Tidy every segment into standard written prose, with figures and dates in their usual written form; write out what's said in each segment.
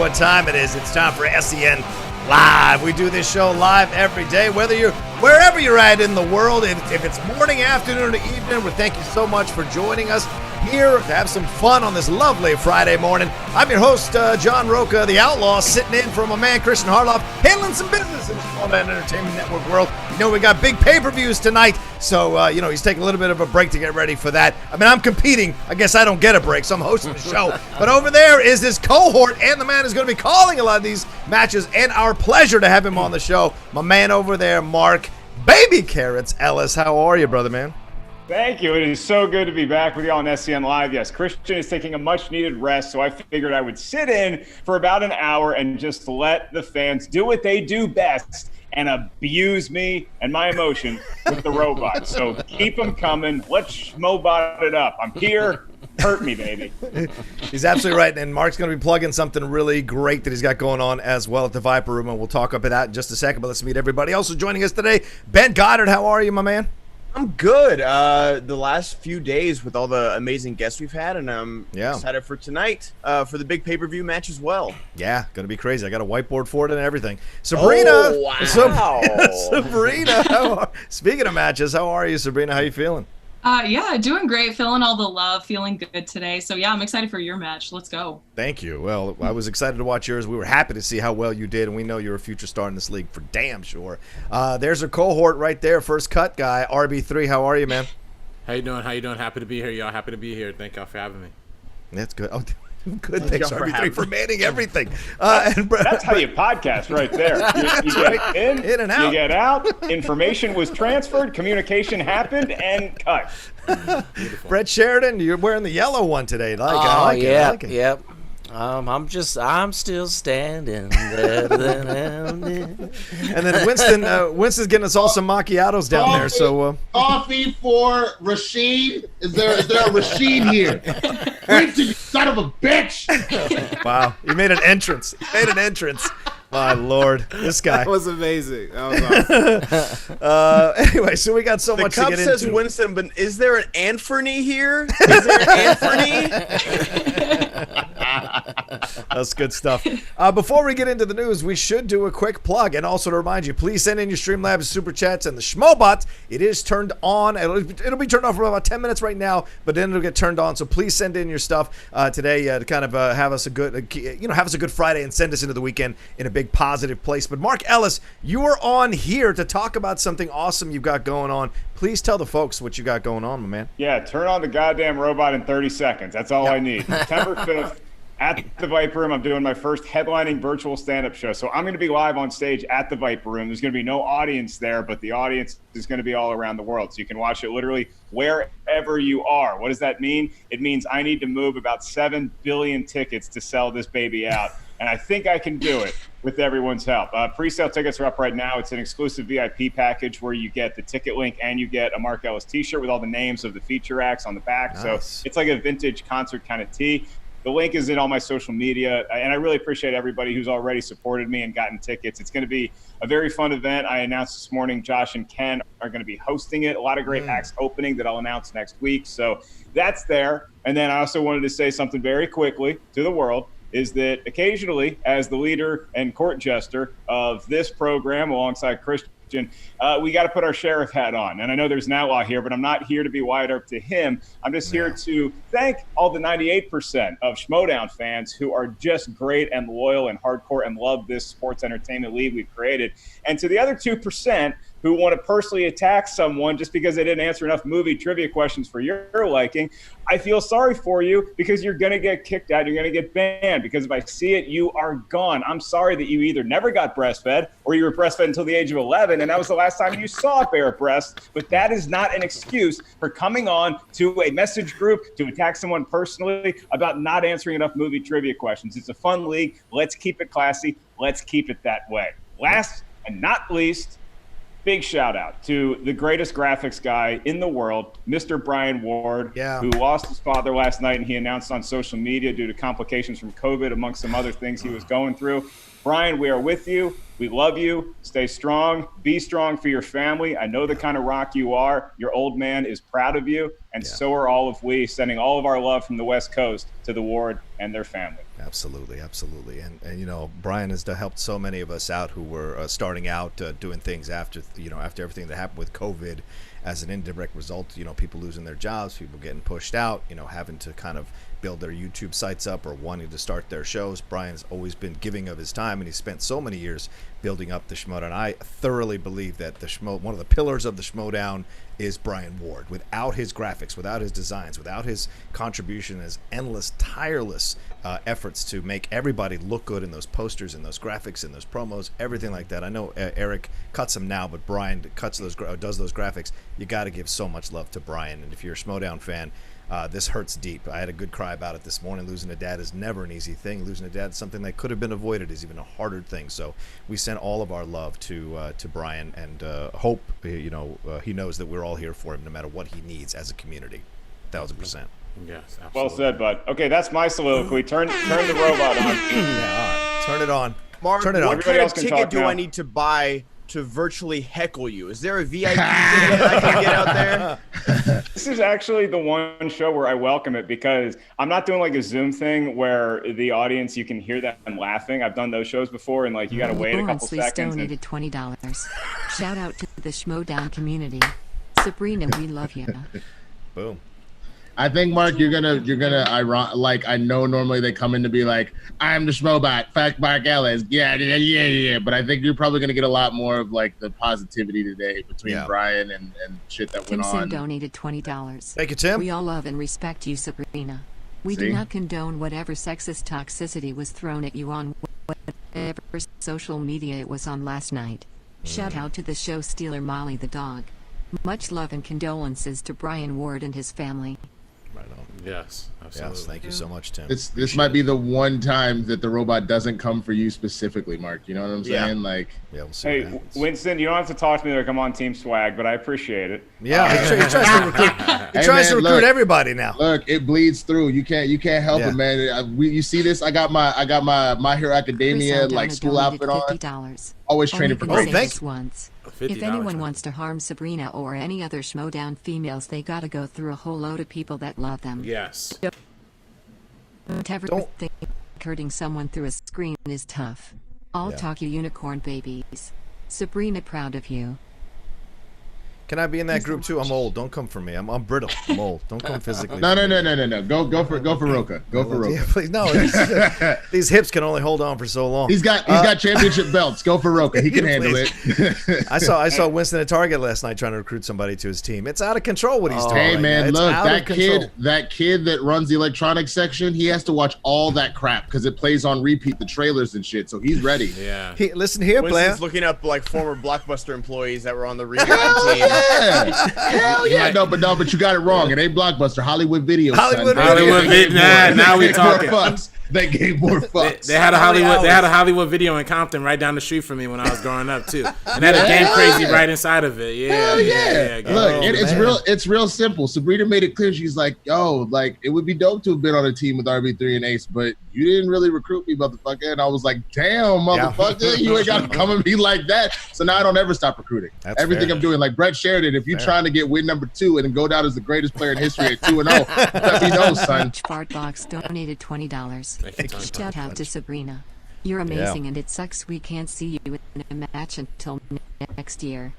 what time it is. It's time for SEN Live. We do this show live every day, wherever you're at in the world. If it's morning, afternoon, or evening, we thank you so much for joining us here to have some fun on this lovely Friday morning. I'm your host, John Rocha, the Outlaw, sitting in for my man, Christian Harloff, handling some business in the Small Man Entertainment Network world. You know, we got big pay-per-views tonight, so, he's taking a little bit of a break to get ready for that. I mean, I'm competing. I guess I don't get a break, so I'm hosting the show. But over there is this cohort, and the man is going to be calling a lot of these matches, and our pleasure to have him on the show. My man over there, Mark Baby Carrots Ellis. How are you, brother, man? Thank you. It is so good to be back with you all on SEN Live. Yes, Christian is taking a much-needed rest, so I figured I would sit in for about an hour and just let the fans do what they do best and abuse me and my emotion with the robot. So keep them coming. Let's Schmoebot it up. I'm here. Hurt me, baby. He's absolutely right, and Mark's going to be plugging something really great that he's got going on as well at the Viper Room, and we'll talk about that in just a second, but let's meet everybody. Also joining us today, Ben Goddard. How are you, my man? I'm good. The last few days with all the amazing guests we've had, and I'm excited for tonight for the big pay-per-view match as well. Yeah, going to be crazy. I got a whiteboard for it and everything. Sabrina. Oh, wow. Sabrina, speaking of matches, how are you, Sabrina? How you feeling? Yeah, doing great. Feeling all the love, feeling good today. So, yeah, I'm excited for your match. Let's go. Thank you. Well, I was excited to watch yours. We were happy to see how well you did, and we know you're a future star in this league for damn sure. There's a cohort right there, first cut guy, RB3. How are you, man? How you doing? Happy to be here, y'all. Happy to be here. Thank y'all for having me. That's good. Oh, good. Thanks, RB3, for manning everything. That's how you podcast right there. You get in and out. You get out. Information was transferred. Communication happened and cut. Brett Sheridan, you're wearing the yellow one today. I like it. Yep. I'm still standing. And then Winston's getting us all some macchiatos down there. So coffee for Rashid. Is there a Rashid here? Winston, you son of a bitch! Wow, you made an entrance. My Lord, this guy. That was amazing. That was awesome. Anyway, so we got so much to get into. The cup says Winston, but is there an Anthony here? Is there an Anthony? That's good stuff. Before we get into the news, we should do a quick plug. And also to remind you, please send in your Streamlabs Super Chats and the Schmoebot. It is turned on. It'll be turned on for about 10 minutes right now, but then it'll get turned on. So please send in your stuff today to kind of have us a good Friday and send us into the weekend in a big positive place. But Mark Ellis, you are on here to talk about something awesome you've got going on. Please tell the folks what you got going on, my man. Yeah, turn on the goddamn robot in 30 seconds. That's all I need. September 5th. At the Viper Room, I'm doing my first headlining virtual stand-up show. So I'm going to be live on stage at the Viper Room. There's going to be no audience there, but the audience is going to be all around the world. So you can watch it literally wherever you are. What does that mean? It means I need to move about 7 billion tickets to sell this baby out. And I think I can do it with everyone's help. Pre-sale tickets are up right now. It's an exclusive VIP package where you get the ticket link and you get a Mark Ellis t-shirt with all the names of the feature acts on the back. Nice. So it's like a vintage concert kind of tee. The link is in all my social media, and I really appreciate everybody who's already supported me and gotten tickets. It's going to be a very fun event. I announced this morning Josh and Ken are going to be hosting it. A lot of great acts opening that I'll announce next week. So that's there. And then I also wanted to say something very quickly to the world, is that occasionally, as the leader and court jester of this program alongside Christian, we got to put our sheriff hat on. And I know there's an outlaw here, but I'm not here to be wired up to him. I'm just here to thank all the 98% of Schmoedown fans who are just great and loyal and hardcore and love this sports entertainment league we've created. And to the other 2% who want to personally attack someone just because they didn't answer enough movie trivia questions for your liking, I feel sorry for you because you're going to get kicked out. You're going to get banned because if I see it, you are gone. I'm sorry that you either never got breastfed or you were breastfed until the age of 11, and that was the last time you saw a bare breast. But that is not an excuse for coming on to a message group to attack someone personally about not answering enough movie trivia questions. It's a fun league. Let's keep it classy. Let's keep it that way. Last and not least, big shout out to the greatest graphics guy in the world, Mr. Brian Ward, who lost his father last night, and he announced on social media due to complications from COVID, amongst some other things he was going through. Brian, we are with you. We love you. Stay strong. Be strong for your family. I know the kind of rock you are. Your old man is proud of you, and so are all of we, sending all of our love from the West Coast to the Ward and their family. Absolutely, absolutely, and you know, Brian has helped so many of us out who were starting out doing things after after everything that happened with COVID. As an indirect result, you know, people losing their jobs, people getting pushed out, you know, having to kind of build their YouTube sites up or wanting to start their shows. Brian's always been giving of his time, and he spent so many years building up the Schmoedown. I thoroughly believe that one of the pillars of the Schmoedown is Brian Ward. Without his graphics, without his designs, without his contribution, his endless, tireless efforts to make everybody look good in those posters and those graphics and those promos, everything like that. I know Eric cuts them now, but Brian does those graphics. You got to give so much love to Brian, and if you're a Schmoedown fan, this hurts deep. I had a good cry about it this morning. Losing a dad is never an easy thing. Losing a dad is something that could have been avoided, is even a harder thing. So we send all of our love to Brian, and hope he knows that we're all here for him no matter what he needs as a community. 1000%. Yes, absolutely. Well said, bud. Okay, that's my soliloquy. Turn the robot on. Yeah, all right. Turn it on. Mark, turn it on. What kind of ticket do I need to buy to virtually heckle you? Is there a VIP ticket I can get out there? This is actually the one show where I welcome it, because I'm not doing like a Zoom thing where the audience, you can hear them laughing. I've done those shows before, and like you got to wait a couple seconds. Donated $20. Shout out to the Schmoedown community. Sabrina, we love you. Boom. I think, Mark, you're gonna like, I know normally they come in to be like, I'm the Schmoebot, fact Mark Ellis, yeah. But I think you're probably gonna get a lot more of like the positivity today between Brian and shit that went on. Tim donated $20. Thank you, Tim. We all love and respect you, Sabrina. We do not condone whatever sexist toxicity was thrown at you on whatever social media it was on last night. Shout out to the show stealer Molly the dog. Much love and condolences to Brian Ward and his family. Right on. Yes, absolutely. Yes, thank you so much, Tim. This might be the one time that the robot doesn't come for you specifically, Mark. You know what I'm saying? Like, we'll see. Hey, Winston, you don't have to talk to me like I'm on Team Swag, but I appreciate it. Yeah, he tries to recruit. He tries to recruit everybody now. Look, it bleeds through. You can't help it, man. You see this? I got my Hero Academia like school outfit on. $50. Always training for greatness. If anyone wants to harm Sabrina or any other Schmoedown females, they gotta go through a whole load of people that love them. Yes. Don't ever think hurting someone through a screen is tough. I'll talk you unicorn babies. Sabrina, proud of you. Can I be in that group too? I'm old. Don't come for me. I'm brittle. I'm old. Don't come physically. No. Go for Rocha. Go for Rocha. Yeah, please. No, these hips can only hold on for so long. He's got championship belts. Go for Rocha. He can handle it. I saw Winston at Target last night trying to recruit somebody to his team. It's out of control what he's doing. Hey man, look, that kid that runs the electronics section, he has to watch all that crap because it plays on repeat, the trailers and shit. So he's ready. Yeah. Listen here, player. Winston's looking up like former Blockbuster employees that were on the rewind team. Hell yeah. No, but you got it wrong. It ain't Blockbuster. Hollywood Video. Hollywood Video. Now we talking. They gave more fucks. They had a Hollywood Video in Compton right down the street from me when I was growing up too. And they had a Game Crazy right inside of it. Yeah. Look, it's real simple. Sabrina made it clear. She's like, yo, like it would be dope to have been on a team with RB3 and Ace, but you didn't really recruit me, motherfucker. And I was like, damn, motherfucker, you ain't gotta come at me like that. So now I don't ever stop recruiting. That's everything fair. I'm doing, like Brett Sheridan, if you're trying to get win number 2 and go down as the greatest player in history at 2-0, let me know, son. Fartbox donated $20. Shout out to Sabrina. You're amazing, and it sucks we can't see you in a match until next year.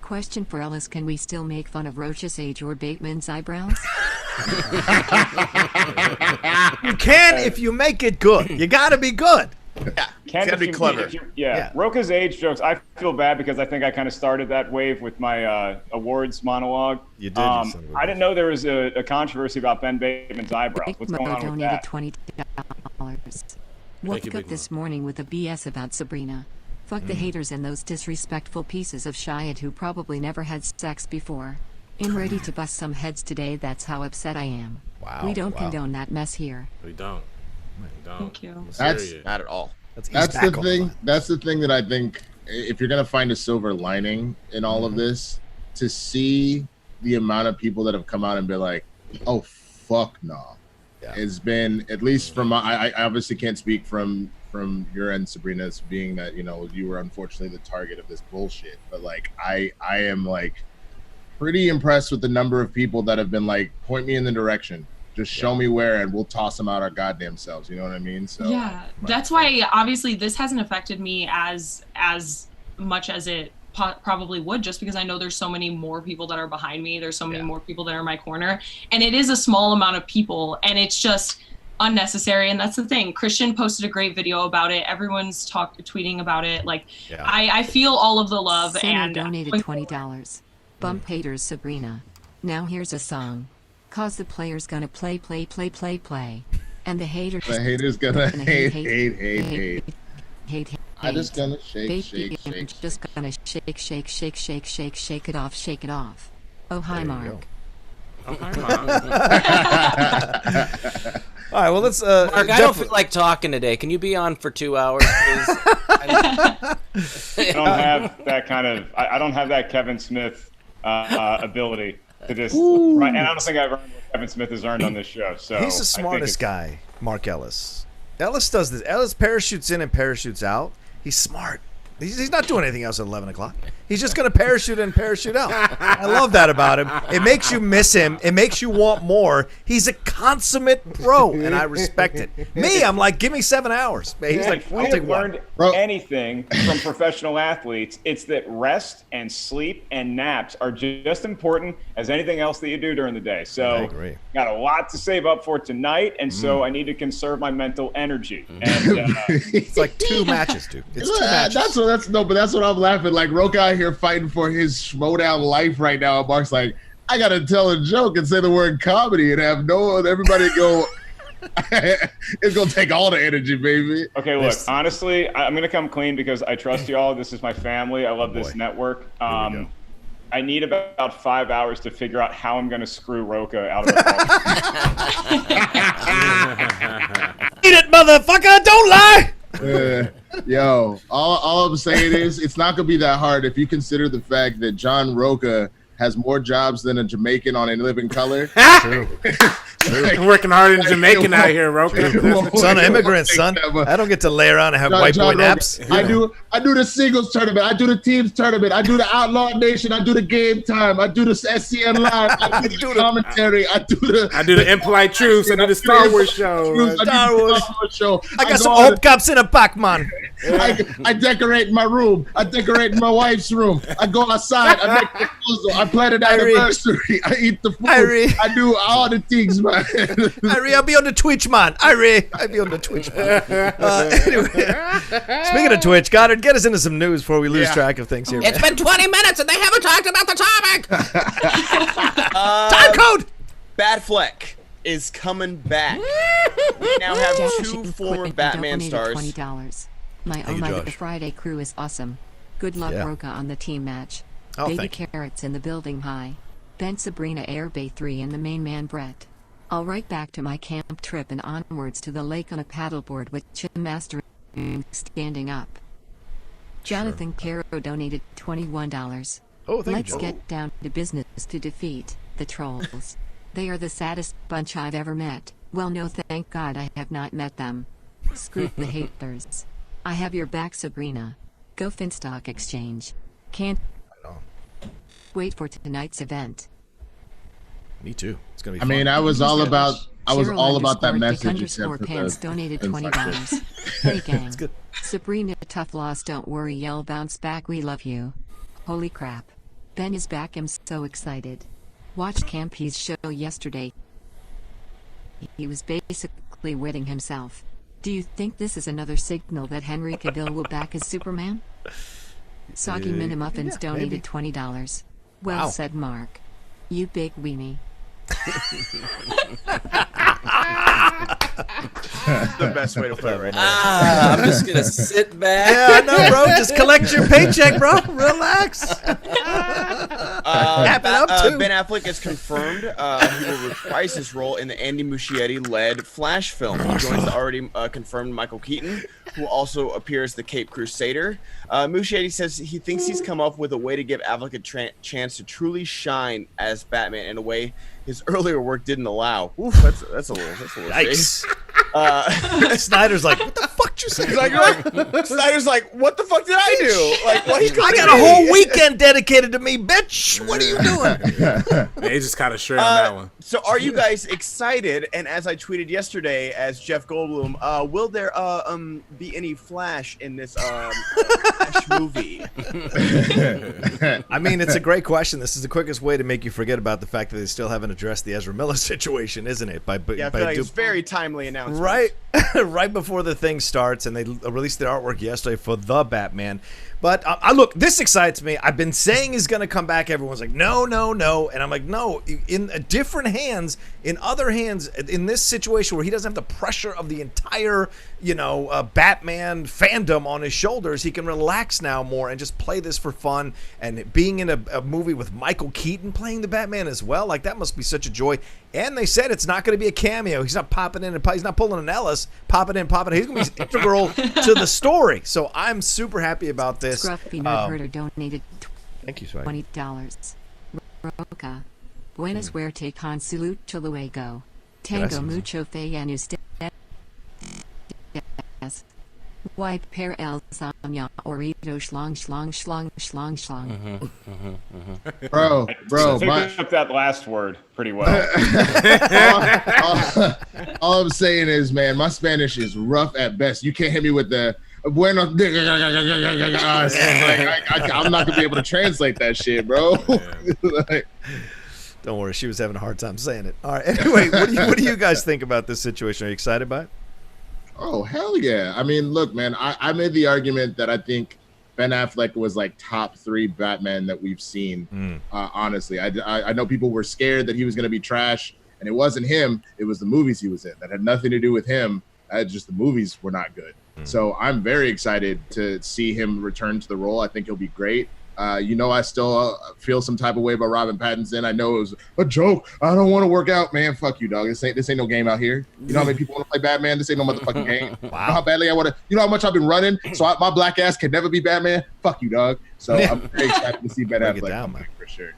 Question for Ellis: can we still make fun of Rocha's age or Bateman's eyebrows? You can if you make it good. You gotta be good. Yeah, gotta be clever. Rocha's age jokes. I feel bad because I think I kind of started that wave with my awards monologue. You did. I didn't know there was a controversy about Ben Bateman's eyebrows. What's going on with that? $20. Woke up this morning with a BS about Sabrina. Fuck the haters and those disrespectful pieces of shit who probably never had sex before. I'm ready to bust some heads today. That's how upset I am. Wow. We don't condone that mess here. We don't. Thank you. That's not at all. That's the thing. That's the thing that I think, if you're gonna find a silver lining in all of this, to see the amount of people that have come out and be like, "Oh fuck no," it's been, at least from I obviously can't speak from your end, Sabrina, being that you were unfortunately the target of this bullshit. But like I am like pretty impressed with the number of people that have been like, point me in the direction. Just show me where, and we'll toss them out our goddamn selves. You know what I mean? So yeah, that's why obviously this hasn't affected me as much as it probably would, just because I know there's so many more people that are behind me. There's so many more people that are in my corner, and it is a small amount of people, and it's just unnecessary. And that's the thing. Christian posted a great video about it. Everyone's tweeting about it. Like, I feel all of the love. Center and donated $20. Bump haters, Sabrina. Now here's a song. Cause the player's gonna play. And the haters gonna hate. I just gonna shake. Just gonna shake it off. Oh, hi, Mark. Oh, hi, Mark. All right, well, let's. Mark, I don't feel like talking today. Can you be on for 2 hours, please? I don't have that kind of. I don't have that Kevin Smith ability to just. Right, and I don't think I've earned what Kevin Smith has earned on this show. So he's the smartest guy, Mark Ellis. Ellis does this. Ellis parachutes in and parachutes out. He's smart. He's not doing anything else at 11 o'clock. He's just going to parachute in and parachute out. I love that about him. It makes you miss him. It makes you want more. He's a consummate pro, and I respect it. Me, I'm like, give me 7 hours. He's like, I'll take learned anything from professional athletes, it's that rest and sleep and naps are just important as anything else that you do during the day. So I agree. Got a lot to save up for tonight, and so I need to conserve my mental energy. And it's like 2 matches, dude. It's 2 matches. That's what I'm laughing. Like Rocha out here fighting for his Schmoedown life right now. And Mark's like, I gotta tell a joke and say the word comedy and have everybody go. It's gonna take all the energy, baby. Okay, look, honestly, I'm gonna come clean because I trust y'all. This is my family. I love this network. I need about 5 hours to figure out how I'm gonna screw Rocha out of the Eat it, motherfucker! Don't lie. Yo, all I'm saying is it's not gonna be that hard if you consider the fact that John Rocha has more jobs than a Jamaican on In Living Color. True. Working hard in Jamaican out here, Rocha. Son of immigrants, son. I don't get to lay around and have white boy naps. I do the singles tournament. I do the teams tournament. I do the Outlaw Nation. I do the Game Time. I do the SEN Live. I do the commentary. I do the Impolite Truths. I do the Star Wars show. Star Wars show. I got some old cups in a pack, man. I decorate my room. I decorate my wife's room. I go outside. I make the puzzle. I plan an anniversary. I eat the food. I do all the things, man. I'll be on the Twitch, man. I'll be on the Twitch, man. Anyway, speaking of Twitch, Goddard, get us into some news before we lose track of things here. It's been 20 minutes and they haven't talked about the topic. Time code. BATFLECK is coming back. We now have 2 former Batman stars. $20. My Oh My Good Friday crew is awesome. Good luck, Rocha, on the team match. Baby Carrots in the building. Hi. Ben Sabrina Airbay 3 and the main man Brett. I'll right back to my camp trip and onwards to the lake on a paddleboard with Chim Master standing up. Jonathan Caro donated $21. Oh, thank Let's get down to business to defeat the trolls. They are the saddest bunch I've ever met. Well, no, thank God I have not met them. Screw the haters. I have your back, Sabrina. Go Finstock Exchange. Can't wait for tonight's event. Me too. It's gonna be. I mean, I was all about that message. Pants donated $20. Hey gang. Sabrina, tough loss. Don't worry. Yell bounce back. We love you. Holy crap. Ben is back. I'm so excited. Watched Campy's show yesterday. He was basically wetting himself. Do you think this is another signal that Henry Cavill will back as Superman? Soggy Minimuffins donated $20. Well said, Mark. You big weenie. The best way to play it right now. I'm just gonna sit back. Yeah, no, bro. Just collect your paycheck, bro. Relax. Ben Affleck has confirmed he will reprise his role in the Andy Muschietti-led Flash film. He joins the already confirmed Michael Keaton, who also appears the Cape Crusader. Muschietti says he thinks he's come up with a way to give Affleck a chance to truly shine as Batman in a way his earlier work didn't allow. Oof, that's a little Yikes. Snyder's like, what the fuck you say? Snyder's like, what the fuck did I do? Like, what? I got a whole weekend dedicated to me, bitch. What are you doing? They just kind of straight on that one. So are you guys excited? And as I tweeted yesterday as Jeff Goldblum, will there be any Flash in this Flash movie? I mean, it's a great question. This is the quickest way to make you forget about the fact that they still haven't addressed the Ezra Miller situation, isn't it? I feel like it's very timely announcement. Right, right before the thing starts, and they released the artwork yesterday for the Batman. But look, this excites me. I've been saying he's going to come back. Everyone's like, no, no, no. And I'm like, no, in different hands, in other hands, in this situation where he doesn't have the pressure of the entire, Batman fandom on his shoulders, he can relax now more and just play this for fun. And being in a movie with Michael Keaton playing the Batman as well, like that must be such a joy. And they said it's not going to be a cameo. He's not popping in and he's not pulling an Ellis, popping in, popping in. He's going to be integral to the story. So I'm super happy about this. Scruffy Nerd Herder donated thank you, Swag. $20. Roca. Buenas suerte con salute luego. Tango mucho fe en usted. Why pair el samya orito schlong. Bro, picked up that last word pretty well. all I'm saying is, man, my Spanish is rough at best. You can't hit me with the bueno. I'm not gonna be able to translate that shit, bro. Don't worry, she was having a hard time saying it. All right. Anyway, what do you guys think about this situation? Are you excited by it? Oh, hell yeah. I mean, look, man, I made the argument that I think Ben Affleck was like top 3 Batman that we've seen. Honestly, I know people were scared that he was going to be trash, and it wasn't him. It was the movies he was in. That had nothing to do with him. Just the movies were not good. So I'm very excited to see him return to the role. I think he'll be great. I still feel some type of way about Robert Pattinson. I know it was a joke. I don't want to work out, man. Fuck you, dog. This ain't no game out here. You know how many people want to play Batman? This ain't no motherfucking game. Wow. You know how badly I want to. You know how much I've been running, so my black ass can never be Batman. Fuck you, dog. So I'm very excited to see Ben Affleck come back for sure.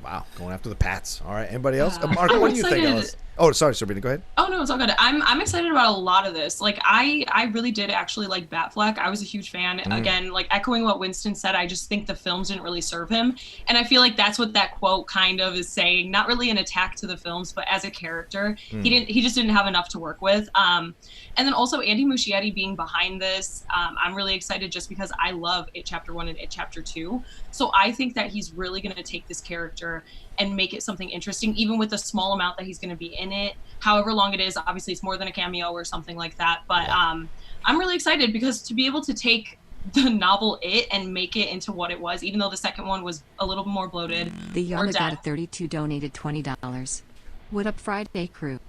Wow, going after the Pats. All right, anybody else? Mark, what do you think, Ellis? Oh, sorry, Sabrina, go ahead. Oh, no, it's all good. I'm excited about a lot of this. Like, I really did actually like Batfleck. I was a huge fan. Again, like, echoing what Winston said, I just think the films didn't really serve him. And I feel like that's what that quote kind of is saying. Not really an attack to the films, but as a character, he just didn't have enough to work with. And then also Andy Muschietti being behind this, I'm really excited just because I love It Chapter 1 and It Chapter 2. So I think that he's really going to take this character and make it something interesting, even with the small amount that he's going to be in it. However long it is, obviously it's more than a cameo or something like that. But I'm really excited because to be able to take the novel It and make it into what it was, even though the second one was a little more bloated. The Yama got a 32 donated $20. What up, Friday crew?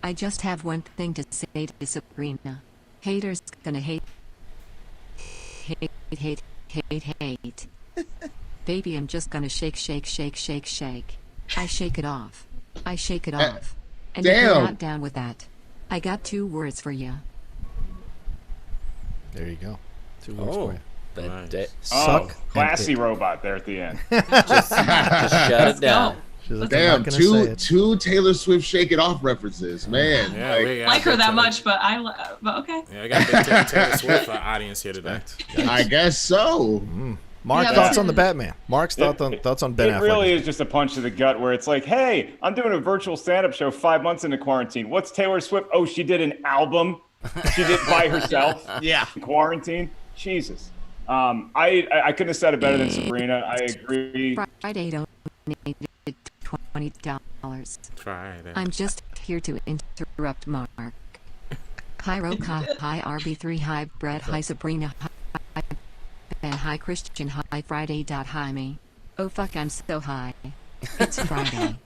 I just have one thing to say to Sabrina. Haters gonna hate. Baby, I'm just gonna shake. I shake it off. And if you're not down with that, I got 2 words for you. There you go. 2 words for you. Nice. Suck. Classy robot there at the end. just shut it down. Like, damn, two Taylor Swift "Shake It Off" references, man. Yeah, like her that much, but okay. Yeah, I got the Taylor Swift audience here today. I guess so. Mark, thoughts on the Batman? Mark's thoughts on Ben Affleck? It really is just a punch to the gut where it's like, hey, I'm doing a virtual stand-up show 5 months into quarantine. What's Taylor Swift? Oh, she did an album. She did by herself. Yeah. In quarantine. Jesus. I couldn't have said it better than Sabrina. I agree. Friday donated $20. Friday. I'm just here to interrupt Mark. Hi Roca, hi RB3, hi Brett, hi Sabrina, hi Ben, hi Christian, hi Friday. Hi me. Oh fuck, I'm so high. It's Friday.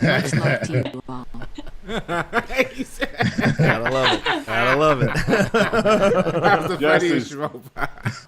Much love to you all. Gotta love it.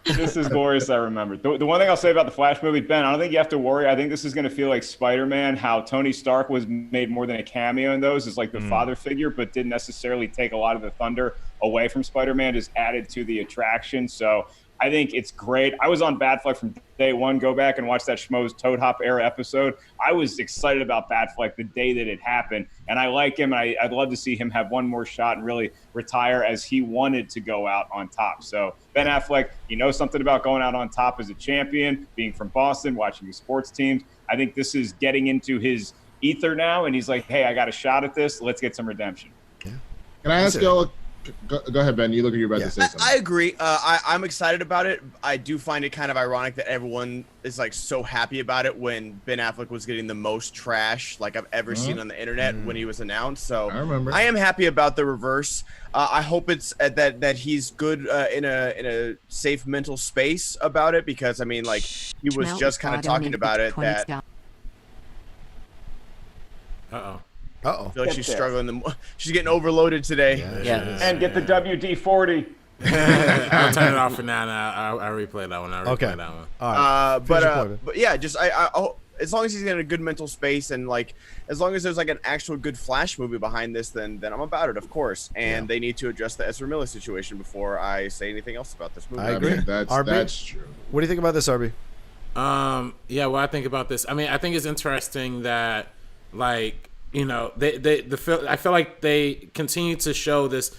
Just as glorious, I remember. The one thing I'll say about the Flash movie, Ben, I don't think you have to worry. I think this is going to feel like Spider-Man, how Tony Stark was made more than a cameo in those, as like the father figure, but didn't necessarily take a lot of the thunder away from Spider-Man, just added to the attraction. So I think it's great. I was on BATFLECK from day one. Go back and watch that Schmoes Toad Hop era episode. I was excited about BATFLECK the day that it happened, and I like him. I'd love to see him have one more shot and really retire as he wanted to go out on top. So Ben Affleck, he knows something about going out on top as a champion, being from Boston, watching the sports teams. I think this is getting into his ether now, and he's like, hey, I got a shot at this. Let's get some redemption. Yeah. Can I ask y'all? Go ahead, Ben. You look like you're about to say something. I agree. I'm excited about it. I do find it kind of ironic that everyone is like so happy about it when Ben Affleck was getting the most trash like I've ever seen on the internet when he was announced. So I remember. I am happy about the reverse. I hope it's that he's good in a safe mental space about it, because I mean, like, he was just kind of talking about it that. I feel like she's struggling. She's getting overloaded today. Yeah. And get the WD-40. I'll turn it off for now. I'll replay that one. I'll replay that one. All right. But yeah, just I as long as he's in a good mental space, and like as long as there's like an actual good Flash movie behind this, then I'm about it, of course. And they need to address the Ezra Miller situation before I say anything else about this movie. I agree. That's true. What do you think about this, RB? Yeah, what I think about this, I mean, I think it's interesting that, like, you know, I feel like they continue to show this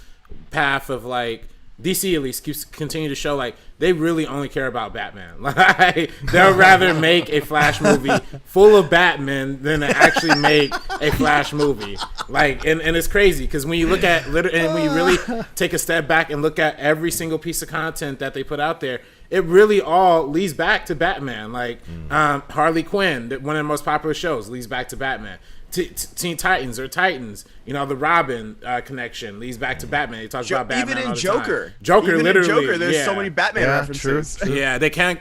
path of, like, DC at least continue to show, like, they really only care about Batman. Like, they'll rather make a Flash movie full of Batman than to actually make a Flash movie. Like, and it's crazy because when you look at and when you really take a step back and look at every single piece of content that they put out there, it really all leads back to Batman. Like, Harley Quinn, one of the most popular shows, leads back to Batman. Teen Titans or Titans, you know, the Robin connection leads back to Batman. He talks about Batman even in all the Joker. time. Joker, even literally. In Joker, there's so many Batman references. True. Yeah, they can't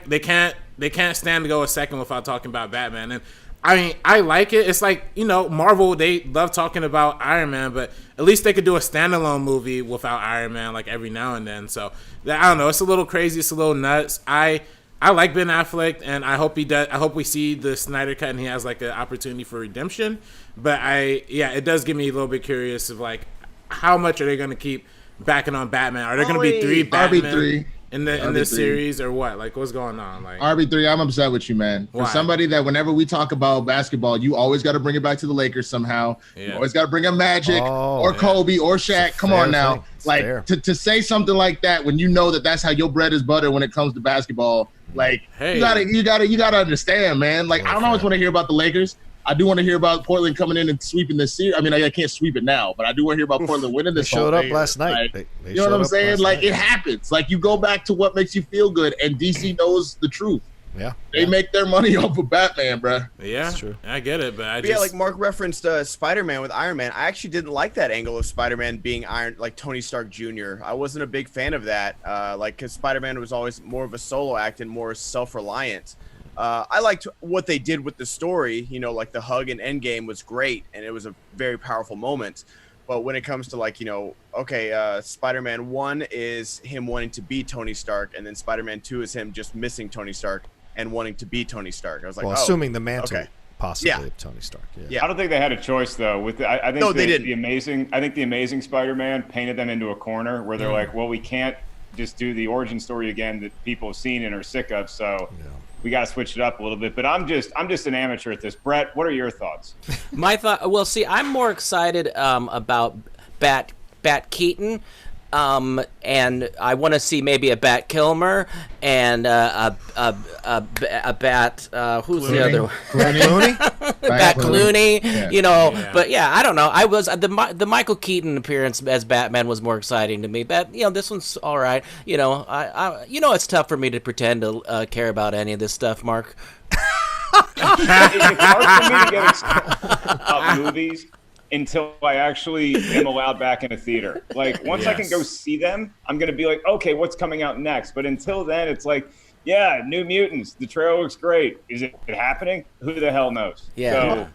stand to go a second without talking about Batman. And I mean, I like it. It's like, you know, Marvel, they love talking about Iron Man, but at least they could do a standalone movie without Iron Man, like, every now and then. So I don't know. It's a little crazy. It's a little nuts. I like Ben Affleck, and I hope he does. I hope we see the Snyder cut and he has, like, an opportunity for redemption. But it does get me a little bit curious of, like, how much are they going to keep backing on Batman? Are there going to be 3 Batman in this series, or what? Like, what's going on? Like, RB3, I'm upset with you, man. For somebody that whenever we talk about basketball, you always got to bring it back to the Lakers somehow. Yeah. You always got to bring up Magic or Kobe or Shaq. Come on now. Like, to say something like that when you know that that's how your bread is buttered when it comes to basketball. Like, you gotta understand, man. Like, I don't always want to hear about the Lakers. I do want to hear about Portland coming in and sweeping this series. I mean, I can't sweep it now, but I do want to hear about Portland winning this. They showed up last night. Like, you know what I'm saying? Like, it happens. Like, you go back to what makes you feel good, and DC knows the truth. Yeah, they make their money off of Batman, bro. Yeah, that's true. I get it, but yeah, like Mark referenced Spider-Man with Iron Man. I actually didn't like that angle of Spider-Man being like Tony Stark Jr. I wasn't a big fan of that, like, because Spider-Man was always more of a solo act and more self-reliant. I liked what they did with the story. You know, like the hug in Endgame was great, and it was a very powerful moment. But when it comes to, like, you know, okay, Spider-Man 1 is him wanting to be Tony Stark, and then Spider-Man 2 is him just missing Tony Stark and wanting to be Tony Stark. I was like, assuming the mantle possibly of Tony Stark. Yeah. I don't think they had a choice though. I think they didn't. The Amazing Spider-Man painted them into a corner where they're like, well, we can't just do the origin story again that people have seen and are sick of. So we got to switch it up a little bit. But I'm just an amateur at this. Brett, what are your thoughts? My thought. Well, see, I'm more excited about Bat Keaton. And I want to see maybe a Bat Kilmer and a Bat. Who's the other one? Bat Clooney. Yeah. You know, but yeah, I don't know. I was the Michael Keaton appearance as Batman was more exciting to me. But you know, this one's all right. You know, I it's tough for me to pretend to care about any of this stuff, Mark. It's hard for me to get excited about movies until I actually am allowed back in a theater. Like, once I can go see them, I'm going to be like, okay, what's coming out next? But until then, it's like, yeah, New Mutants. The trailer looks great. Is it happening? Who the hell knows? Yeah. So,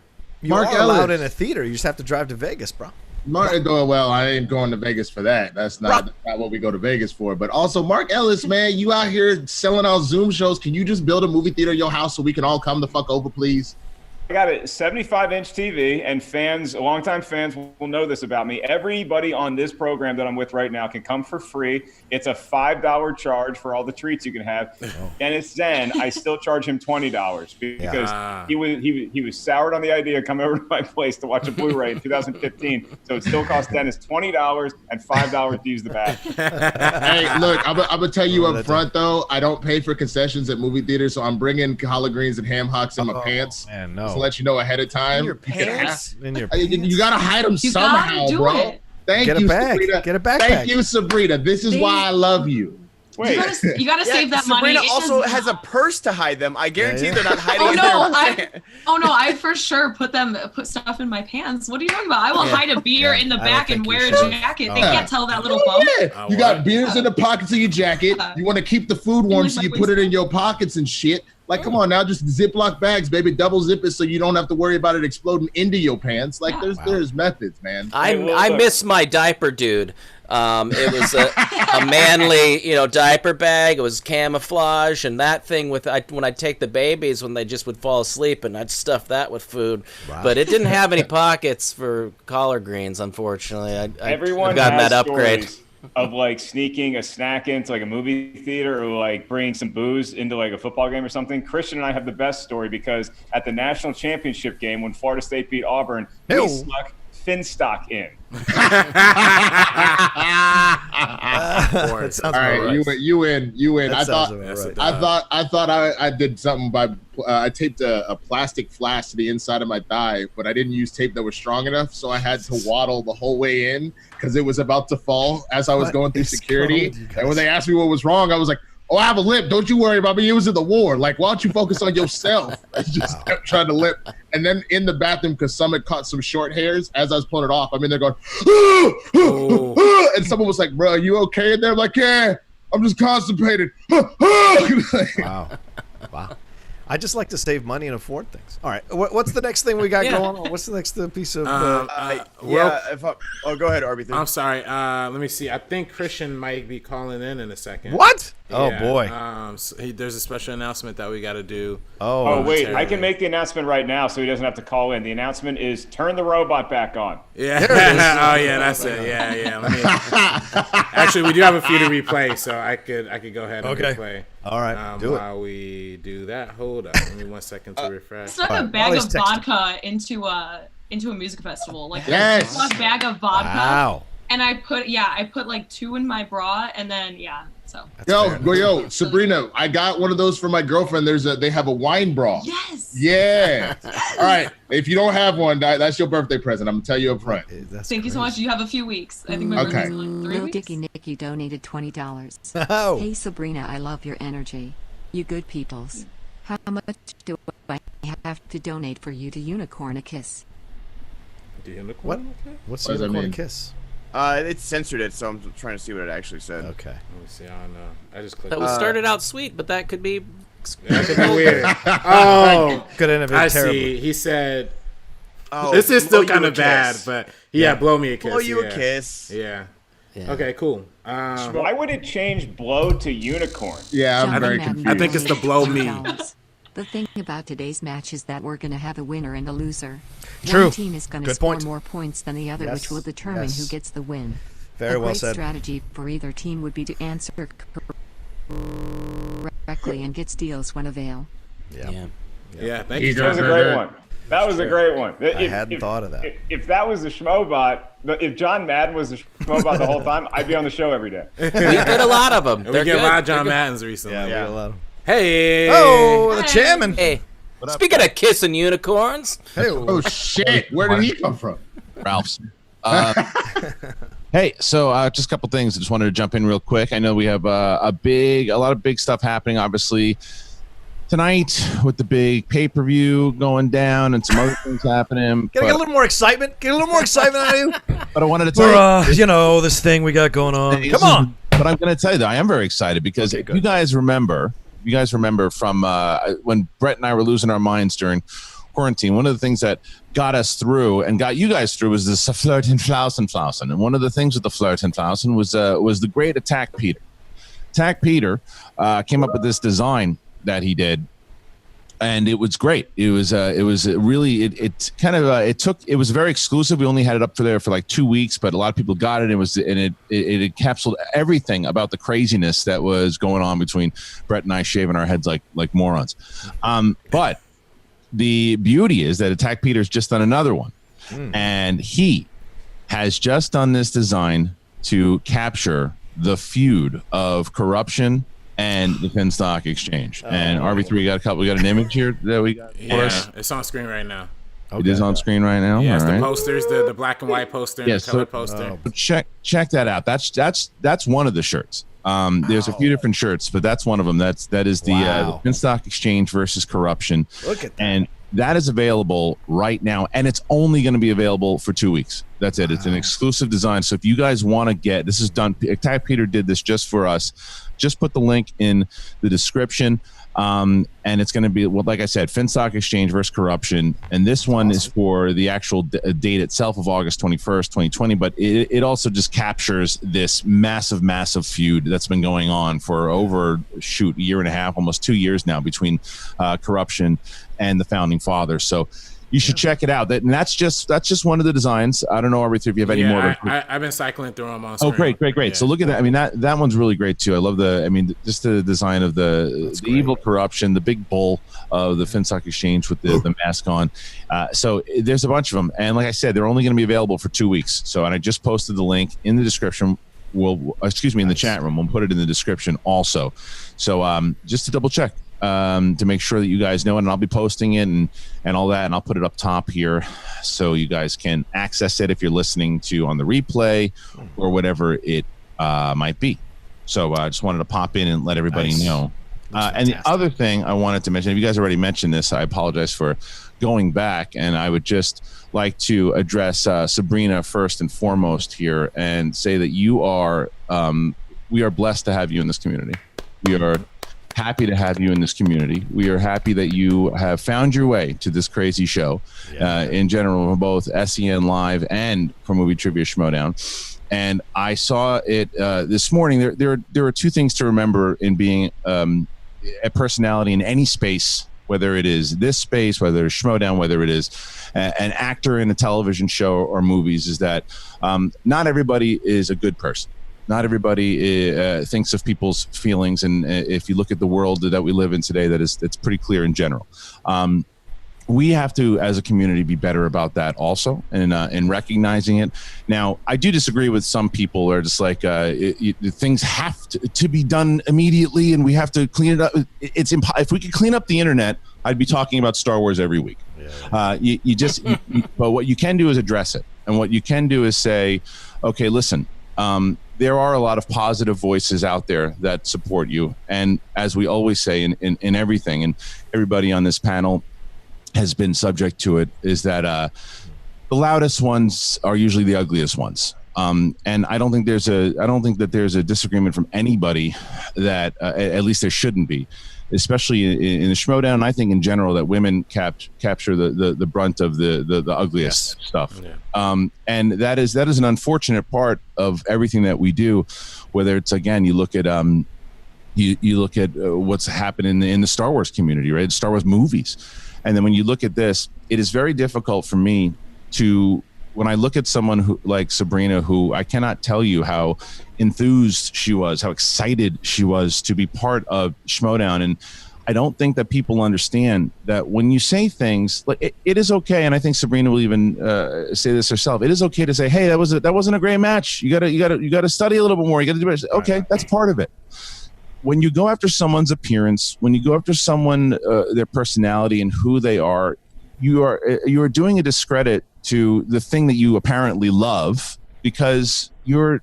you are allowed in a theater. You just have to drive to Vegas, bro. Well, I ain't going to Vegas for that. That's not what we go to Vegas for. But also, Mark Ellis, man, you out here selling out Zoom shows. Can you just build a movie theater in your house so we can all come the fuck over, please? got a 75-inch TV, and fans, longtime fans will know this about me. Everybody on this program that I'm with right now can come for free. It's a $5 charge for all the treats you can have. And it's Zen. I still charge him $20 because he was soured on the idea of coming over to my place to watch a Blu-ray in 2015. So it still costs Dennis $20 and $5 to use the bathroom. Hey, look, I'm gonna tell you up front though, I don't pay for concessions at movie theaters, so I'm bringing collard greens and ham hocks in my pants. Man, no. To let you know ahead of time. In your pants? You gotta hide them somehow, bro. Thank you, Sabrina. Get a backpack. Thank you, Sabrina. This is why I love you. Wait, you gotta save that money. Sabrina also has a purse to hide them. I guarantee they're not hiding in their I for sure put stuff in my pants. What are you talking about? I will hide a beer in the back and wear a jacket. They can't tell that little bump. You got beers in the pockets of your jacket. You want to keep the food warm, so you put it in your pockets and shit. Like, come on now, just Ziploc bags, baby. Double zip it so you don't have to worry about it exploding into your pants. Like, there's methods, man. I miss my diaper, dude. It was a manly, diaper bag. It was camouflage, and that thing when I'd take the babies when they just would fall asleep, and I'd stuff that with food. Wow. But it didn't have any pockets for collard greens, unfortunately. Everyone I've gotten has that upgrade. Stories of like sneaking a snack into like a movie theater or like bringing some booze into like a football game or something. Christian and I have the best story because at the national championship game when Florida State beat Auburn, we snuck Finstock in. All right, you win. I thought I did something by I taped a plastic flask to the inside of my thigh, but I didn't use tape that was strong enough, so I had to waddle the whole way in because it was about to fall as I was going through security. And when they asked me what was wrong, I was like, "Oh, I have a lip. Don't you worry about me. It was in the war. Like, why don't you focus on yourself?" I just kept trying to lip. And then in the bathroom, because someone caught some short hairs, as I was pulling it off, I'm in there going, and someone was like, "Bro, are you okay in there?" I'm like, "Yeah, I'm just constipated." Wow. I just like to save money and afford things. All right, what's the next thing we got going on? What's the next piece of? Go ahead, RB3. I'm sorry. Let me see. I think Christian might be calling in a second. What? Yeah. Oh boy. So there's a special announcement that we got to do. Oh wait, I can make the announcement right now, so he doesn't have to call in. The announcement is turn the robot back on. Yeah. Oh yeah, that's it. Yeah. Let me... Actually, we do have a few to replay, so I could go ahead and replay. All right, do it. While we do that, hold up. Give me 1 second to refresh. It's like a bag of vodka into a music festival. Like a bag of vodka. Wow. And I put like 2 in my bra, and then so. Yo, Sabrina, I got one of those for my girlfriend. They have a wine bra. Yes. Yeah. Yes. All right. If you don't have one, that's your birthday present. I'm gonna tell you up front. Thank you so much. You have a few weeks. I think my birthday's in like 3 weeks. Dicky Nicky donated $20. Oh. Hey Sabrina, I love your energy. You good peoples. How much do I have to donate for you to unicorn a kiss? What? What's the unicorn kiss? It censored it, so I'm trying to see what it actually said. Okay. Let me see. I don't know. I just clicked. That was started out sweet, but that could be. That could be weird. Oh, could end up being terrible. See. He said. Oh, this is still kind of bad, but blow me a kiss. Blow you a kiss. Yeah. Okay, cool. Why would it change blow to unicorn? Yeah, I'm very confused. I think it's the blow me. The thing about today's match is that we're going to have a winner and a loser. True. One team is going to score more points than the other, which will determine who gets the win. Very well said. A great strategy for either team would be to answer correctly and get steals when avail. Yeah, thank you. That was a great one. That was a great one. I hadn't thought of that. If that was the Schmoebot, if John Madden was the Schmoebot the whole time, I'd be on the show every day. We get a lot of them. We get a lot of John Maddens recently. Yeah, we get a lot of them. Hey! Oh, the chairman. Hey, speaking of kissing unicorns. Hey, oh shit! Where did he come from? Ralph's. Hey, so just a couple things. I just wanted to jump in real quick. I know we have a lot of big stuff happening, obviously, tonight with the big pay-per-view going down and some other things happening. Can I get a little more excitement? Get a little more excitement out of you? But I wanted to tell you, this thing we got going on. Come on. But I'm going to tell you, though, I am very excited because if you guys remember from when Brett and I were losing our minds during quarantine, one of the things that got us through and got you guys through was the Flirtenflausen. And one of the things with the Flirtenflausen was the great Attack Peter. Attack Peter came up with this design that he did and it was great. It was really it was very exclusive. We only had it up there for like 2 weeks, but a lot of people got it. It encapsulated everything about the craziness that was going on between Brett and I shaving our heads like morons. But the beauty is that Attack Peter's just done another one, and he has just done this design to capture the feud of corruption and the Finstock Exchange. And RB3, we got an image here that we got for us. It's on screen right now. Okay. It is on screen right now. Yeah, it's the posters, the black and white poster, and the color poster. Check that out. That's one of the shirts. There's a few different shirts, but that's one of them. That is the Finstock Exchange versus corruption. Look at that. And that is available right now, and it's only going to be available for 2 weeks. That's it. It's an exclusive design. So if you guys want to get, this is done. Attack Peter did this just for us. Just put the link in the description. And it's going to be, well, like I said, Finstock Exchange versus corruption. And this one is for the actual date itself of August 21st, 2020. But it also just captures this massive, massive feud that's been going on for over, a year and a half, almost 2 years now between corruption and the founding fathers. So you should check it out. That's just one of the designs. I don't know, RB3, if you have any more. I've been cycling through them on screen. Oh, great. Yeah. So look at that. I mean, that one's really great too. I love just the design of the evil corruption, the big bull of the Finstock Exchange with the mask on. So there's a bunch of them. And like I said, they're only going to be available for 2 weeks. So, and I just posted the link in the description. In the chat room. We'll put it in the description also. So just to double check. To make sure that you guys know it, and I'll be posting it and all that, and I'll put it up top here so you guys can access it if you're listening to on the replay or whatever it might be. So I just wanted to pop in and let everybody know. And the other thing I wanted to mention, if you guys already mentioned this, I apologize for going back, and I would just like to address Sabrina first and foremost here and say that we are blessed to have you in this community. We are happy to have you in this community. We are happy that you have found your way to this crazy show in general, from both SEN Live and from Movie Trivia Schmoedown. And I saw it this morning. There are two things to remember in being a personality in any space, whether it is this space, whether it's Schmoedown, whether it is an actor in a television show or movies, is that not everybody is a good person. Not everybody thinks of people's feelings, and if you look at the world that we live in today, it's pretty clear in general. We have to, as a community, be better about that also, and in recognizing it. Now, I do disagree with some people who are just like things have to be done immediately, and we have to clean it up. If we could clean up the internet, I'd be talking about Star Wars every week. But what you can do is address it, and what you can do is say, okay, listen. There are a lot of positive voices out there that support you. And as we always say in everything, and everybody on this panel has been subject to it, is that the loudest ones are usually the ugliest ones. And I don't think that there's a disagreement from anybody that at least there shouldn't be, especially in the Schmoedown. And I think in general that women capture the brunt of the ugliest stuff. Yeah. And that is an unfortunate part of everything that we do, whether it's, again, you look at you look at what's happened in the Star Wars community, right? Star Wars movies. And then when you look at this, it is very difficult for me to, when I look at someone who, like Sabrina, who I cannot tell you how enthused she was, how excited she was to be part of Schmoedown. And I don't think that people understand that when you say things, like it is okay. And I think Sabrina will even say this herself. It is okay to say, hey, that wasn't a great match. You gotta study a little bit more. You gotta do it. Okay, that's part of it. When you go after someone's appearance, when you go after someone, their personality and who they are, you are doing a discredit to the thing that you apparently love, because you're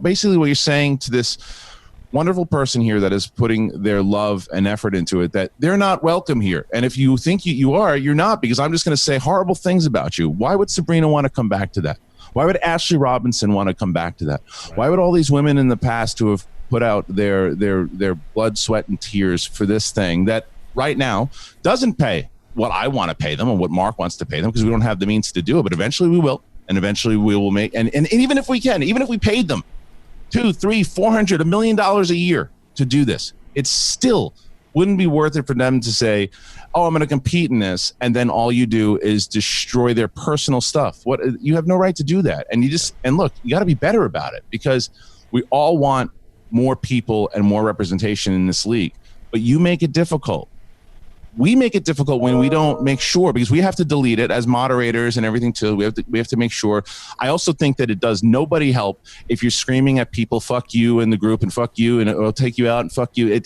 basically what you're saying to this wonderful person here that is putting their love and effort into it, that they're not welcome here. And if you think you are, you're not, because I'm just going to say horrible things about you. Why would Sabrina want to come back to that? Why would Ashley Robinson want to come back to that? Right. Why would all these women in the past who have put out their blood, sweat, and tears for this thing that right now doesn't pay what I want to pay them and what Mark wants to pay them, because we don't have the means to do it, but eventually we will, and eventually we will make, and even if we paid them $200, $300, $400, $1 million a year to do this, it still wouldn't be worth it for them to say, oh, I'm going to compete in this, and then all you do is destroy their personal stuff. What, you have no right to do that. And look, you got to be better about it, because we all want more people and more representation in this league, but you make it difficult. We make it difficult when we don't make sure, because we have to delete it as moderators and everything too. We have to make sure. I also think that it does nobody help if you're screaming at people, fuck you in the group and fuck you, and it'll take you out and fuck you.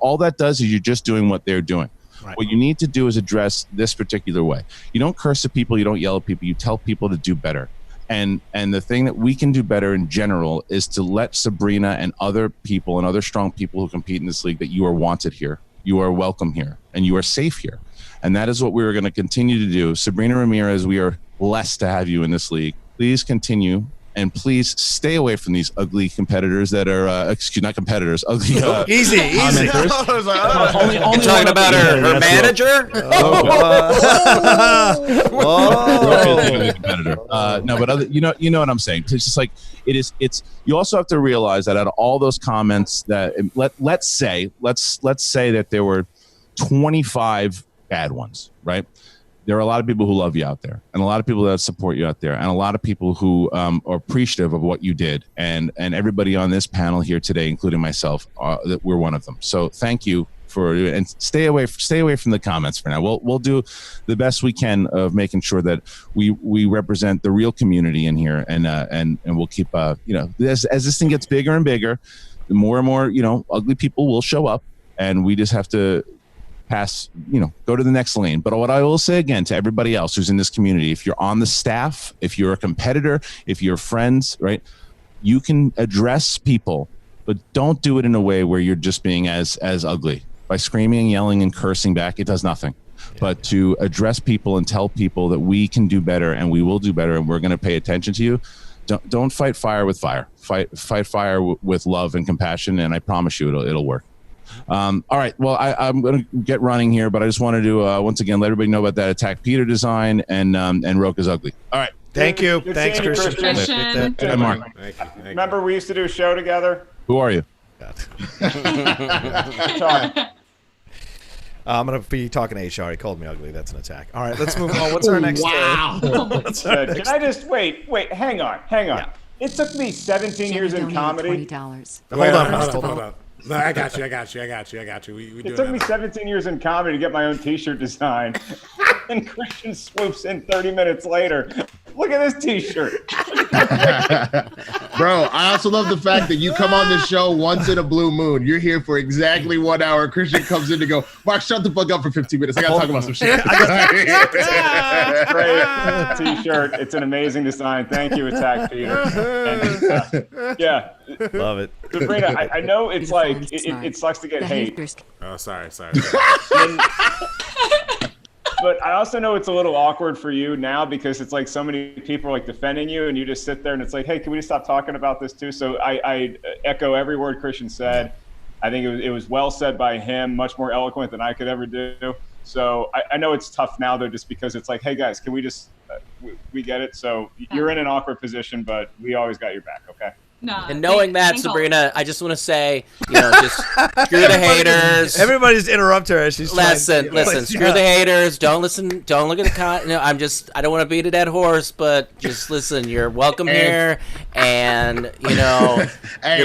All that does is you're just doing what they're doing. Right. What you need to do is address this particular way. You don't curse at people. You don't yell at people. You tell people to do better. And the thing that we can do better in general is to let Sabrina and other people and other strong people who compete in this league that you are wanted here. You are welcome here, and you are safe here. And that is what we're going to continue to do. Sabrina Ramirez, we are blessed to have you in this league. Please continue, and please stay away from these ugly competitors that are, not competitors, ugly easy. Only talking about her manager? No, but other, you know what I'm saying. It's just like, it's you also have to realize that out of all those comments that let's say that there were 25 bad ones, right? There are a lot of people who love you out there, and a lot of people that support you out there, and a lot of people who are appreciative of what you did, and everybody on this panel here today, including myself, that we're one of them. So thank you and stay away from the comments for now. We'll do the best we can of making sure that we represent the real community in here, and we'll keep as this thing gets bigger and bigger, the more and more ugly people will show up, and we just have to pass, go to the next lane. But what I will say again to everybody else who's in this community, if you're on the staff, if you're a competitor, if you're friends, right, you can address people, but don't do it in a way where you're just being as ugly. By screaming and yelling and cursing back, it does nothing. Yeah. But to address people and tell people that we can do better, and we will do better, and we're going to pay attention to you. Don't fight fire with fire. Fight fire with love and compassion, and I promise you it'll work. All right. Well, I'm going to get running here, but I just wanted to once again let everybody know about that Attack Peter design and Rocha's ugly. All right. Thank you. Thanks, Christian. And Mark. Thank you. Remember we used to do a show together? Who are you? I'm going to be talking to HR. He called me ugly. That's an attack. All right, let's move on. What's our next? Wow. Can I just wait? Hang on. Yeah. It took me 17 years in comedy. $20. Hold on. No, I got you. It took me 17 years in comedy to get my own T-shirt design, and Christian swoops in 30 minutes later. Look at this T-shirt. Bro, I also love the fact that you come on the show once in a blue moon. You're here for exactly 1 hour. Christian comes in to go, Mark, shut the fuck up for 15 minutes. I got to talk about some shit. Great T-shirt. It's an amazing design. Thank you, Attack Peter. And, yeah. Love it. Sabrina, I know it's like, it sucks to get hate. Oh, sorry. But I also know it's a little awkward for you now because it's like so many people are like defending you, and you just sit there and it's like, hey, can we just stop talking about this too? So I echo every word Christian said. I think it was well said by him, much more eloquent than I could ever do. So I know it's tough now though, just because it's like, hey guys, can we just we get it? So you're in an awkward position, but we always got your back. Okay. No, and knowing that, Sabrina, I just want to say, just screw the haters. Everybody's interrupt her as she's listen. Screw the haters. Don't listen. Don't look at the I don't want to beat a dead horse, but just listen. You're welcome here, and you're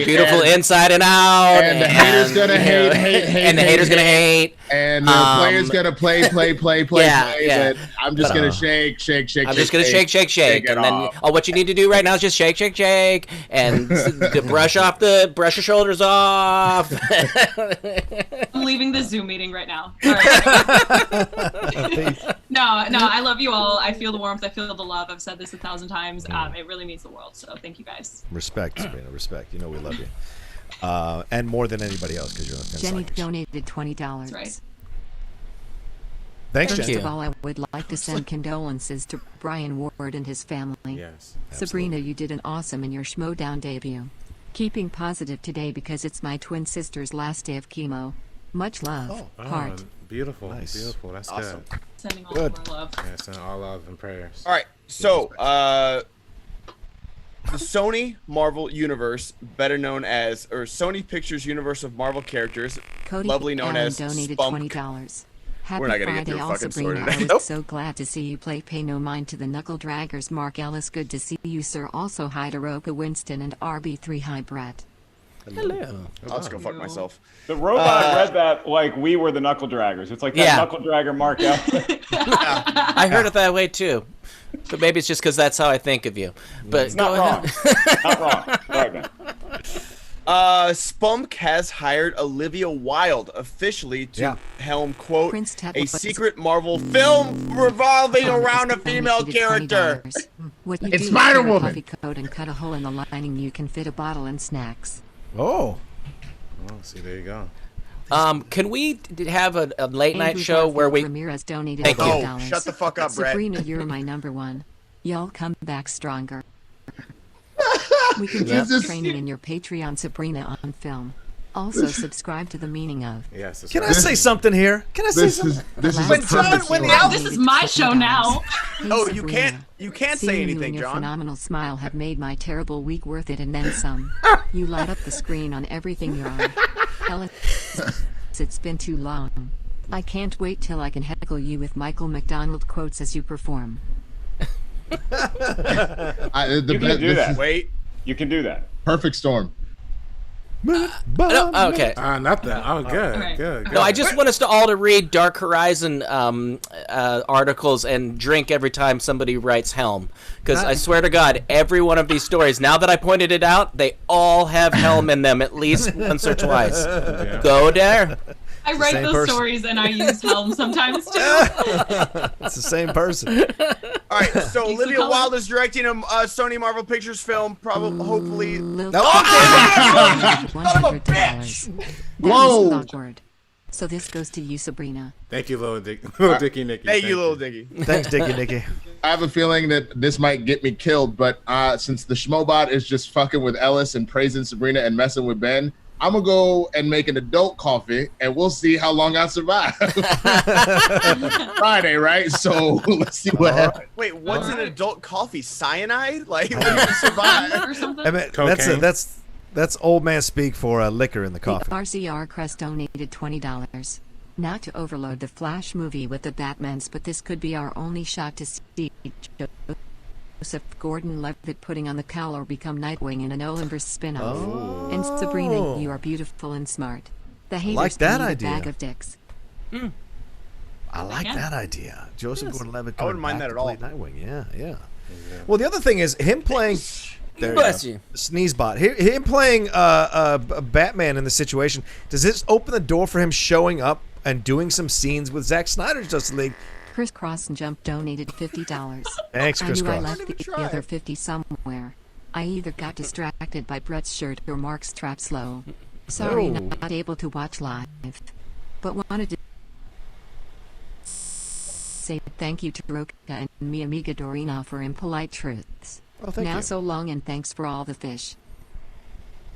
beautiful inside and out. And the haters gonna hate, and the haters gonna hate. And the player's gonna play. Yeah. I'm just gonna shake. I'm just gonna shake, and then what you need to do right now is just shake, and brush your shoulders off. I'm leaving the Zoom meeting right now. All right. No, I love you all. I feel the warmth. I feel the love. I've said this 1,000 times. It really means the world. So thank you guys. Respect, Sabrina. Respect. We love you. And more than anybody else because you're on Jenny donated $20. That's right. Thanks, First Jenny. of all, I would like to send condolences to Brian Ward and his family. Yes. Sabrina, you did an awesome in your Schmoedown debut. Keeping positive today because it's my twin sister's last day of chemo. Much love. Heart. Beautiful. Nice. Beautiful. That's awesome. Good. Sending all of our love. Yeah, sending all love and prayers. All right. So, the Sony Marvel Universe, better known as, or Sony Pictures Universe of Marvel characters, Cody lovely known Allen as donated Spunk. $20. Happy We're not gonna get Friday, through all fucking story Sabrina. today. I was so glad to see you pay no mind to the knuckle draggers. Mark Ellis, good to see you, sir. Also, hi to Rocha, Winston, and RB3. Hi, Brett. Hello. I'll just go fuck myself. The robot read that like we were the knuckle draggers. It's like that knuckle dragger Mark Ellis. I heard it that way too, but maybe it's just because that's how I think of you. But it's not wrong. Not wrong. Right, man. Spunk has hired Olivia Wilde officially to helm, quote, a secret Marvel film revolving around a female character. What you It's do Spider-Woman. Coffee coat and cut a hole in the lining. You can fit a bottle and snacks. Oh. See, there you go. Can we have a late night Andrew show where we? Ramirez donated Thank you. $5. Oh, shut the fuck up, Brett. Sabrina, you're my number one. Y'all come back stronger. We can do training in your Patreon, Sabrina on film. Also, subscribe to the meaning of. Yes. Can I say something here? Can I say something? This is When a perfect John- story. This is my show now. Hey, Oh, Sabrina. you can't say Seeing you anything, and your John. phenomenal smile have made my terrible week worth it and then some. You light up the screen on everything you're on. Ellis, it's been too long. I can't wait till I can heckle you with Michael McDonald quotes as you perform. You can do that. Wait. You can do that. Perfect storm. Okay. Not that. Oh, good, Right. good. No, I just want us to all to read Dark Horizon articles and drink every time somebody writes Helm. Because I swear to God, every one of these stories, now that I pointed it out, they all have Helm in them at least once or twice. Go there. I write same those person. stories and I use Helm sometimes too. It's the same person. All right, so Keep Olivia the color. Wilde is directing a Sony Marvel Pictures film, probably, hopefully. $100. Whoa. That was awkward. So this goes to you, Sabrina. Thank you, little Dicky Nicky. Hey, you little diggy. Thanks, Dickie Nicky. I have a feeling that this might get me killed, but since the Schmoebot is just fucking with Ellis and praising Sabrina and messing with Ben, I'm gonna go and make an adult coffee, and we'll see how long I survive. Friday, right? So let's see what happens. Wait, what's an adult coffee? Cyanide? Like, when you survive? Or something. I mean, Cocaine. that's old man speak for liquor in the The coffee. RCR Crest donated $20. Not to overload the Flash movie with the Batmans, but this could be our only shot to see Joseph Gordon-Levitt putting on the cowl or become Nightwing in an Olympus spin-off. And Sabrina, you are beautiful and smart. The haters like that need idea. a bag of dicks. I like that idea. Joseph Gordon-Levitt. I wouldn't mind that at all. Nightwing. Yeah. Well, the other thing is him playing. There Bless you you. go. Sneezebot. Him playing Batman in the situation. Does this open the door for him showing up and doing some scenes with Zack Snyder's Justice League? Chris Cross and Jump donated $50. Thanks, Chris I knew I Cross. left the other 50 somewhere. I either got distracted by Brett's shirt or Mark's trap slow. Sorry, Oh. not able to watch live. But wanted to say thank you to Rocha and mi amiga Dorina for impolite truths. Oh, thank now you. so long and thanks for all the fish.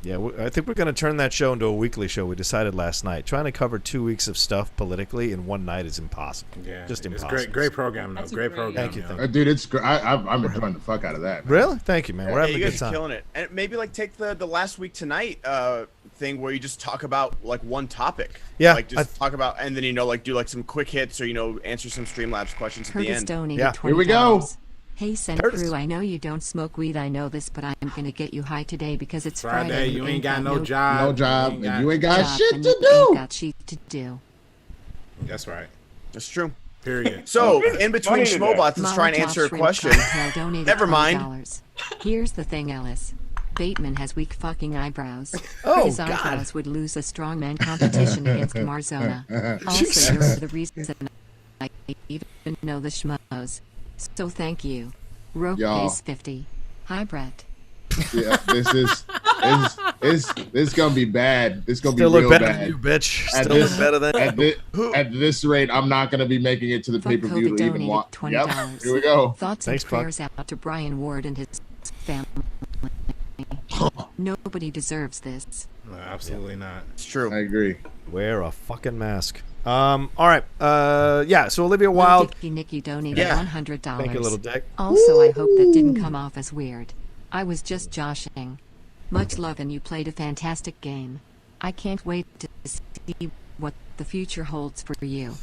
Yeah, I think we're going to turn that show into a weekly show. We decided last night. Trying to cover 2 weeks of stuff politically in one night is impossible. Yeah, Just it's impossible. great program, though. That's Great great. program. Thank you, yeah. thank you. Dude, it's great. I'm enjoying the fuck out of that. Really? Thank you, man. We're Yeah, having you a guys good are time. killing it. And maybe like take the last week tonight thing where you just talk about like one topic. Yeah, Like just talk about, and then like do like some quick hits or answer some Streamlabs questions at the Curtis end. donated Yeah. $20. Here we go. Hey, Sen Curtis. Crew, I know you don't smoke weed, I know this, but I'm gonna get you high today because it's Friday. Friday, you ain't got no job. No job, and you ain't got job shit and to you ain't do. got shit to do. That's right. That's true. Period. So in between funny today. Schmoebots, let's try and Molotov answer a Shrimp question. Cocktail donated Never mind. $20. Here's the thing, Ellis. Bateman has weak fucking eyebrows. Oh, His God. eyebrows would lose a strongman competition against Marzona. Also, you're the reason I even know the schmoes. So thank you. Rogue Y'all. pays 50. Hi, Brett. Yeah, this is gonna be bad. This gonna Still be look real better than bad. you, bitch. At Still look this- better than At this rate, I'm not gonna be making it to the Fuck pay per view Kobe to even donated watch. $20. Yep, here we go. Thoughts Thanks, and Fuck. prayers out to Brian Ward and his family. Nobody deserves this. No, absolutely not. It's true. I agree. Wear a fucking mask. All right. Yeah, so Olivia Wilde. Dicky Nicky donated Yeah. $100. Thank you, little dick. Also, I hope that didn't come off as weird. I was just joshing. Much love, and you played a fantastic game. I can't wait to see what the future holds for you.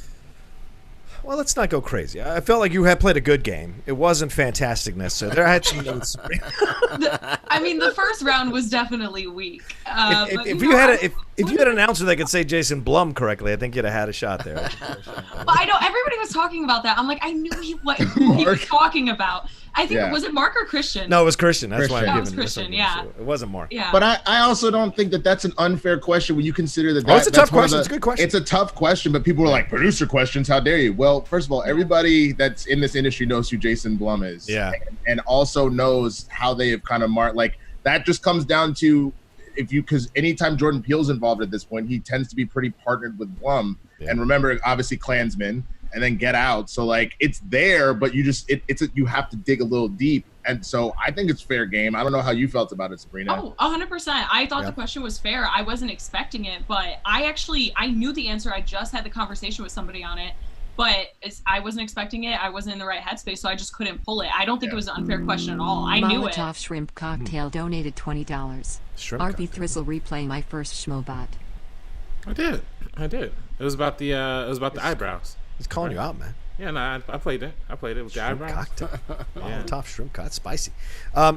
Well, let's not go crazy. I felt like you had played a good game. It wasn't fantasticness, so there had some notes. I mean, the first round was definitely weak. If you had an announcer that could say Jason Blum correctly, I think you'd have had a shot there. But I know everybody was talking about that. I'm like, I knew who he was talking about. I think was it Mark or Christian? No, it was Christian. That's why I'm That giving was Christian. Yeah, it wasn't Mark. Yeah, but I also don't think that that's an unfair question when you consider that. It's a tough question. It's a good question. It's a tough question, but people are like, producer questions. How dare you? Well, first of all, everybody that's in this industry knows who Jason Blum is. Yeah, and also knows how they have kind of marked. Like that just comes down to because anytime Jordan Peele's involved at this point, he tends to be pretty partnered with Blum. Yeah. And remember, obviously, Klansman. And then Get Out. So like it's there, but you just you have to dig a little deep. And so I think it's fair game. I don't know how you felt about it, Sabrina. Oh, 100%. I thought the question was fair. I wasn't expecting it, but I knew the answer. I just had the conversation with somebody on it, but I wasn't expecting it. I wasn't in the right headspace, so I just couldn't pull it. I don't think it was an unfair question at all. I knew it. Molotov Shrimp Cocktail donated $20. RP Thrizzle replay my first Schmoebot. I did. It was about the eyebrows. He's calling you out, man. Yeah, no, I played it. I played it with the eyebrows. Cocktail. Top shrimp cocktail, spicy.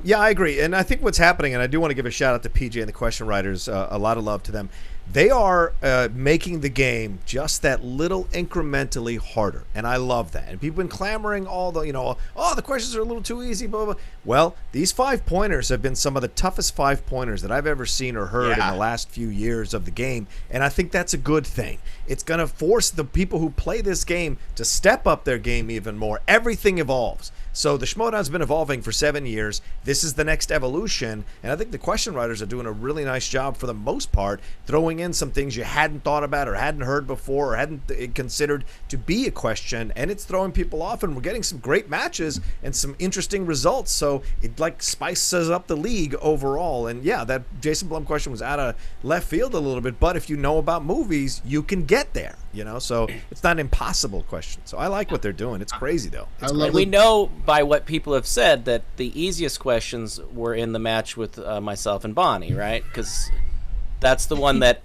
Yeah, I agree. And I think what's happening, and I do want to give a shout out to PJ and the question writers, a lot of love to them. They are making the game just that little incrementally harder, and I love that. And people have been clamoring the questions are a little too easy, blah, blah, blah. Well, these 5-pointers have been some of the toughest 5-pointers that I've ever seen or heard in the last few years of the game, and I think that's a good thing. It's going to force the people who play this game to step up their game even more. Everything evolves. So the Schmoedown's been evolving for 7 years. This is the next evolution, and I think the question writers are doing a really nice job for the most part, throwing in some things you hadn't thought about or hadn't heard before or hadn't considered to be a question, and it's throwing people off, and we're getting some great matches and some interesting results. So it like spices up the league overall. And yeah, that Jason Blum question was out of left field a little bit, but if you know about movies, you can get there. So it's not an impossible question. So I like what they're doing. It's crazy though. And we know by what people have said that the easiest questions were in the match with myself and Bonnie, right? Because that's the one that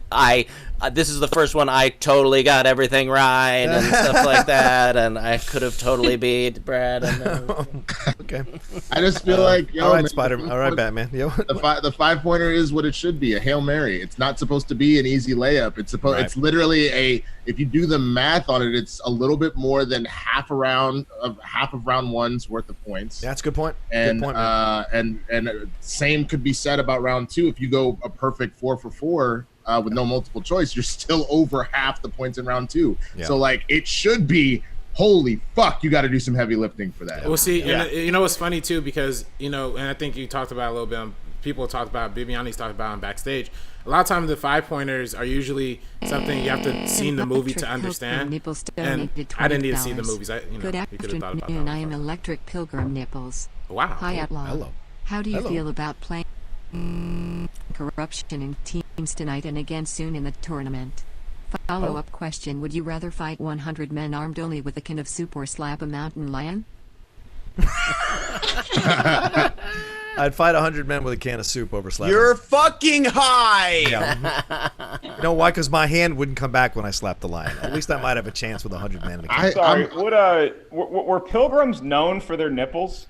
this is the first one I totally got everything right and stuff like that, and I could have totally beat Brad. Okay. I just feel like, all right, Spider-Man. All right, Batman. The 5-pointer is what it should be, a Hail Mary. It's not supposed to be an easy layup. It's literally if you do the math on it, it's a little bit more than half of round one's worth of points. That's a good point. And good point, and same could be said about round 2. If you go a perfect 4 for 4 with no multiple choice, you're still over half the points in round 2. Yeah. So like it should be, holy fuck, you got to do some heavy lifting for that. Well, see, and you know what's funny too, because and I think you talked about a little bit. People talked about, Bibiani's talked about on backstage. A lot of times the 5-pointers are usually something you have to see in the movie to understand. And I didn't need to see the movies. Good afternoon. I am Electric Pilgrim Nipples. Wow. Hi, Outlaw. Hello. How do you feel about playing corruption in teams tonight and again soon in the tournament? Follow-up question: would you rather fight 100 men armed only with a can of soup or slap a mountain lion? I'd fight 100 men with a can of soup over slapping. You're fucking high. Yeah. You know why? Because my hand wouldn't come back when I slapped the lion. At least I might have a chance with 100 men in a can. Sorry, were pilgrims known for their nipples?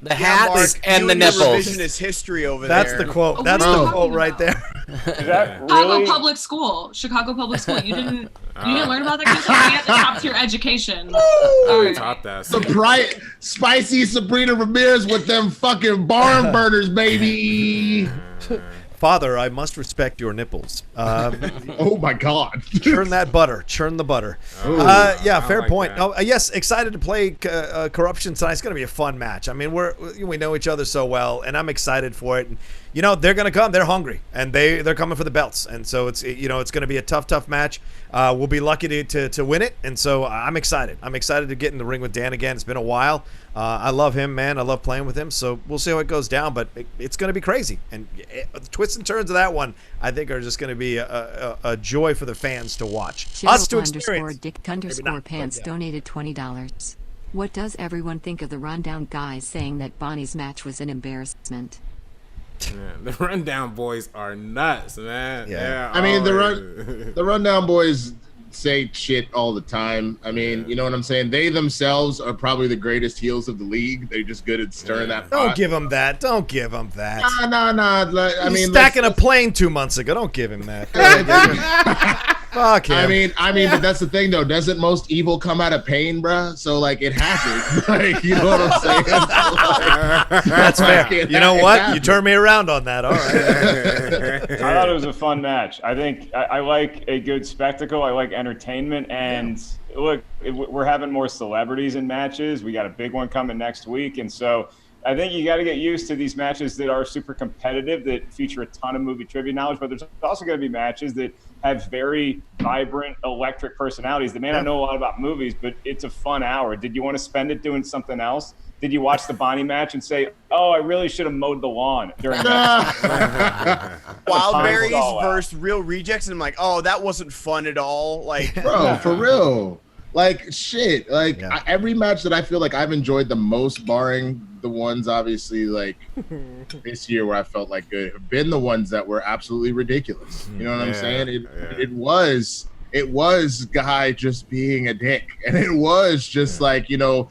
The hat Mark, and the nipples. Revisionist history over That's there. the quote. That's the quote right there. Is that really? Chicago Public School. You didn't learn about that kind of stuff? You had the top tier education. I taught that. Spicy Sabrina Ramirez with them fucking barn burners, baby. Father, I must respect your nipples. Oh my God! Churn that butter. Churn the butter. Fair point. Yes, excited to play Corruption tonight. It's going to be a fun match. I mean, we know each other so well, and I'm excited for it. And, they're going to come. They're hungry, and they're coming for the belts. And so it's going to be a tough match. We'll be lucky to win it, and so I'm excited. I'm excited to get in the ring with Dan again. It's been a while. I love him, man. I love playing with him. So we'll see how it goes down, but it's going to be crazy. And the twists and turns of that one, I think, are just going to be a joy for the fans to watch. Us to experience. Dick_pants donated $20. What does everyone think of the rundown guys saying that Bonnie's match was an embarrassment? Man, the Rundown Boys are nuts, man. Yeah. I mean, the Rundown Boys say shit all the time. I mean, you know what I'm saying? They themselves are probably the greatest heels of the league. They're just good at stirring that pot. Don't give him that. Don't give him that. No. I mean, stacking a plane 2 months ago. Don't give him that. Fuck him. I mean, but that's the thing, though. Doesn't most evil come out of pain, bruh? So, like, it happens. Like, you know what I'm saying? So, like, that's fair. You know what? You turned me around on that. All right. I thought it was a fun match. I think I like a good spectacle. I like entertainment. And look, we're having more celebrities in matches. We got a big one coming next week. And so I think you got to get used to these matches that are super competitive, that feature a ton of movie trivia knowledge. But there's also going to be matches that have very vibrant, electric personalities. They may not know a lot about movies, but it's a fun hour. Did you want to spend it doing something else? Did you watch the Bonnie match and say, "Oh, I really should have mowed the lawn during that"? Wildberries versus Real Rejects, and I'm like, "Oh, that wasn't fun at all." Like, bro, for real. Like, shit. Like, every match that I feel like I've enjoyed the most, barring the ones obviously like this year where I felt like good, have been the ones that were absolutely ridiculous. You know what I'm saying? It was Guy just being a dick, and it was just like, you know,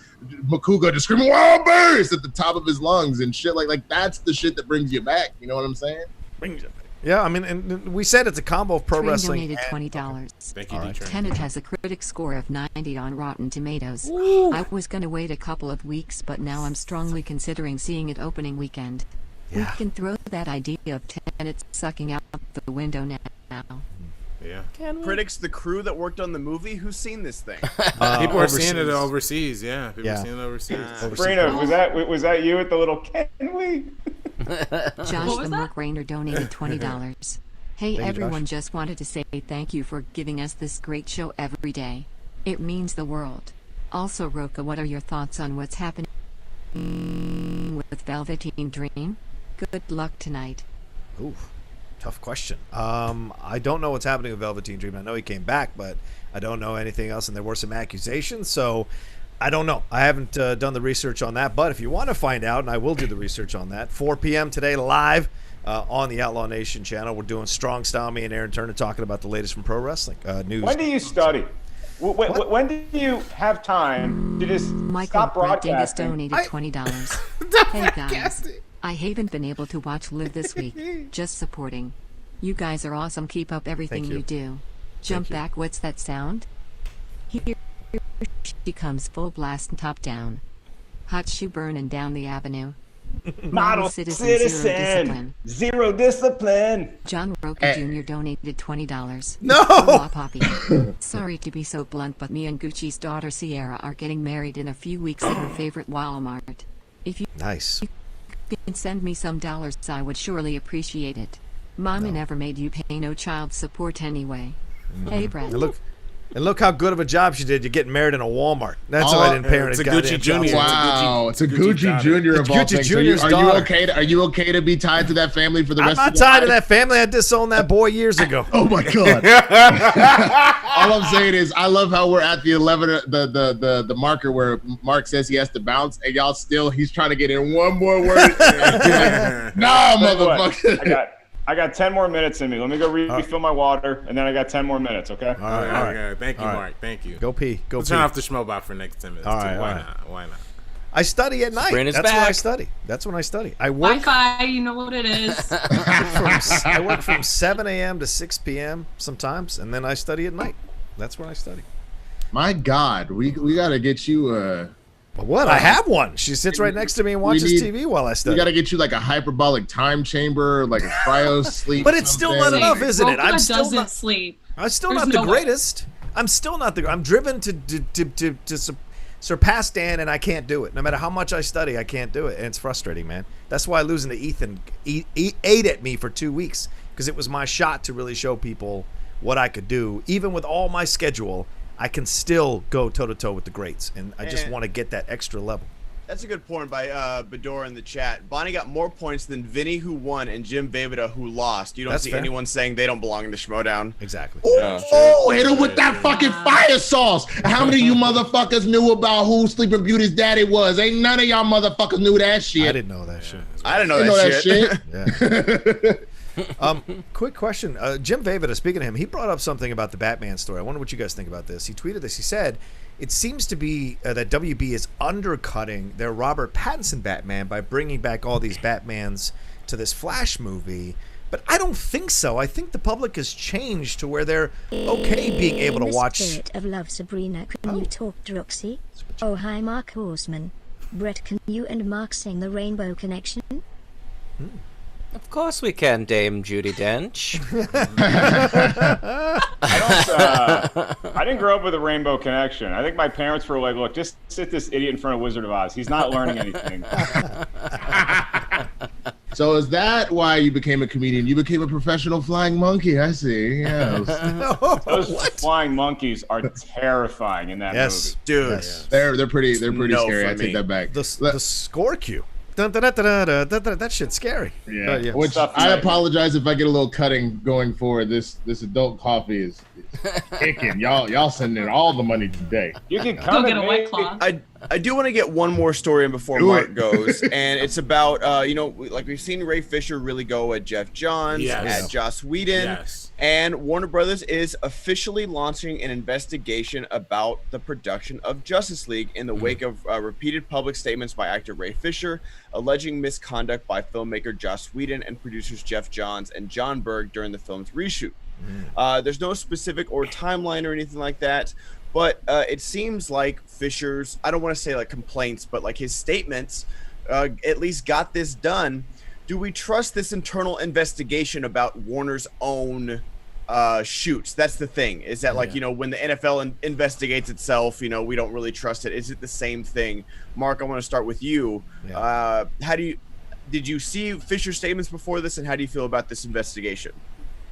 Makuga just screaming "Wild Burst" at the top of his lungs and shit. Like that's the shit that brings you back. You know what I'm saying? Brings you back. Yeah, I mean, and we said it's a combo of pro wrestling. Donated $20. Thank you, Tenet has a critic score of 90 on Rotten Tomatoes. Ooh. I was going to wait a couple of weeks, but now I'm strongly considering seeing it opening weekend. We can throw that idea of Tenet sucking out the window now. Yeah. Critics, the crew that worked on the movie, who's seen this thing? People are seeing it overseas. Yeah, people are seeing it overseas. Sabrina, was that you at the little "can we"? Josh the Milk Rainer donated $20. Hey everyone, just wanted to say thank you for giving us this great show every day. It means the world. Also, Rocha, what are your thoughts on what's happening with Velveteen Dream? Good luck tonight. Ooh, tough question. I don't know what's happening with Velveteen Dream. I know he came back, but I don't know anything else, and there were some accusations, so I don't know. I haven't done the research on that, but if you want to find out, and I will do the research on that, 4 p.m. today live on the Outlaw Nation channel. We're doing Strong Style, me and Aaron Turner talking about the latest from pro wrestling news. When do you study? When do you have time to just stop broadcasting? Michael donated $20. Hey guys, I haven't been able to watch Live this week. Just supporting. You guys are awesome. Keep up everything you do. Jump back. What's that sound? Here she comes, full blast and top down. Hot shoe burning down the avenue. Model citizen, zero discipline. John Rocha Jr. donated $20. No! Poppy. Sorry to be so blunt, but me and Gucci's daughter Sierra are getting married in a few weeks at her favorite Walmart. If you can send me some dollars, I would surely appreciate it. Mama never made you pay no child support anyway. Hey, Brett. And look how good of a job she did. You're getting married in a Walmart. That's why I didn't parent it's a Gucci Junior. Wow, it's a Gucci Junior of all things. Are you okay to be tied to that family for the rest of your life? I'm not tied to that family. I disowned that boy years ago. Oh my god! All I'm saying is, I love how we're at the 11, the marker where Mark says he has to bounce, and y'all he's trying to get in one more word. Like, nah, motherfucker. I got 10 more minutes in me. Let me go refill my water, and then I got 10 more minutes, okay? All right. Thank you, Mark. Thank you. Go pee. We'll turn off the Schmoedown for next 10 minutes. Why not? I study at night. That's when I study. I work. Wi-Fi, you know what it is. I work from 7 a.m. to 6 p.m. sometimes, and then I study at night. That's when I study. My God, we got to get you what? I have one. She sits right next to me and watches TV while I study. We got to get you like a hyperbolic time chamber, like a cryo sleep. But it's still not enough, isn't it? I'm still not sleep. I'm still not the greatest. I'm still not the. I'm driven to surpass Dan, and I can't do it. No matter how much I study, I can't do it, and it's frustrating, man. That's why losing to Ethan ate at me for 2 weeks, because it was my shot to really show people what I could do, even with all my schedule. I can still go toe-to-toe with the greats, and I just want to get that extra level. That's a good point by Bedore in the chat. Bonnie got more points than Vinny, who won, and Jim Vavida, who lost. You don't see anyone saying they don't belong in the Schmoedown. Exactly. Oh, hit him with that fucking fire sauce. How many of you motherfuckers knew about who Sleeping Beauty's daddy was? Ain't none of y'all motherfuckers knew that shit. I didn't know that shit. I didn't know that shit. Quick question. Jim Vavida, speaking of him, he brought up something about the Batman story. I wonder what you guys think about this. He tweeted this. He said, it seems to be that WB is undercutting their Robert Pattinson Batman by bringing back all these Batmans to this Flash movie. But I don't think so. I think the public has changed to where they're okay being able to watch. In the spirit of love, Sabrina, can you talk Druxy? Oh, hi, Mark Horseman. Brett, can you and Mark sing the Rainbow Connection? Of course we can, Dame Judi Dench. I didn't grow up with a Rainbow Connection. I think my parents were like, look, just sit this idiot in front of Wizard of Oz. He's not learning anything. So is that why you became a comedian? You became a professional flying monkey. I see. Yes. Those flying monkeys are terrifying in that movie. Dude. Yes. They're pretty scary. I take that back. The score cue. That shit's scary. Yeah. Which I apologize if I get a little cutting going forward. This adult coffee is kicking. Y'all sending all the money today. You can come get a White Claw. I do want to get one more story in before Mark goes, and it's about like we've seen Ray Fisher really go at Jeff Johns, at Joss Whedon, and Warner Brothers is officially launching an investigation about the production of Justice League in the wake of repeated public statements by actor Ray Fisher alleging misconduct by filmmaker Joss Whedon and producers Jeff Johns and John Berg during the film's reshoot. There's no specific or timeline or anything like that. But it seems like Fisher's, I don't want to say like complaints, but like his statements at least got this done. Do we trust this internal investigation about Warner's own shoots? That's the thing, is that like, when the NFL investigates itself, we don't really trust it. Is it the same thing? Mark, I want to start with you. Did you see Fisher's statements before this, and how do you feel about this investigation?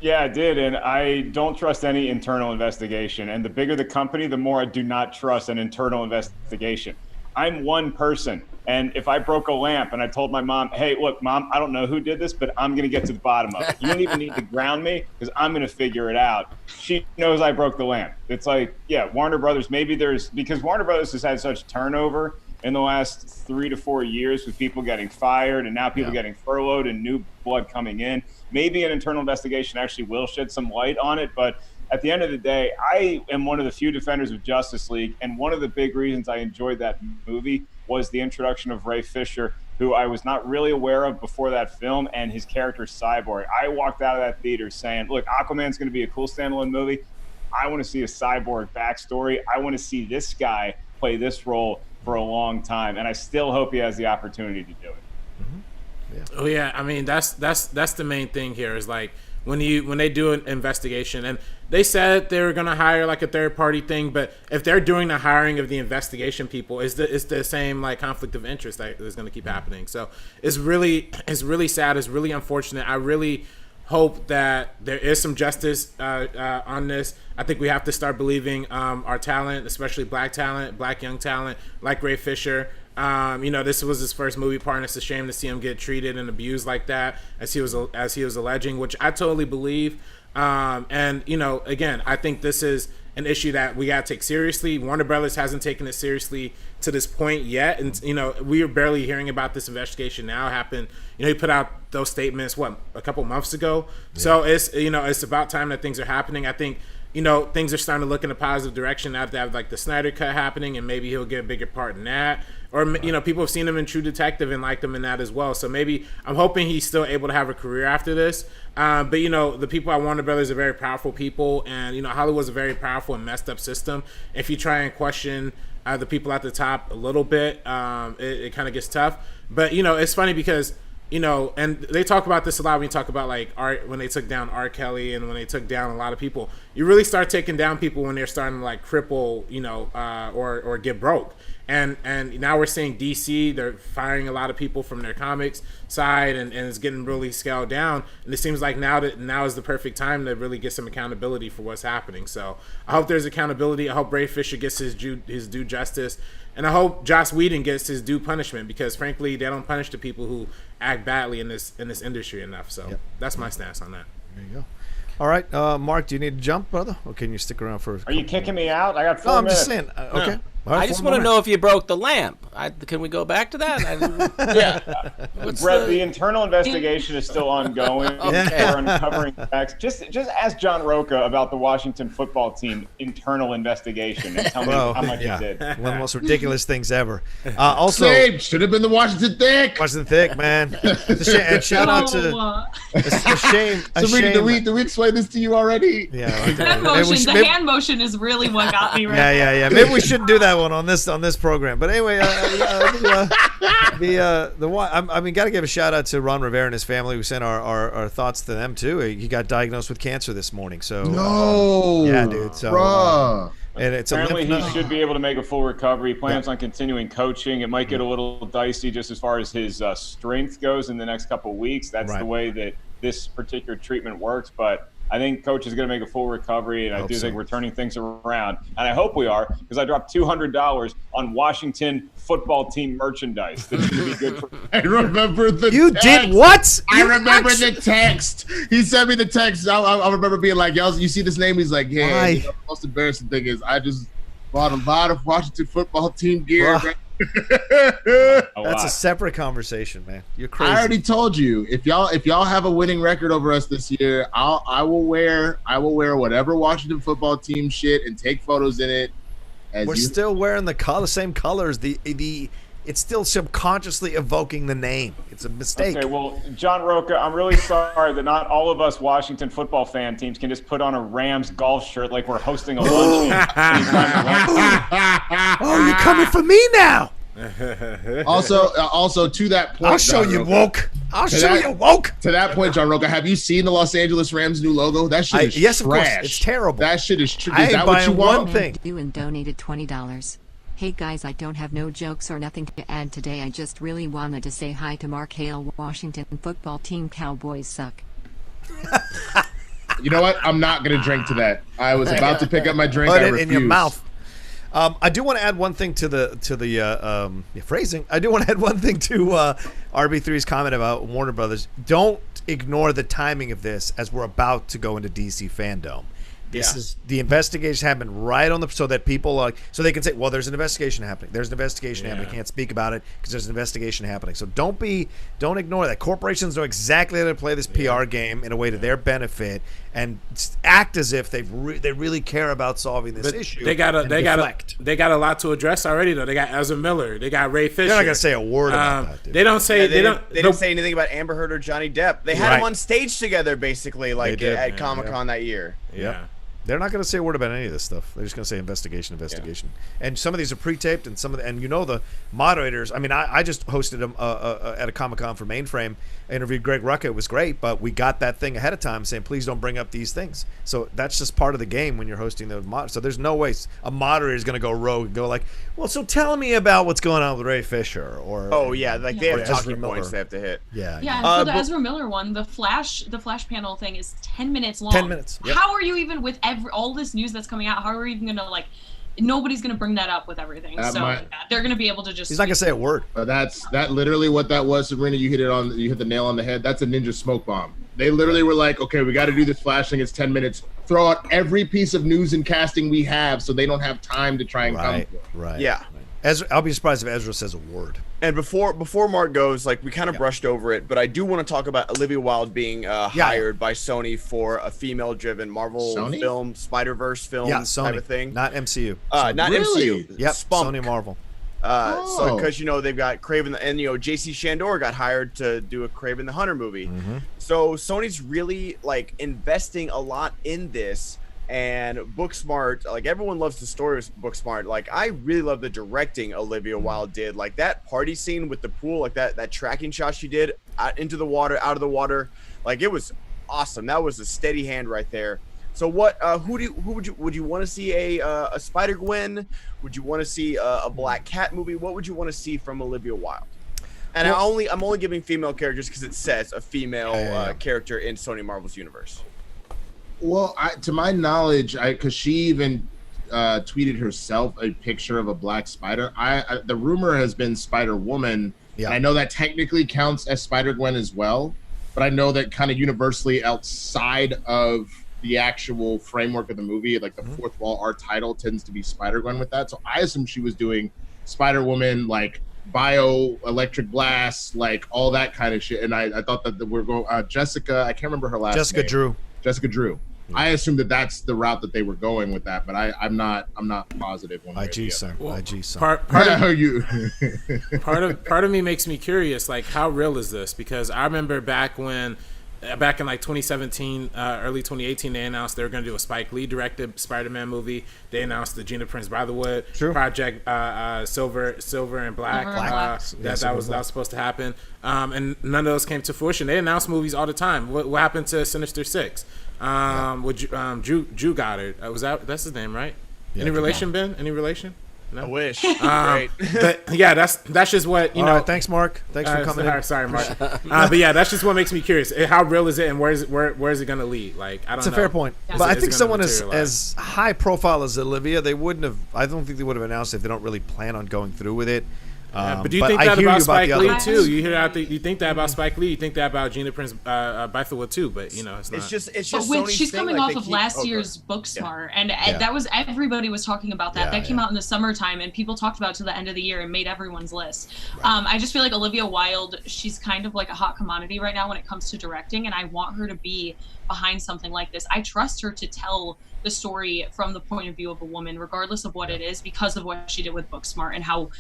Yeah, I did, and I don't trust any internal investigation. And the bigger the company, the more I do not trust an internal investigation. I'm one person, and if I broke a lamp and I told my mom, hey, look, Mom, I don't know who did this, but I'm going to get to the bottom of it. You don't even need to ground me because I'm going to figure it out. She knows I broke the lamp. It's like, Warner Brothers, because Warner Brothers has had such turnover in the last 3 to 4 years with people getting fired and now people getting furloughed and new blood coming in. Maybe an internal investigation actually will shed some light on it, but at the end of the day, I am one of the few defenders of Justice League, and one of the big reasons I enjoyed that movie was the introduction of Ray Fisher, who I was not really aware of before that film, and his character Cyborg. I walked out of that theater saying, look, Aquaman's going to be a cool standalone movie. I want to see a Cyborg backstory. I want to see this guy play this role for a long time, and I still hope he has the opportunity to do it. Oh yeah, I mean that's the main thing here is like when they do an investigation, and they said they were gonna hire like a third party thing, but if they're doing the hiring of the investigation people, it's the same like conflict of interest that is gonna keep happening. So it's really sad. It's really unfortunate. I really hope that there is some justice on this. I think we have to start believing our talent, especially black young talent like Ray Fisher. This was his first movie part, and it's a shame to see him get treated and abused like that, as he was alleging, which I totally believe. Again, I think this is an issue that we got to take seriously. Warner Brothers hasn't taken it seriously to this point yet, and we are barely hearing about this investigation now. It happened, he put out those statements a couple months ago. Yeah. So it's about time that things are happening. I think things are starting to look in a positive direction now that they have like the Snyder Cut happening, and maybe he'll get a bigger part in that. Or, people have seen him in True Detective and liked him in that as well. So maybe I'm hoping he's still able to have a career after this. But the people at Warner Brothers are very powerful people, and Hollywood's a very powerful and messed up system. If you try and question the people at the top a little bit, it kind of gets tough. But it's funny because you know, and they talk about this a lot when you talk about like when they took down R. Kelly and when they took down a lot of people. You really start taking down people when they're starting to like cripple, you know, or get broke. And now we're seeing DC, they're firing a lot of people from their comics side, and it's getting really scaled down. And it seems like now is the perfect time to really get some accountability for what's happening. So I hope there's accountability. I hope Ray Fisher gets his due justice. And I hope Joss Whedon gets his due punishment, because frankly, they don't punish the people who act badly in this industry enough. So that's my stance on that. There you go. All right, Mark, do you need to jump, brother, or can you stick around for? Are you kicking me out? I got 4 minutes. I'm just saying. Okay. No. I just want to know if you broke the lamp. Can we go back to that? Brett, the internal investigation is still ongoing. Okay. We're uncovering facts. Just ask John Rocha about the Washington football team internal investigation and tell me how much he did. One of the most ridiculous things ever. Also, should have been the Washington Thick. Washington Thick, man. And shout out to a shame. Sabrina, did we explain this to you already? Yeah. The hand motion is really what got me right. Yeah. Maybe we shouldn't do that one on this program. But anyway, I mean, got to give a shout out to Ron Rivera and his family. We sent our thoughts to them too. He got diagnosed with cancer this morning. So yeah, dude. So and it's apparently he should be able to make a full recovery. He plans on continuing coaching. It might get a little dicey just as far as his strength goes in the next couple of weeks. That's the way that this particular treatment works, but I think Coach is going to make a full recovery, and I do think we're turning things around. And I hope we are, because I dropped $200 on Washington football team merchandise. That's going to be good for I remember the You text. did what? I remember the text. He sent me the text. I remember being like, y'all, you see this name? He's like, yeah. You know, the most embarrassing thing is I just bought a lot of Washington football team gear. That's a separate conversation, man. You're crazy. I already told you, if y'all have a winning record over us this year, I will wear whatever Washington football team shit and take photos in it. We're still wearing the same colors. It's still subconsciously evoking the name. It's a mistake. Okay, well, John Rocha, I'm really sorry that not all of us Washington football fan teams can just put on a Rams golf shirt like we're hosting a lunch. Oh, you're coming for me now. Also to that point, I'll show you woke. To that point, John Rocha, have you seen the Los Angeles Rams new logo? That shit is trash. Yes, of course. It's terrible. That shit is trash. I ain't buying one thing. You and donated $20. Hey guys, I don't have no jokes or nothing to add today. I just really wanted to say hi to Mark Haile. Washington football team Cowboys suck. You know what? I'm not gonna drink to that. I was about to pick up my drink. Put it in your mouth. I do want to add one thing to the phrasing. I do want to add one thing to RB3's comment about Warner Brothers. Don't ignore the timing of this, as we're about to go into DC Fandom. This is the investigation happened right on so that people so they can say, well, there's an investigation happening. There's an investigation happening. I can't speak about it because there's an investigation happening. So don't ignore that. Corporations know exactly how to play this PR game in a way to their benefit and act as if they really care about solving this issue. They got a lot to address already though. They got Ezra Miller. They got Ray Fisher. They're not gonna say a word about that. Dude. They didn't say anything about Amber Heard or Johnny Depp. They had them on stage together basically, at Comic-Con that year. Yeah. They're not going to say a word about any of this stuff. They're just going to say investigation. And some of these are pre-taped, and the moderators. I mean, I just hosted them at a Comic-Con for Mainframe. I interviewed Greg Rucka. It was great, but we got that thing ahead of time saying, please don't bring up these things. So that's just part of the game when you're hosting those mods. So there's no way a moderator is going to go rogue and go like, well, so tell me about what's going on with Ray Fisher or. Oh yeah, they have talking points they have to hit. Yeah. Yeah. For the Ezra Miller one, the Flash panel thing is 10 minutes long. 10 minutes. Yep. How are you even with all this news that's coming out? How are we even gonna nobody's gonna bring that up with everything. They're gonna be able to just. He's not gonna say a word. That's literally what that was, Sabrina. You hit the nail on the head. That's a ninja smoke bomb. They literally were like, okay, we got to do this Flash thing. It's 10 minutes. Throw out every piece of news and casting we have, so they don't have time to try and come. Right. Yeah. Ezra, I'll be surprised if Ezra says a word. And before Mark goes, we kind of brushed over it, but I do want to talk about Olivia Wilde being hired by Sony for a female-driven Marvel film, Spider-Verse film type of thing. Not MCU. Not MCU. Yep, Spunk. Sony Marvel. So because they've got Kraven and JC Shandor got hired to do a Kraven the Hunter movie. So Sony's really investing a lot in this, And Booksmart, like everyone loves the story of Booksmart. Like I really love the directing Olivia Wilde did. Like that party scene with the pool, like that tracking shot she did into the water, out of the water. Like it was awesome. That was a steady hand right there. So what? Who would you want to see a Spider-Gwen? Would you want to see a Black Cat movie? What would you want to see from Olivia Wilde? And I'm only giving female characters because it says a female character in Sony Marvel's universe. Well, to my knowledge, because she even tweeted herself a picture of a black spider. The rumor has been Spider-Woman. Yeah. I know that technically counts as Spider-Gwen as well, but I know that kind of universally outside of the actual framework of the movie, like the fourth wall art title tends to be Spider-Gwen with that. So I assume she was doing Spider-Woman, like electric blast, like all that kind of shit. And I thought that we're going Jessica, I can't remember her last name. Jessica Drew. I assume that that's the route that they were going with that, but I'm not positive. IG son. Part of me makes me curious, like how real is this? Because I remember back in like 2017, early 2018, they announced they were going to do a Spike Lee directed Spider-Man movie. They announced the Gina Prince Bythewood project, Silver and Black. That was supposed to happen, and none of those came to fruition. They announced movies all the time. What happened to Sinister Six? With Drew Goddard, that's his name, right? Yeah, any relation, Ben? Any relation? No? I wish. Great. But yeah, that's just what you know. Right, thanks, Mark. Thanks for coming in. Sorry, Mark. But yeah, that's just what makes me curious. How real is it, and where is it going to lead? Like, I don't know. It's a fair point. Yeah. But I think someone as high profile as Olivia, they wouldn't have. I don't think they would have announced if they don't really plan on going through with it. But do you think that about Spike Lee too? You think that about Spike Lee? You think that about Gina Prince Bythewood too? But you know, it's not. It's just. She's coming off of last year's Booksmart, and that was everybody was talking about that. That came out in the summertime, and people talked about it to the end of the year and made everyone's list. Right. I just feel like Olivia Wilde, she's kind of like a hot commodity right now when it comes to directing, and I want her to be behind something like this. I trust her to tell the story from the point of view of a woman, regardless of what it is, because of what she did with Booksmart and how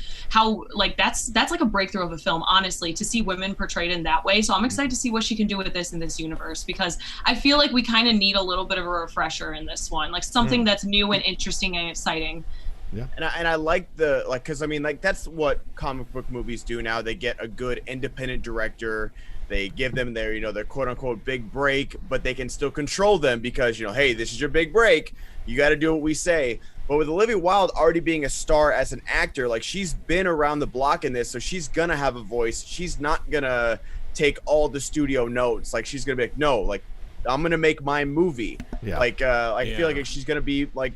like that's like a breakthrough of a film, honestly, to see women portrayed in that way. So I'm excited to see what she can do with this in this universe, because I feel like we kind of need a little bit of a refresher in this one, like something that's new and interesting and exciting. Yeah, and I like because I mean, like that's what comic book movies do now. They get a good independent director. They give them their quote unquote big break, but they can still control them because, hey, this is your big break. You got to do what we say. But with Olivia Wilde already being a star as an actor, like she's been around the block in this, so she's going to have a voice. She's not going to take all the studio notes. Like she's going to be like, no, like I'm going to make my movie. Yeah. I feel like she's going to be like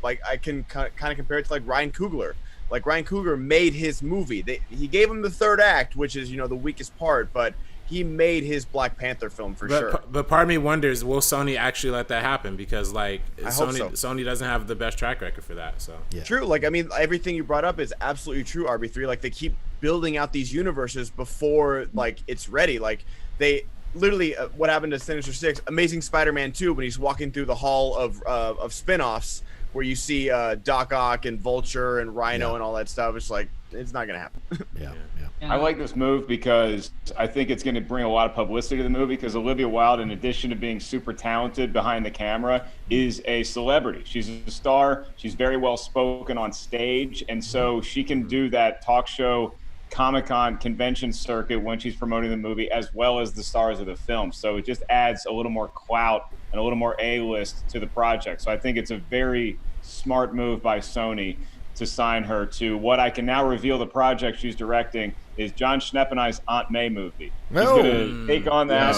I can kind of compare it to like Ryan Coogler. Like Ryan Coogler made his movie. He gave him the third act, which is, the weakest part, but he made his Black Panther film for sure. But part of me wonders, will Sony actually let that happen? Because Sony doesn't have the best track record for that. So True. Like, I mean, everything you brought up is absolutely true, RB3. Like, they keep building out these universes before, like, it's ready. Like, they literally, what happened to Sinister Six, Amazing Spider-Man 2, when he's walking through the hall of spin-offs, where you see Doc Ock and Vulture and Rhino and all that stuff. It's like, it's not going to happen. Yeah. I like this move because I think it's going to bring a lot of publicity to the movie, because Olivia Wilde, in addition to being super talented behind the camera, is a celebrity. She's a star. She's very well spoken on stage. And so she can do that talk show, Comic-Con convention circuit when she's promoting the movie, as well as the stars of the film. So it just adds a little more clout and a little more A-list to the project. So I think it's a very smart move by Sony to sign her to what I can now reveal the project she's directing is John Schneppeni's Aunt May movie. She's going to take on that,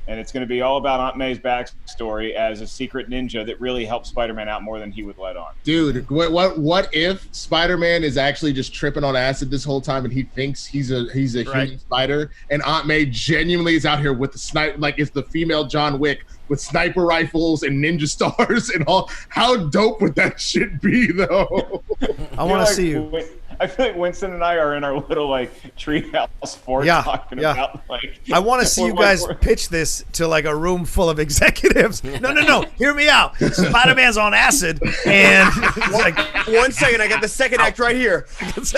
and it's going to be all about Aunt May's backstory as a secret ninja that really helped Spider-Man out more than he would let on. Dude, what if Spider-Man is actually just tripping on acid this whole time and he thinks he's a human spider, and Aunt May genuinely is out here with the sniper, like it's the female John Wick with sniper rifles and ninja stars and all? How dope would that shit be, though? I want to see you. I feel like Winston and I are in our little treehouse fort talking about I want to see you guys pitch this to like a room full of executives. No, hear me out. Spider-Man's on acid, and it's like 1 second, I got the second act right here. Okay.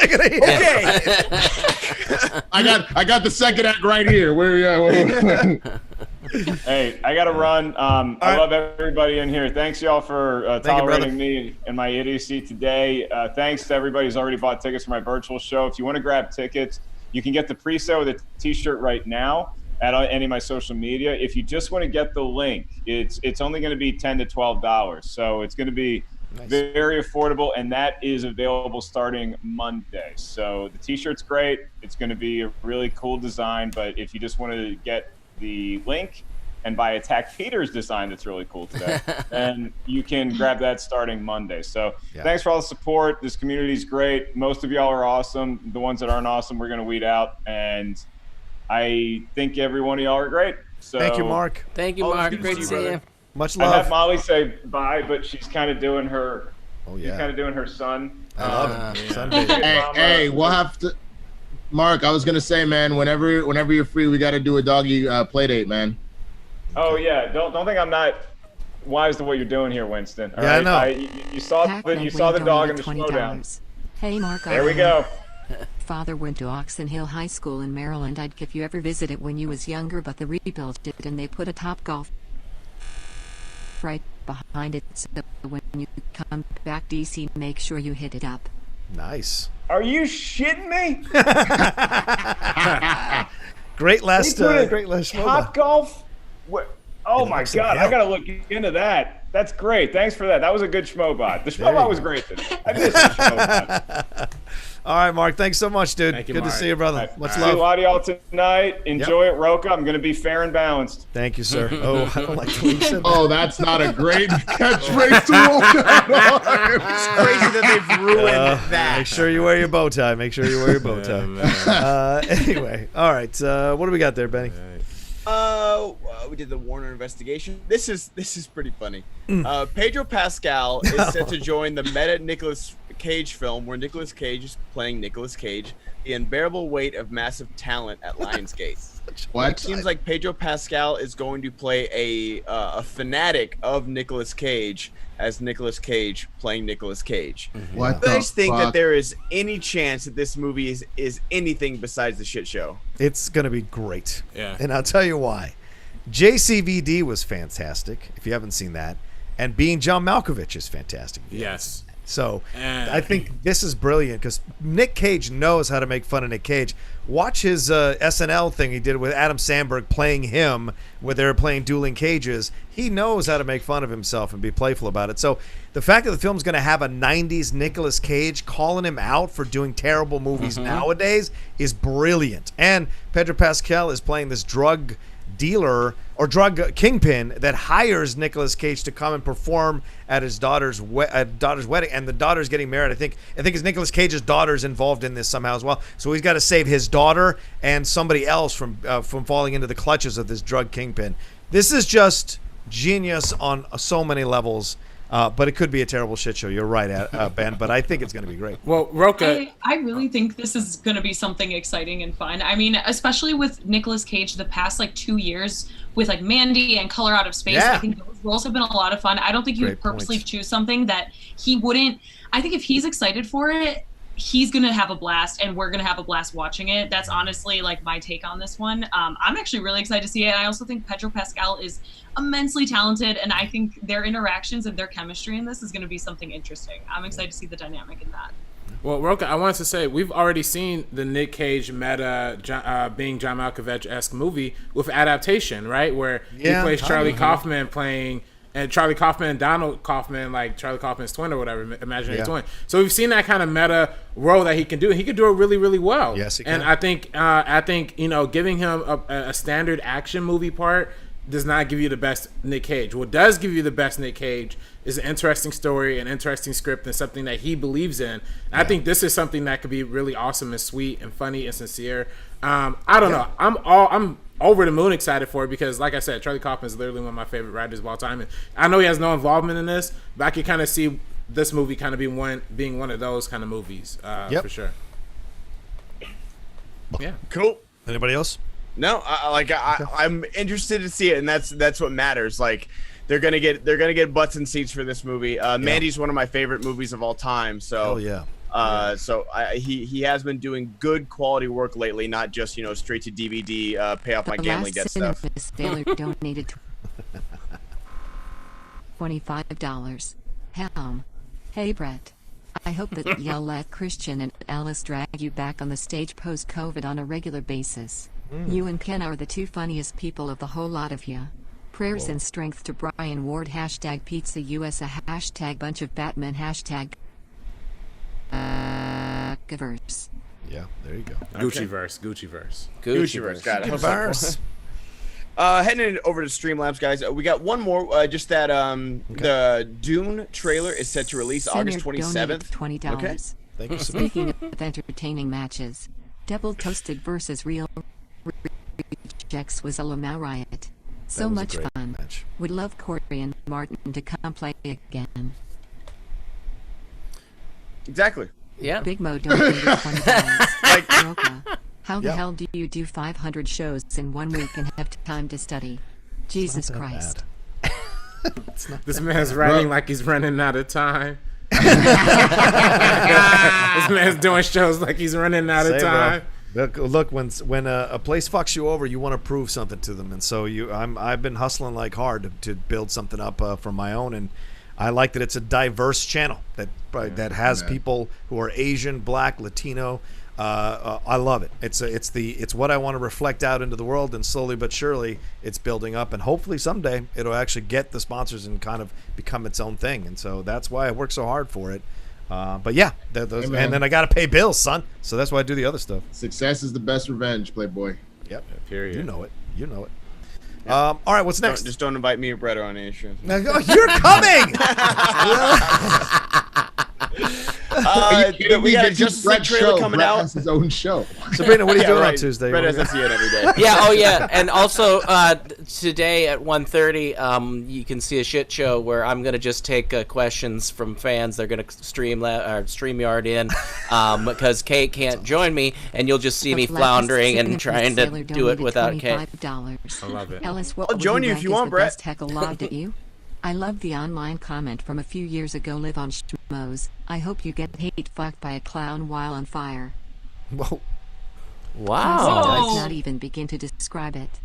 I got the second act right here. Where Hey, I got to run. I love everybody in here. Thanks, y'all, for tolerating me and my idiocy today. Thanks to everybody who's already bought tickets for my virtual show. If you want to grab tickets, you can get the pre-sale with a T-shirt right now at any of my social media. If you just want to get the link, it's only going to be $10 to $12. So it's going to be very affordable, and that is available starting Monday. So the T-shirt's great. It's going to be a really cool design, but if you just want to get the link and buy Attack Peter's design that's really cool today, and you can grab that starting Monday. So thanks for all the support. This community's great. Most of y'all are awesome. The ones that aren't awesome, we're going to weed out. And I think every one of y'all are great. So thank you, Mark. Thank you, Mark. Great to see you. Much love. I had Molly say bye, but she's kind of doing her. She's kind of doing her son. I love it. Hey, we'll have to. Mark, I was gonna say, man, whenever you're free, we got to do a doggy play date, man. Oh yeah, don't think I'm not wise to what you're doing here, Winston. All right? I know. You saw the dog in the Schmoedown. Hey, Mark. There we go. Father went to Oxon Hill High School in Maryland. I'd if you ever visit it when you was younger, but the rebuilt it and they put a Top Golf right behind it. So when you come back DC, make sure you hit it up. Nice. Are you shitting me? Great last Top Golf. What? Oh my God! I gotta look into that. That's great. Thanks for that. That was a good Schmoebot. The Schmoebot was great today. I missed the Schmoebot. All right, Mark. Thanks so much, dude. Thank you, Good Mark. to see you, brother. Much See love. a lot of y'all tonight. Enjoy it, Rocha. I'm gonna be fair and balanced. Thank you, sir. Oh, I don't like the way you said that. Oh, that's not a great catchphrase to roll down on. It's crazy that they've ruined that. Make sure you wear your bow tie. Make sure you wear your bow tie. Anyway, all right. What do we got there, Benny? We did the Warner investigation. This is pretty funny. Pedro Pascal is set to join the meta-Nicolas Cage film where Nicolas Cage is playing Nicolas Cage, The Unbearable Weight of Massive Talent at Lionsgate. What? It seems like Pedro Pascal is going to play a fanatic of Nicolas Cage as Nicolas Cage playing Nicolas Cage. What? Do you guys think that there is any chance that this movie is anything besides the shit show? It's going to be great. Yeah. And I'll tell you why. JCVD was fantastic, if you haven't seen that. And Being John Malkovich is fantastic. Yes. So I think this is brilliant because Nick Cage knows how to make fun of Nick Cage. Watch his SNL thing he did with Adam Sandberg playing him, where they were playing dueling cages. He knows how to make fun of himself and be playful about it. So the fact that the film's going to have a 90s Nicolas Cage calling him out for doing terrible movies nowadays is brilliant. And Pedro Pascal is playing this drug dealer or drug kingpin that hires Nicolas Cage to come and perform at his daughter's wedding, and the daughter's getting married. I think it's Nicolas Cage's daughter's involved in this somehow as well. So he's got to save his daughter and somebody else from falling into the clutches of this drug kingpin. This is just genius on so many levels. But it could be a terrible shit show. You're right, Ben, but I think it's going to be great. Well, Rocha, I really think this is going to be something exciting and fun. I mean, especially with Nicolas Cage the past 2 years with Mandy and Color Out of Space. Yeah. I think those roles have been a lot of fun. I don't think he would purposely choose something that he wouldn't. I think if he's excited for it, he's going to have a blast, and we're going to have a blast watching it. That's honestly my take on this one. I'm actually really excited to see it. I also think Pedro Pascal is immensely talented, and I think their interactions and their chemistry in this is going to be something interesting. I'm excited to see the dynamic in that. Well, Rocha, I wanted to say we've already seen the Nick Cage meta Being John Malkovich-esque movie with adaptation, right? Where he plays Charlie Kaufman and Charlie Kaufman and Donald Kaufman, like Charlie Kaufman's twin or whatever, imaginary twin. So we've seen that kind of meta role that he can do. He could do it really, really well. Yes, he can. And I think giving him a standard action movie part does not give you the best Nick Cage. What does give you the best Nick Cage is an interesting story, an interesting script, and something that he believes in. I think this is something that could be really awesome and sweet and funny and sincere. I don't know. I'm over the moon excited for it because, like I said, Charlie Kaufman is literally one of my favorite writers of all time. And I know he has no involvement in this, but I could kind of see this movie kind of being one of those kind of movies for sure. Yeah. Cool. Anybody else? No, I'm interested to see it, and that's what matters. They're gonna get butts and seats for this movie. Mandy's one of my favorite movies of all time. So yeah. So he has been doing good quality work lately, not just straight to DVD, pay off my gambling debt stuff. Miss Taylor donated $25. Helm. Hey Brett. I hope that you'll let Christian and Ellis drag you back on the stage post-COVID on a regular basis. You and Ken are the two funniest people of the whole lot of you. Prayers and strength to Brian Ward. #Pizza USA. #bunch of Batman. #verse. Yeah, there you go. Gucci verse. Gucci verse. Got it. Verse. Heading over to Streamlabs, guys. We got one more. Just that the Dune trailer is set to release August 27th. $20. Okay. Thank you. Speaking of entertaining matches, Double Toasted versus Real Rejects was a Lamau riot. So much fun. Match. Would love Corey and Martin to come play again. Exactly. Yeah. Big Mo donated $20. Like Rocha. How the hell do you do 500 shows in 1 week and have time to study? Jesus Christ. This man's writing like he's running out of time. This man's doing shows like he's running out of time. Look, when a place fucks you over, you want to prove something to them, and so I've been hustling like hard to build something up for my own, and I like that it's a diverse channel that has people who are Asian, Black, Latino. I love it. It's what I want to reflect out into the world, and slowly but surely it's building up, and hopefully someday it'll actually get the sponsors and kind of become its own thing. And so that's why I work so hard for it. But yeah, and then I got to pay bills, son. So that's why I do the other stuff. Success is the best revenge, Playboy. Yep. Period. You know it. All right, what's next? Just don't invite me or Brett on any show. You're coming. We got a Justice League trailer coming Brett out. has his own show. Sabrina, what are you doing on Tuesday? Brett has SEN every day. Yeah, and also today at 1:30, you can see a shit show where I'm gonna just take questions from fans. They're gonna StreamYard in because Kate can't join me, and you'll just see me floundering and trying to do it without Kate. I love it. Ellis, I'll join you if you want, Brett. Heckle logged at you. I love the online comment from a few years ago. Live on Schmoes. I hope you get hate fucked by a clown while on fire. Whoa. Wow. Does not even begin to describe it.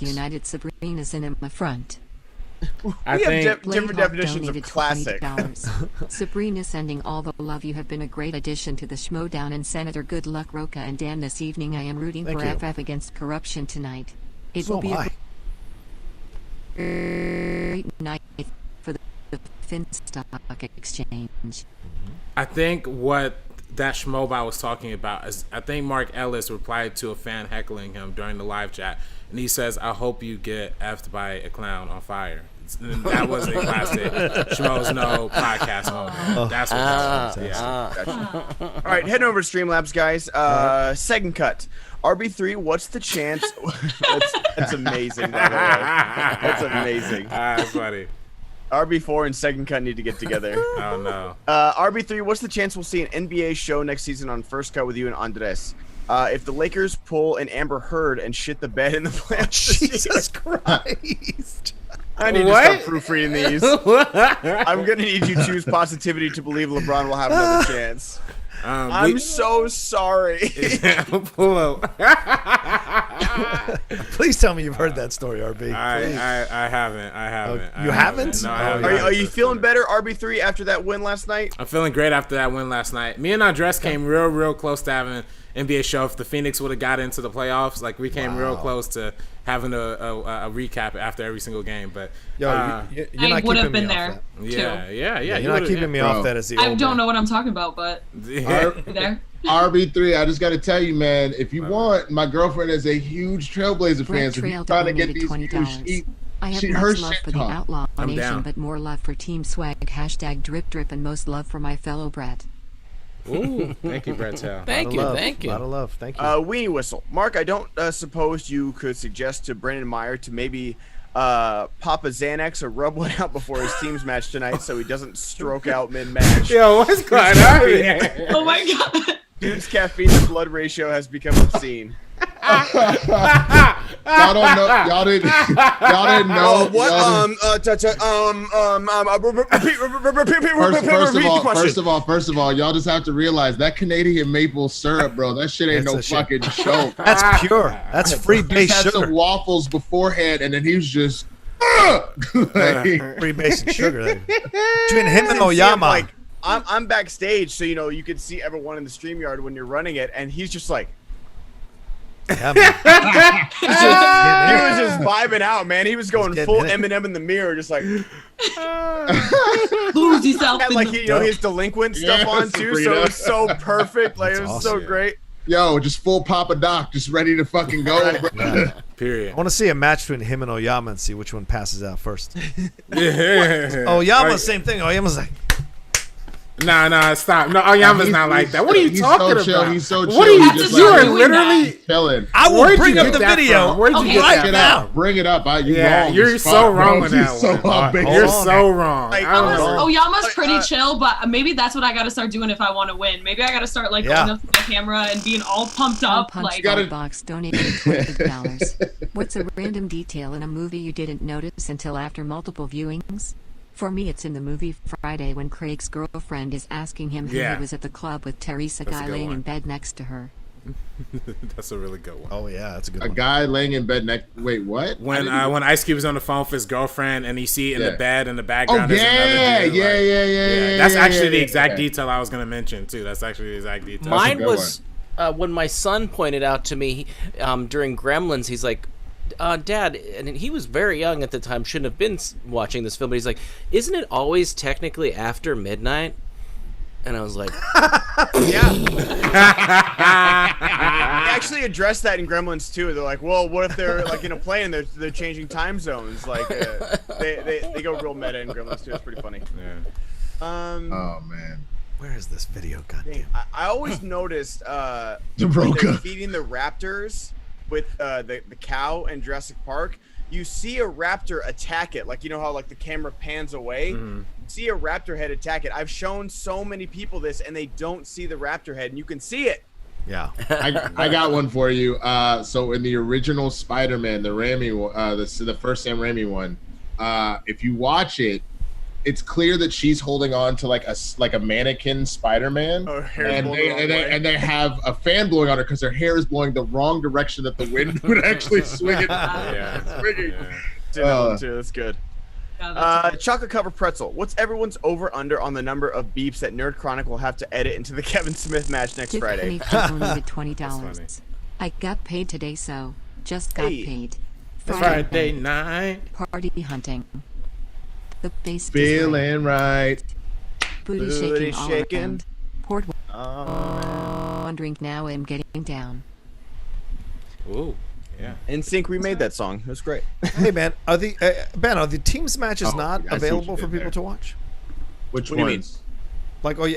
United Sabrina Cinema Front. I think different definitions of classic. Sabrina, sending all the love. You have been a great addition to the Schmoedown, and Senator good luck Rocha and Dan this evening. I am rooting for FF against corruption tonight. It will be a night for the Finstock Exchange. I think what that Schmoedown was talking about is I think Mark Ellis replied to a fan heckling him during the live chat, and he says, "I hope you get effed by a clown on fire." And that was a classic Schmoes No podcast moment. That's what that was. Yeah. All right, heading over to Streamlabs, guys. Second cut. RB3, what's the chance? That's amazing, by the way. That's amazing. That's funny. RB4 and second cut need to get together. Oh, no. RB3, what's the chance we'll see an NBA show next season on First Cut with you and Andres? If the Lakers pull an Amber Heard and shit the bed in the playoffs. Jesus Christ. I need to start proofreading these. I'm going to need you to choose positivity to believe LeBron will have another chance. I'm so sorry. Pull up. Please tell me you've heard that story, RB. I haven't. You haven't? No, I haven't. Are you feeling better, RB3, after that win last night? I'm feeling great after that win last night. Me and Andres came real close to having an NBA show. If the Phoenix would have got into the playoffs, like we came real close to having a recap after every single game. But you're not would have been me there. Off that. Yeah. You're not keeping me off that as the I don't know what I'm talking about, but there. RB3, I just got to tell you, man, if you want, my girlfriend is a huge Trailblazer fan, so you're trying to get these huge I have less love for the Outlaw Nation, but more love for Team Swag, #drip, and most love for my fellow Brett. Ooh, thank you, Brett. Thank you. A lot of love. Thank you. Weenie Whistle. Mark, I don't suppose you could suggest to Brandon Meyer to maybe pop a Xanax or rub one out before his team's match tonight so he doesn't stroke out mid-match. Yo, what's going on here? Oh, my God. Dude's caffeine to blood ratio has become obscene. Y'all don't know. Y'all didn't know. First of all, y'all just have to realize that Canadian maple syrup, bro. That shit ain't no fucking joke. That's pure. That's free base sugar. He had some waffles beforehand, and then he was just free base sugar. Between him and Oyama, like I'm backstage, so you can see everyone in the StreamYard when you're running it, and he's just like. Yeah, he was just vibing out, man. He was going full Eminem in the mirror, just like lose yourself. Had like his delinquent stuff on too, so it was so perfect. Like it was so great. Yo, just full Papa Doc, just ready to fucking go. Period. I want to see a match between him and Oyama and see which one passes out first. Oyama, same thing. Oyama's like. Nah, stop. No, Oyama's not like that. What are you talking about? He's so chill. What are you are literally chilling. I will bring up the video. Where'd you get that now? Bring it up. You're so wrong with that one. You're so wrong. Like, Oyama's pretty chill, but maybe that's what I got to start doing if I want to win. Maybe I got to start going up to the camera and being all pumped up. Like box donated $20. What's a random detail in a movie you didn't notice until after multiple viewings? For me, it's in the movie Friday when Craig's girlfriend is asking him who he was at the club with Teresa guy laying in bed next to her. That's a really good one. Oh yeah, that's a good one. A guy laying in bed next. Wait, what? When Ice Cube was on the phone with his girlfriend and you see it in the bed in the background. Oh yeah, yeah. That's actually the exact detail I was gonna mention too. That's actually the exact detail. Mine was when my son pointed out to me during Gremlins. He's like, Dad, and he was very young at the time, shouldn't have been watching this film, but he's like, isn't it always technically after midnight? And I was like, yeah. They actually addressed that in Gremlins too. They're like, well, what if they're like in a plane and they're changing time zones? Like they go real meta in Gremlins too. It's pretty funny. Yeah. Oh man. Where is this video? Goddamn. I always noticed Rocha they're feeding the raptors with the cow in Jurassic Park. You see a raptor attack it, like how like the camera pans away. You see a raptor head attack it. I've shown so many people this, and they don't see the raptor head, and you can see it. Yeah, I got one for you. So in the original Spider-Man, the Raimi, the first Sam Raimi one, if you watch it, it's clear that she's holding on to like a mannequin Spider-Man, and they have a fan blowing on her because her hair is blowing the wrong direction that the wind would actually swing it. That's good. Chocolate covered pretzel. What's everyone's over under on the number of beeps that Nerd Chronic will have to edit into the Kevin Smith match next Friday? $20. I got paid today, so just got paid. Friday night. Party hunting. The bass feeling right. Booty shaking. Poured one drink now. I'm getting down. Ooh, yeah. NSYNC remade that song. It was great. Hey man, are the teams matches not available for people to watch? Which ones? Do you mean?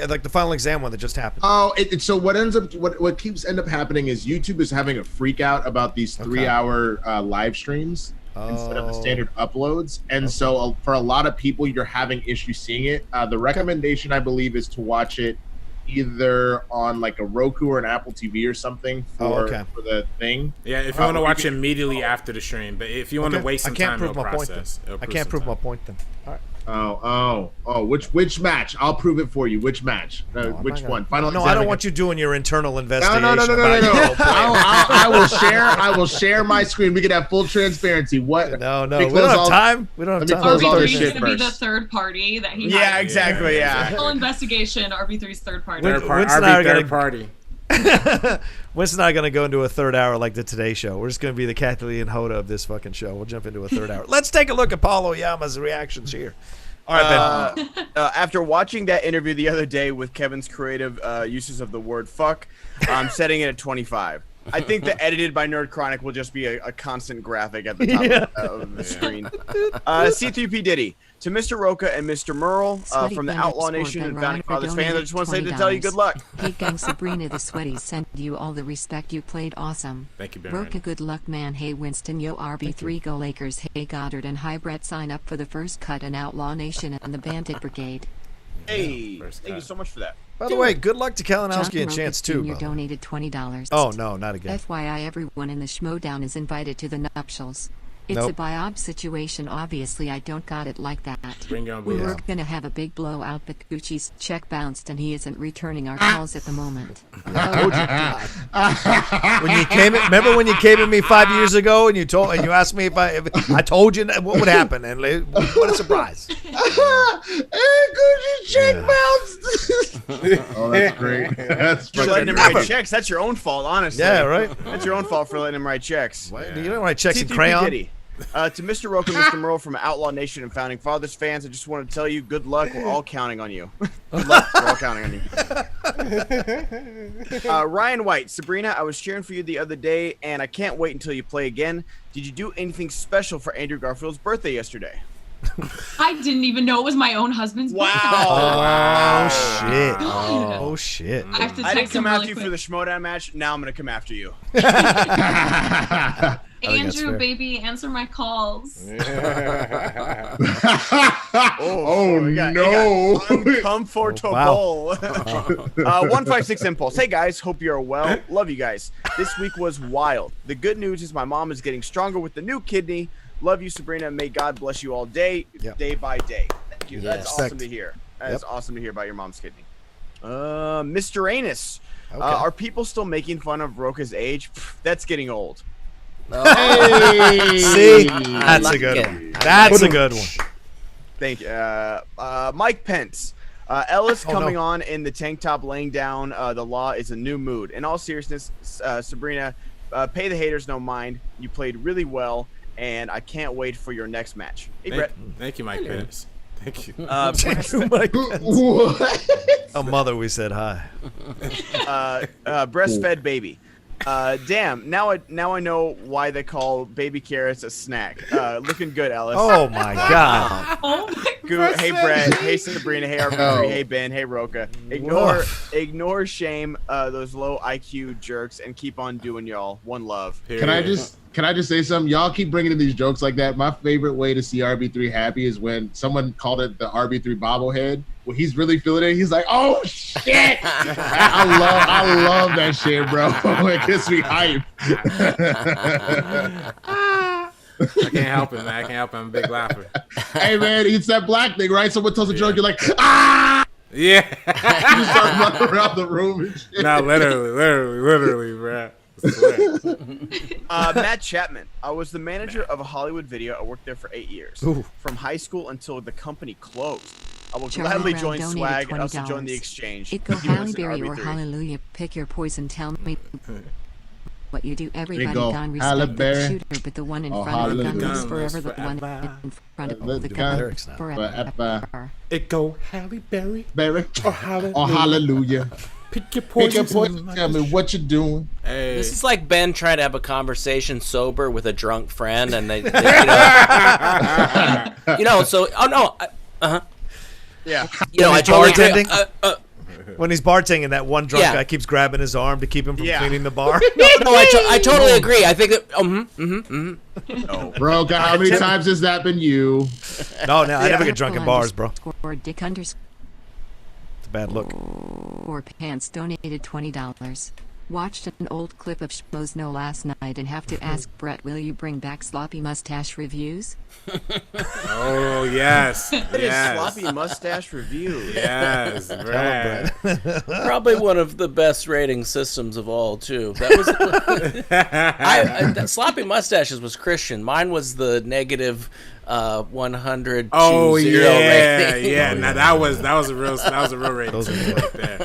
Like the final exam one that just happened. Oh, so what ends up what keeps end up happening is YouTube is having a freak out about these 3-hour live streams. Instead of the standard uploads, and so for a lot of people, you're having issues seeing it. The recommendation, I believe, is to watch it either on like a Roku or an Apple TV or something for the thing. Yeah, if you want to watch it immediately after the stream, but if you want to waste some time, it'll process. I can't prove my point then. All right. Which match? I'll prove it for you. Which match? Which one? Final. No, I don't want you doing your internal investigation. No. I will share my screen. We can have full transparency. What? No. We don't have time. We don't have time. RB3 is going to be the third party that he. Yeah, exactly. Yeah. Full investigation. RB3's third party. Winston and I are going to go into a third hour like the Today Show. We're just going to be the Kathleen Hoda of this fucking show. We'll jump into a third hour. Let's take a look at Paulo Yama's reactions here. All right, Ben. After watching that interview the other day with Kevin's creative uses of the word fuck, I'm setting it at 25. I think the edited by Nerd Chronic will just be a constant graphic at the top of the screen. C3P Diddy. To Mr. Rocha and Mr. Merle from the Outlaw Nation and Founding Fathers fans, I just want to say to tell you good luck. Hey gang, Sabrina the Sweaty send you all the respect. You played awesome. Thank you, Ben. Rocha, good luck, man. Hey Winston, yo RB3, go Lakers. Hey Goddard and hi Brett, sign up for the first cut and Outlaw Nation and the Bandit Brigade. Hey, thank you so much for that. By the way, good luck to Kalinowski and Chance too. You donated $20. Oh no, not again. FYI, everyone in the Schmoedown is invited to the nuptials. It's a biob situation. Obviously, I don't got it like that. We were gonna have a big blowout, but Gucci's check bounced and he isn't returning our calls at the moment. When you came, remember when you came at me 5 years ago and you asked me if I told you what would happen, and what a surprise! Gucci's check bounced. Oh, that's great. That's for letting him write checks. That's your own fault, honestly. Yeah, right. That's your own fault for letting him write checks. You don't write checks in crayon. To Mr. Rocha, Mr. Merle from Outlaw Nation and Founding Fathers fans, I just want to tell you, good luck. We're all counting on you. Good luck. We're all counting on you. Ryan White, Sabrina, I was cheering for you the other day, and I can't wait until you play again. Did you do anything special for Andrew Garfield's birthday yesterday? I didn't even know it was my own husband's birthday. Oh, shit. Oh, shit. I have to I didn't come after you quick. for the Schmoedown match. Now I'm going to come after you. Andrew, baby, answer my calls. No. Uncomfortable. 156 Impulse. Hey, guys. Hope you're well. Love you guys. This week was wild. The good news is my mom is getting stronger with the new kidney. Love you, Sabrina. May God bless you all day, day by day. Thank you. That's awesome to hear. That's awesome to hear about your mom's kidney. Mr. Anus. Are people still making fun of Rocha's age? That's getting old. Hey. See? That's a good one. That's a good one. Thank you. Mike Pence. Ellis coming on in the tank top laying down the law is a new mood. In all seriousness, Sabrina, pay the haters no mind. You played really well, and I can't wait for your next match. Hey, Brett. Thank you, Mike Pence. Thank you. A mother, we said hi. Breastfed baby. Damn. Now I know why they call baby carrots a snack. Looking good, Ellis. Oh my God. Oh my God. Hey Brett. Hey Sabrina. Hey RP3. Hey Ben. Hey Rocha. Ignore shame. Those low IQ jerks and keep on doing y'all. One love. Can I just say something? Y'all keep bringing in these jokes like that. My favorite way to see RB3 happy is when someone called it the RB3 bobblehead. When he's really feeling it, he's like, "Oh shit!" I love that shit, bro. It gets me hype. I can't help it, man. I can't help it. I'm a big laugher. Hey, man, it's that black thing, right? Someone tells a joke, you're like, "Ah!" Yeah. You start running around the room and shit. No, literally, bro. Matt Chapman. I was the manager of a Hollywood video. I worked there for 8 years. Ooh. From high school until the company closed. I will gladly join swag and also join the exchange. It go Halle Berry or Hallelujah. Pick your poison. Tell me what you do. Everybody gone respect the shooter, but the one in front of the gun is forever the one in front of the gun forever. It go Halle Berry or Hallelujah. Pick your poison. Tell me what you're doing. Hey. This is like Ben trying to have a conversation sober with a drunk friend, and they so yeah. I totally bartending. When he's bartending, that one drunk guy keeps grabbing his arm to keep him from cleaning the bar. I totally agree. I think that. Bro, how many times has that been you? No, I never get drunk in bars, bro. Dick It's a bad look. Or Pants donated $20. Watched an old clip of Schmoedown last night and have to ask Brett, will you bring back sloppy mustache reviews? Oh, yes. What is sloppy mustache review? Yes, Brett. Probably one of the best rating systems of all, too. That was sloppy mustaches was Christian. Mine was the negative 100 oh yeah rating. Now that was a real rating. Those are right there.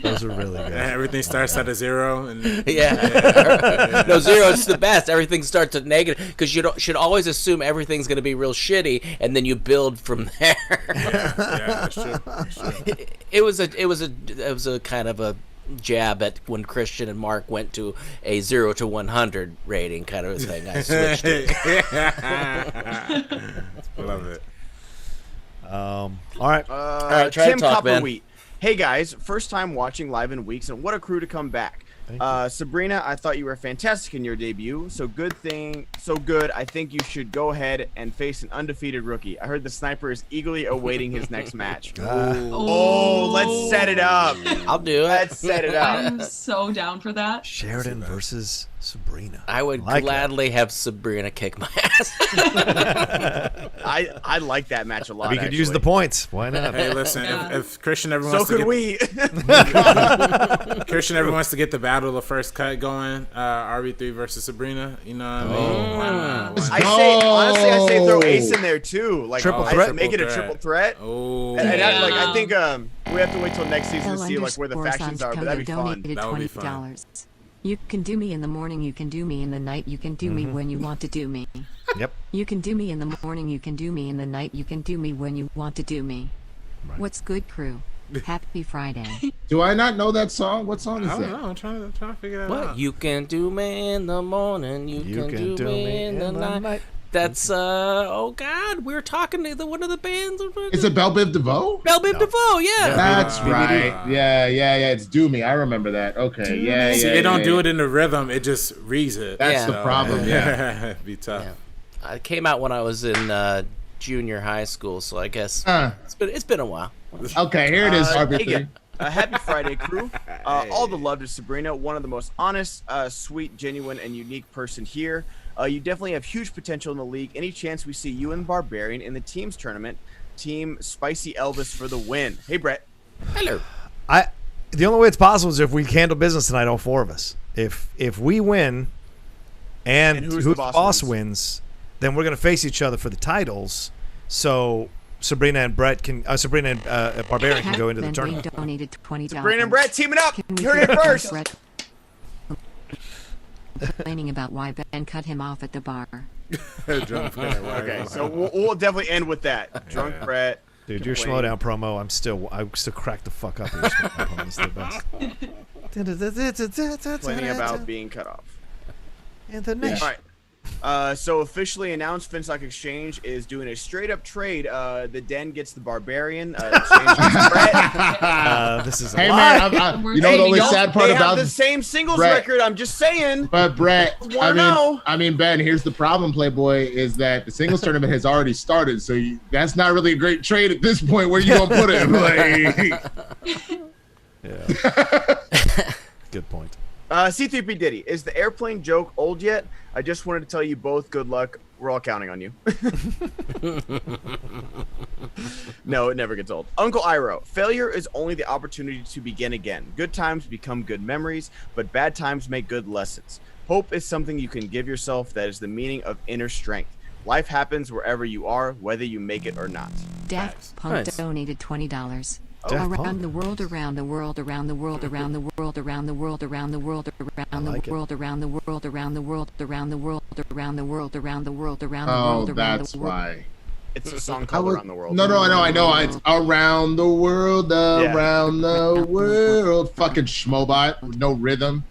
Those are really good. Everything starts at a 0 and No, 0 is the best. Everything starts at negative because you should always assume everything's going to be real shitty and then you build from there. Yeah, sure. It was a kind of a jab at when Christian and Mark went to a 0 to 100 rating kind of a thing. I switched it. Love it. All right. All right, try Tim to talk, Ben. Copperwheat. Hey guys, first time watching live in weeks, and what a crew to come back. Sabrina, I thought you were fantastic in your debut. So good. I think you should go ahead and face an undefeated rookie. I heard the sniper is eagerly awaiting his next match. Let's set it up. I'll do it. Let's set it up. I'm so down for that. Sheridan versus Sabrina. I would gladly have Sabrina kick my ass. I like that match a lot. We could use the points. Why not? Hey, listen, if Christian ever wants Christian ever wants to get the battle of the first cut going, RB3 versus Sabrina, you know what I mean? Why not? I say throw Ace in there too. Like triple threat. Make it a triple threat. Oh, and I think we have to wait till next season to see like where the factions are, but that'd be fun. That would be fun. You can do me in the morning, you can do me in the night, you can do me when you want to do me. Yep. You can do me in the morning, you can do me in the night, you can do me when you want to do me. Right. What's good, crew? Happy Friday. Do I not know that song? What song is that? I don't know. I'm trying to figure that out. You can do me in the morning, you can do me in the night. That's oh God, we were talking to one of the bands. Is it Belle Biv DeVoe? Belle Biv DeVoe, yeah. That's right. Yeah. It's Do Me. I remember that. Okay. Yeah. See, they don't do it in the rhythm. It just reads it. That's the problem. Yeah. It'd be tough. Yeah. It came out when I was in junior high school, so I guess it's been a while. Okay, here it is. Happy Friday, crew. All the love to Sabrina, one of the most honest, sweet, genuine, and unique person here. You definitely have huge potential in the league. Any chance we see you and Barbarian in the teams tournament? Team Spicy Elvis for the win. Hey, Brett. Hello. The only way it's possible is if we handle business tonight, all four of us. If we win and who the boss wins, then we're going to face each other for the titles. So Sabrina and Barbarian can go into the tournament. Donated $20. Sabrina and Brett teaming up. You heard it first. Complaining about why Ben cut him off at the bar. Okay, so we'll definitely end with that. Drunk Brett. Dude, your Schmoedown promo, I still crack the fuck up. Your Schmoedown promo is the best. Complaining about being cut off. And the next. All right. So officially announced, Finstock Exchange is doing a straight up trade. The Den gets the Barbarian. This is hey man, you know the only sad part about the same singles record. I'm just saying. But Brett, I mean Ben, here's the problem, Playboy, is that the singles tournament has already started, so that's not really a great trade at this point. Where you gonna put it? Yeah. Good point. C3P Diddy, is the airplane joke old yet? I just wanted to tell you both good luck. We're all counting on you. No, it never gets old. Uncle Iro, failure is only the opportunity to begin again. Good times become good memories, but bad times make good lessons. Hope is something you can give yourself that is the meaning of inner strength. Life happens wherever you are, whether you make it or not. Daft Punk donated $20. Around the world, around the world, around the world, around the world, around the world, around the world, around the world, around the world, around the world, around the world, around the world, around the world, around the world, around the world. Oh, that's why. It's a song called Around the World. No, I know. It's Around the World, Around the World. Fucking Schmoebot with no rhythm.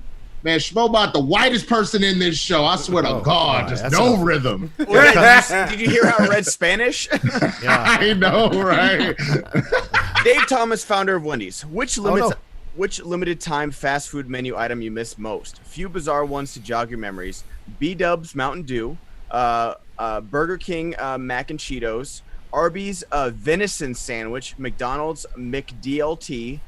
Man, Schmoebot, the whitest person in this show. I swear to God, just no rhythm. Did you hear how I read Spanish? Yeah. I know, right? Dave Thomas, founder of Wendy's. Which limited time fast food menu item you miss most? Few bizarre ones to jog your memories. B-Dubs Mountain Dew, Burger King Mac and Cheetos, Arby's venison sandwich, McDonald's McDLT.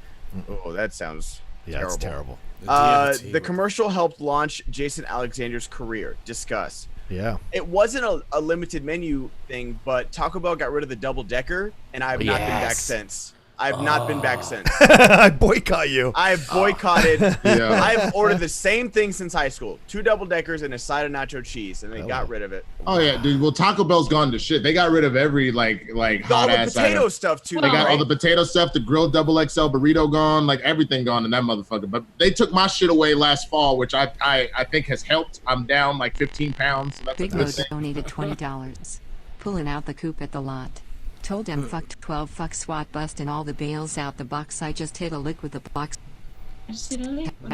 Oh, that sounds terrible. It's terrible. The commercial helped launch Jason Alexander's career. Discuss. Yeah. It wasn't a limited menu thing, but Taco Bell got rid of the double decker, and I've not been back since. I've not been back since. I boycott you. I've boycotted. I've ordered the same thing since high school: 2 double deckers and a side of nacho cheese, and they got rid of it. Oh yeah, dude. Well, Taco Bell's gone to shit. They got rid of every like hot ass potato stuff too. They got all the potato stuff, the grilled XXL burrito gone, like everything gone in that motherfucker. But they took my shit away last fall, which I think has helped. I'm down like 15 pounds. So that's Big Mo donated $20. Pulling out the coop at the lot. Told him fucked 12 fuck SWAT busting all the bales out the box. I just hit a lick with the box. Had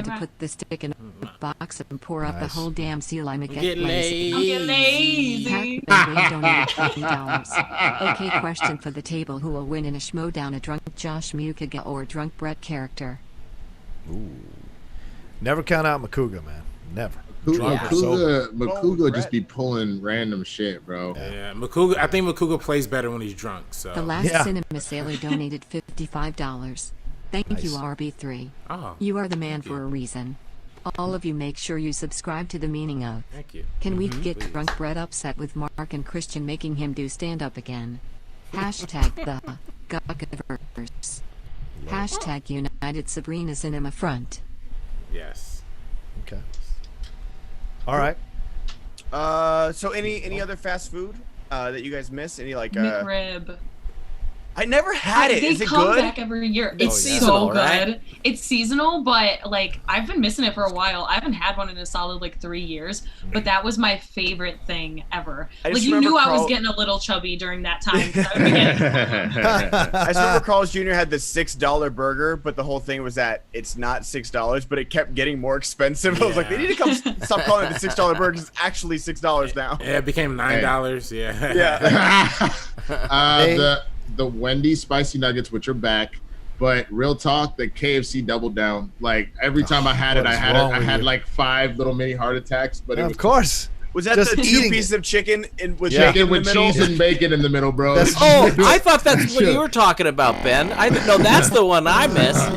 to put the stick in a box and pour up the whole damn seal. I'm getting lazy. Donated $20. Okay, question for the table: who will win in a Schmoedown, a drunk Josh Mukaga or a drunk Brett character? Ooh. Never count out Makuga, man. Never. Makuga just be pulling random shit, bro. Yeah, Makuga. I think Makuga plays better when he's drunk. So the last Cinema Sailor donated $55. Thank you, RB3. Oh, you are the man for a reason. All of you make sure you subscribe to The Meaning of. Thank you. Can we get drunk Brett upset with Mark and Christian making him do stand-up again? Hashtag the Gockaverse. Hashtag United Sabrina Cinema Front. Yes. Okay. All right. So any other fast food that you guys miss? Any like McRib. I never had it. Is it good? They come back every year. It's seasonal, so good. right? It's seasonal, but like I've been missing it for a while. I haven't had one in a solid like 3 years, but that was my favorite thing ever. Like you knew I was getting a little chubby during that time. I just remember Carl's Jr. had the $6 burger, but the whole thing was that it's not $6, but it kept getting more expensive. I was like, they need to stop calling it the $6 burger. It's actually $6 now. Yeah, it became $9. Yeah. Yeah. The Wendy's spicy nuggets, which are back, but real talk, the KFC double down. Like every time I had it, I had like 5 little mini heart attacks. But of course, was that the 2 pieces of chicken with chicken with cheese and bacon in the middle, bro? I thought that's what you were talking about, Ben. I didn't know that's the one I missed.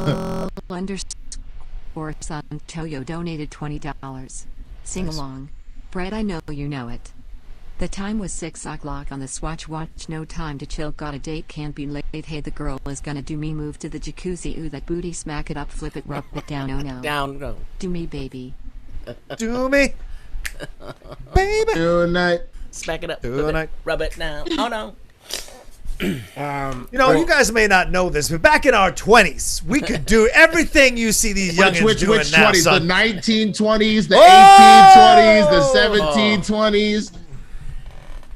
Santoyo donated $20. Sing along, Brett. I know you know it. The time was 6 o'clock on the Swatch watch. No time to chill. Got a date. Can't be late. Hey, the girl is gonna do me. Move to the jacuzzi. Ooh, that booty. Smack it up. Flip it. Rub it down. Oh no. Down. No. Do me, baby. Do me, baby. Tonight. Smack it up. Tonight. Rub it down. Oh no. You guys may not know this, but back in our 20s, we could do everything you see these youngins doing now, 20s? son. The 1920s, the 1820s, the 1720s.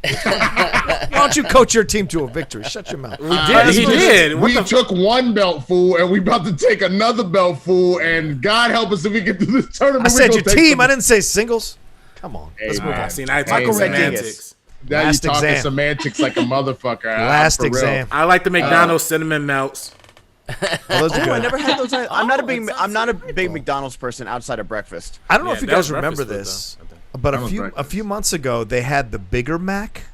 Why don't you coach your team to a victory? Shut your mouth. He did. We took one belt, fool, and we about to take another belt, fool, and God help us if we get through this tournament. I said your team. I didn't say singles. Come on. Let's move on. See, now talking semantics. Now you talking semantics like a motherfucker. Last exam. I like the McDonald's cinnamon melts. Those are good. I never had those. I'm not a big McDonald's person outside of breakfast. I don't know if you guys remember this, but a few months ago they had the Bigger Mac,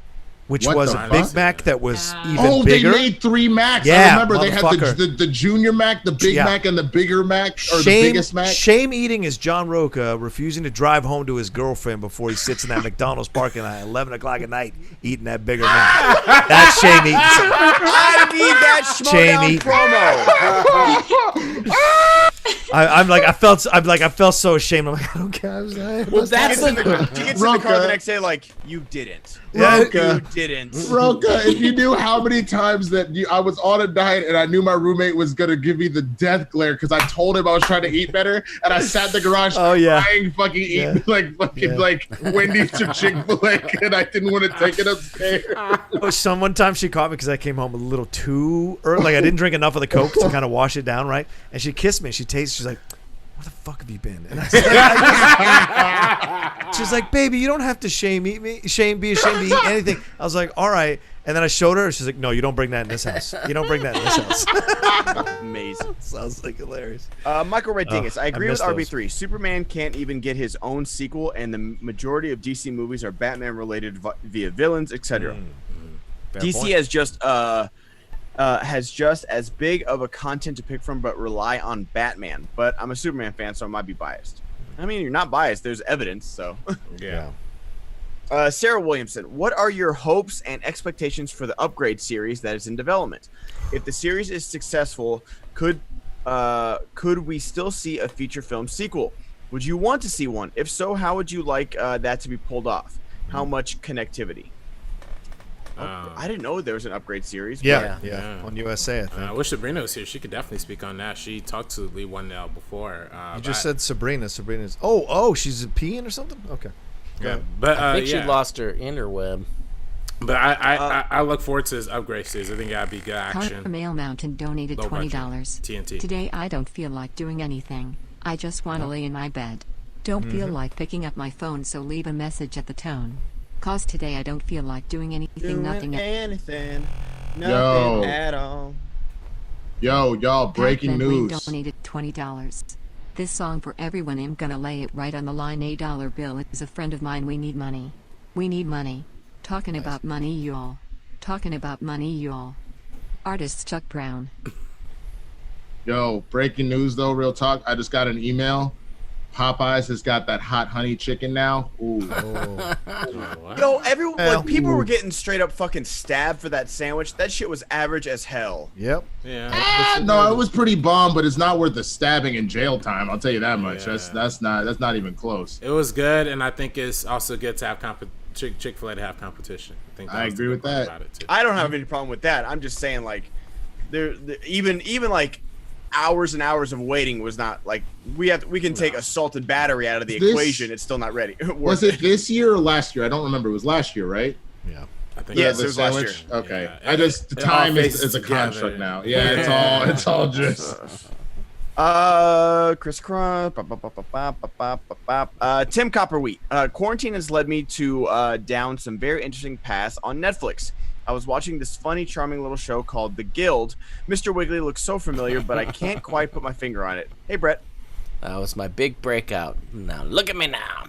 which was a Big Mac that was even bigger. They made 3 Macs. Yeah, I remember they had the Junior Mac, the Big Mac, and the Bigger Mac, or the biggest Mac. Shame eating is John Rocha refusing to drive home to his girlfriend before he sits in that McDonald's parking lot at 11 o'clock at night eating that Bigger Mac. That's shame eating. I need that Schmoedown promo. I felt so ashamed. I'm like, I don't care. Well, that's he gets in the car the next day like, you didn't. Rocha, you didn't. Rocha, if you knew how many times that I was on a diet and I knew my roommate was gonna give me the death glare because I told him I was trying to eat better, and I sat in the garage crying, fucking eating like Wendy's or Chick-fil-A, and I didn't want to take it upstairs. One time she caught me because I came home a little too early. Like I didn't drink enough of the Coke to kind of wash it down, right? And she kissed me. She's like, where the fuck have you been? And I said, she's like, baby, you don't have to be ashamed to eat anything. I was like, all right. And then I showed her. She's like, no, you don't bring that in this house. You don't bring that in this house. Amazing. Sounds like hilarious. Michael Red Dingus, I agree with RB3. Superman can't even get his own sequel, and the majority of DC movies are Batman related via villains, etc. DC has just as big of a content to pick from, but rely on Batman. But I'm a Superman fan, so I might be biased. I mean, you're not biased. There's evidence, so. Yeah. Sarah Williamson, what are your hopes and expectations for the Upgrade series that is in development? If the series is successful, could we still see a feature film sequel? Would you want to see one? If so, how would you like that to be pulled off? How much connectivity? I didn't know there was an Upgrade series. Yeah. On USA, I think. I wish Sabrina was here. She could definitely speak on that. She talked to Lee Wendell before. You just said Sabrina. Sabrina's. Oh, she's peeing or something? Okay. Yeah, but I think she lost her interweb. But I look forward to this Upgrade series. I think that'd be good action. Carter Mail Mountain donated $20. TNT. Today I don't feel like doing anything. I just want to lay in my bed. Don't feel like picking up my phone, so leave a message at the tone. Cause today I don't feel like doing anything, nothing at all. Y'all, breaking news. Donated $20. This song for everyone, I'm gonna lay it right on the line. $1 bill is a friend of mine. We need money. We need money. Talking about money, y'all. Talking about money, y'all. Artist Chuck Brown. Yo, breaking news though, real talk. I just got an email. Popeyes has got that hot honey chicken now. Ooh. Yo, everyone, like, people were getting straight up fucking stabbed for that sandwich. That shit was average as hell. Yep. Yeah. No, it was pretty bomb, but it's not worth the stabbing in jail time. I'll tell you that much. Yeah. That's not even close. It was good, and I think it's also good to have Chick-fil-A to have competition. I agree with that. I don't have any problem with that. I'm just saying, like, even like hours and hours of waiting was not like we can take assault and battery out of the equation. It's still not ready. Was it this year or last year? I don't remember. It was last year, right? Yeah. I think yes, it was last year. Okay. Yeah. The time is a construct now. Yeah, it's all just Chris Crump, Tim Copperwheat. Quarantine has led me to down some very interesting paths on Netflix. I was watching this funny, charming little show called The Guild. Mr. Wiggly looks so familiar, but I can't quite put my finger on it. Hey, Brett. That was my big breakout. Now look at me now.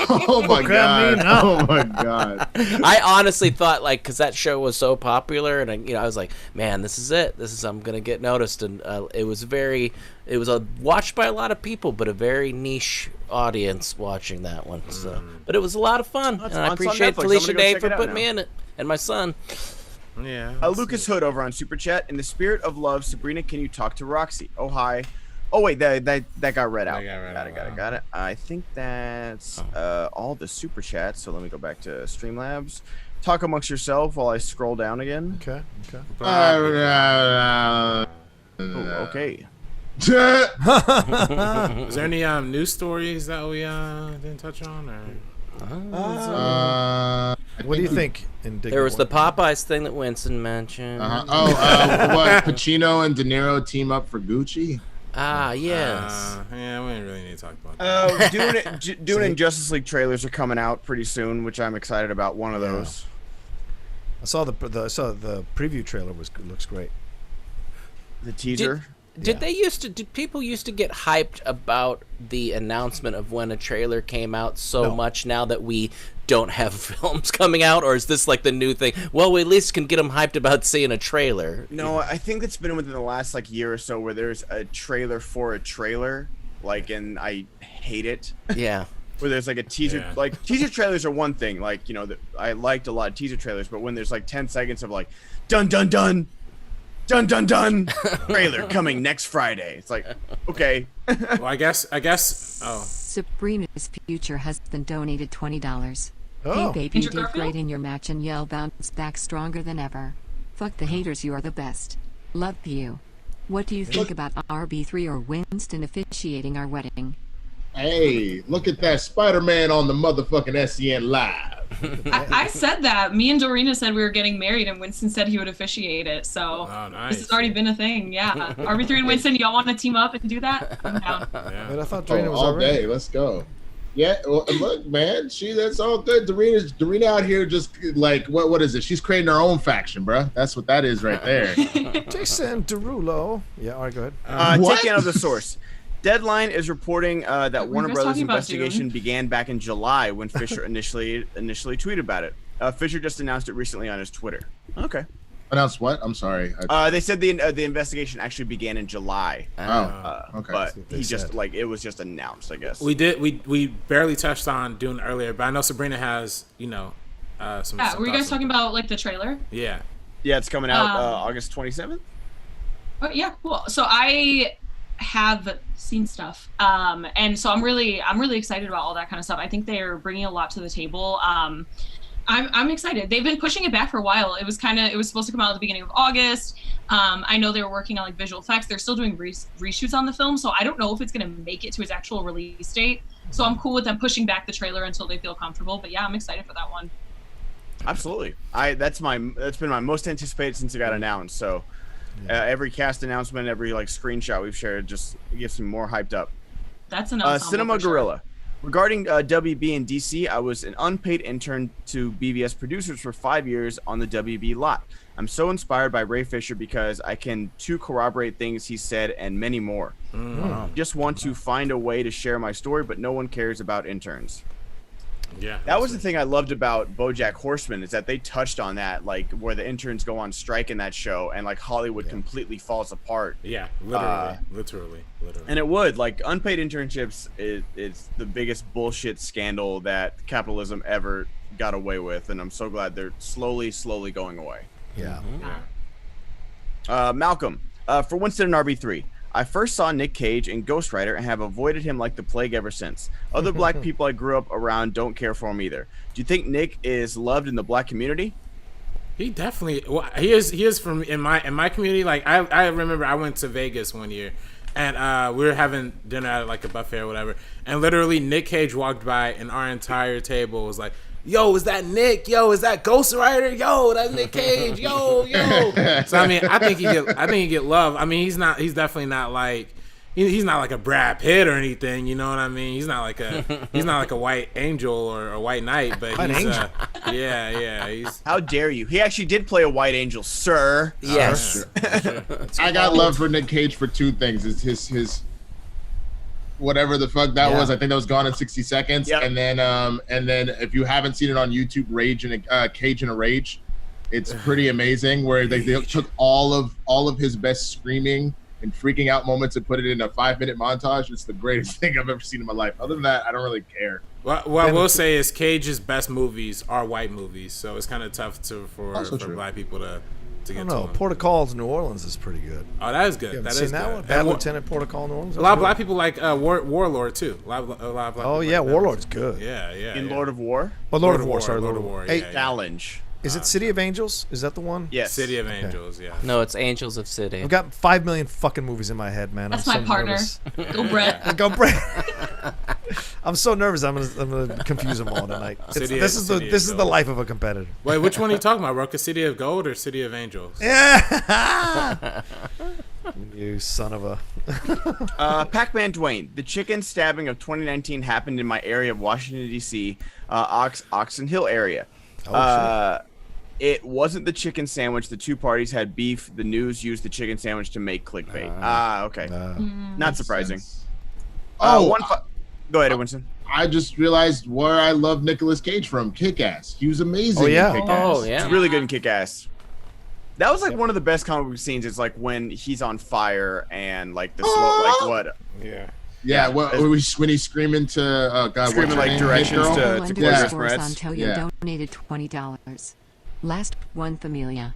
Oh my god! Oh my god! I honestly thought, like, because that show was so popular, and I was like, man, this is it. I'm gonna get noticed, and it was watched by a lot of people, but a very niche audience watching that one. So, but it was a lot of fun, and I appreciate Felicia Day for putting me in it, and my son. Yeah. Lucas Hood over on Super Chat. In the spirit of love, Sabrina, can you talk to Roxy? Oh hi. Oh wait, that got read out. Got it. I think that's all the super chats. So let me go back to Streamlabs. Talk amongst yourself while I scroll down again. Okay. Okay. Is there any news stories that we didn't touch on, or? What do you think? There was the Popeyes thing that Winston mentioned. What? Pacino and De Niro team up for Gucci? Yes. Yeah, we didn't really need to talk about that. Dune and Justice League trailers are coming out pretty soon, which I'm excited about. One of those. I saw the preview trailer looks great. The teaser. Did people used to get hyped about the announcement of when a trailer came out much now that we don't have films coming out, or is this like the new thing? Well, we at least can get them hyped about seeing a trailer. No, I think it's been within the last year or so where there's a trailer for a trailer, and I hate it. Yeah. Where there's like a teaser, teaser trailers are one thing, I liked a lot of teaser trailers, but when there's 10 seconds of dun dun dun, dun dun dun, trailer coming next Friday, it's like, okay. Well, I guess. Oh. Sabrina's future husband donated $20. Oh. Hey baby, you did great in your match and yell bounce back stronger than ever. Fuck the haters, you are the best. Love you. What do you think about RB3 or Winston officiating our wedding? Hey, look at that Spider-Man on the motherfucking SEN Live. I said that. Me and Dorina said we were getting married, and Winston said he would officiate it. So nice. This has already been a thing. Yeah. RB3 and Winston, y'all want to team up and do that? I'm down. Yeah. But I thought Dorina was all already. day. Let's go. Yeah, well, look, man, that's all good. Dorina out here just what is it? She's creating her own faction, bro. That's what that is right there. Jason Derulo. Yeah, all right, go ahead. Taking out of the source. Deadline is reporting that Warner Brothers investigation began back in July when Fisher initially tweeted about it. Fisher just announced it recently on his Twitter. Okay. Announced what? I'm sorry. They said the investigation actually began in July. Okay. But he just it was just announced, I guess. We barely touched on Dune earlier, but I know Sabrina has some. Yeah, were you guys talking about the trailer? Yeah. Yeah, it's coming out August 27th. Yeah, cool. So I have seen stuff, and so I'm really excited about all that kind of stuff. I think they're bringing a lot to the table. I'm excited. They've been pushing it back for a while. It was supposed to come out at the beginning of August. I know they were working on visual effects. They're still doing reshoots on the film, so I don't know if it's going to make it to its actual release date. So I'm cool with them pushing back the trailer until they feel comfortable. But yeah, I'm excited for that one. Absolutely. That's been my most anticipated since it got announced. So every cast announcement, every screenshot we've shared just gets me more hyped up. That's enough. Cinema Gorilla. Regarding WB in DC, I was an unpaid intern to BVS producers for 5 years on the WB lot. I'm so inspired by Ray Fisher because I can too corroborate things he said and many more. Just want to find a way to share my story, but no one cares about interns. Yeah, that was the thing I loved about BoJack Horseman, is that they touched on that, like where the interns go on strike in that show, and like Hollywood completely falls apart. Yeah, literally. And it would, like, unpaid internships is the biggest bullshit scandal that capitalism ever got away with, and I'm so glad they're slowly going away. Yeah. Malcolm, for Winston and RB3. I first saw Nick Cage in Ghost Rider and have avoided him like the plague ever since. Other black people I grew up around don't care for him either. Do you think Nick is loved in the black community? He definitely, well, he is from in my community. Like I remember I went to Vegas one year, and we were having dinner at like a buffet or whatever, and literally Nick Cage walked by, and our entire table was like, "Yo, is that Nick? Yo, is that Ghost Rider? Yo, that's Nick Cage. Yo." So I mean, I think he get love. I mean, he's definitely not like he's not like a Brad Pitt or anything. You know what I mean? He's not like a white angel or a white knight. But he's How dare you? He actually did play a white angel, sir. Yes. I got love for Nick Cage for two things. It's his whatever the fuck that was. I think that was Gone in 60 Seconds. Yep. And then if you haven't seen it on YouTube, Cage in a Rage, it's pretty amazing, where they took all of his best screaming and freaking out moments and put it in a 5-minute montage. It's the greatest thing I've ever seen in my life. Other than that, I don't really care. What I will say is Cage's best movies are white movies, so it's kind of tough for black people to get to him. Port of Call, New Orleans is pretty good. Oh, that is good. You That seen is that good. one? Bad Lieutenant, Port of Call, New Orleans. A lot of black people like Warlord too. A lot of black people like Warlord's good. Yeah. In Lord of War? Lord of War. Sorry, Lord of War. Hey, Challenge. Is it City of Angels? Is that the one? Yes. City of Angels, yeah. No, it's Angels of City. I've got 5 million fucking movies in my head, man. That's I'm my so partner. Nervous. Go Brett. Go Brett. I'm so nervous. I'm gonna confuse them all tonight. This is the life of a competitor. Wait, which one are you talking about, Rocha? City of Gold or City of Angels? Yeah. You son of a. Pac-Man Dwayne. The chicken stabbing of 2019 happened in my area of Washington D.C., Oxon Hill area. It wasn't the chicken sandwich. The two parties had beef. The news used the chicken sandwich to make clickbait. Okay. Not surprising. Go ahead, Winston. I just realized where I love Nicolas Cage from. Kick-Ass. He was amazing in Kick-Ass. He's really good in Kick-Ass. That was like one of the best comic book scenes. It's like when he's on fire and like the smoke, like what? Yeah. When he's screaming to screaming like directions to Antonio donated $20. Last one, Familia.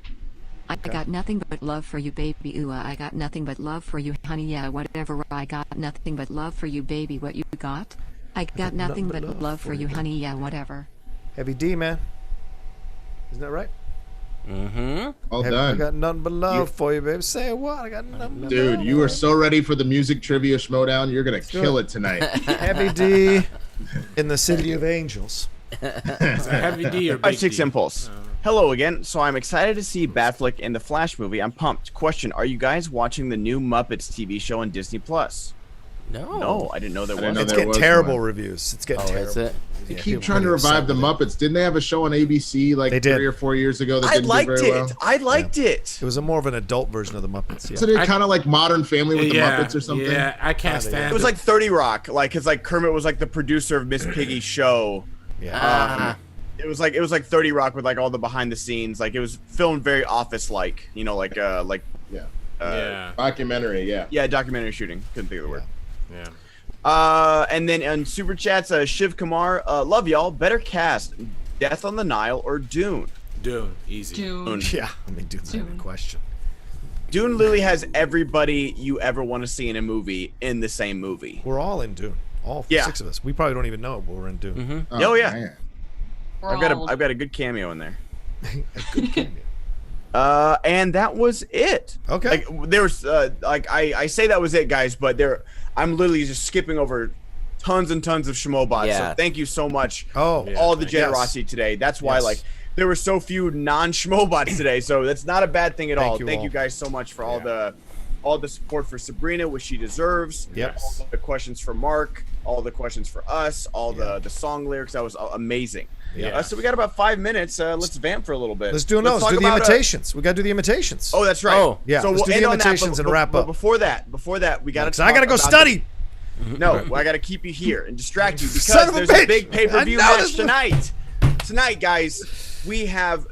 I got nothing but love for you, baby. Ooh, I got nothing but love for you, honey. Yeah, whatever. I got nothing but love for you, baby. What you got? I got nothing but love for you, honey. Yeah, whatever. Heavy D, man. Isn't that right? Mm-hmm. All done. I got nothing but love for you, baby. Say what? I got nothing but Dude, love. you are so ready for the music trivia Schmoedown. You're going to kill it tonight. Heavy D in the City of Angels. Heavy D or Big D? Impulse. Hello again. So I'm excited to see BATFLECK in the Flash movie. I'm pumped. Question: are you guys watching the new Muppets TV show on Disney Plus? No, I didn't know there was. It's getting terrible reviews. It's getting terrible. Is it? They keep trying to revive the Muppets. Didn't they have a show on ABC like 3 or 4 years ago that didn't do very well? I liked it. It was more of an adult version of the Muppets. Isn't it kind of like Modern Family with the Muppets or something? Yeah, I can't stand it. It was like 30 Rock, like because like Kermit was like the producer of Miss Piggy's show. Yeah. It was like 30 Rock with like all the behind the scenes. Like it was filmed very Office-like, you know, like documentary. Yeah, documentary shooting. Couldn't think of the word. Yeah. And then on Super Chats, Shiv Kumar, love y'all. Better cast, Death on the Nile or Dune? Dune, easy. Dune. Yeah, I mean, Dune's not even a question. Dune literally has everybody you ever want to see in a movie in the same movie. We're all in Dune. All 6 of us. We probably don't even know it, but we're in Dune. Mm-hmm. Oh yeah. Man. I've got a good cameo in there. A good cameo. And that was it. Okay. Like there was I say that was it, guys, but I'm literally just skipping over tons and tons of Schmoebots. Yeah. So thank you so much. All the generosity today. That's why like there were so few non-Schmoebots today. So that's not a bad thing at all. Thank you guys so much for all the all the support for Sabrina, which she deserves. Yep. All the questions for Mark, all the questions for us, all the song lyrics. That was amazing. Yeah. So we got about 5 minutes. Let's vamp for a little bit. Let's do the imitations. We got to do the imitations. Oh, that's right. Oh, yeah. So let's do the imitations and wrap up. Before that, we got to. I got to go study. No, I got to keep you here and distract you because there's a big pay-per-view match tonight. Tonight, guys, we have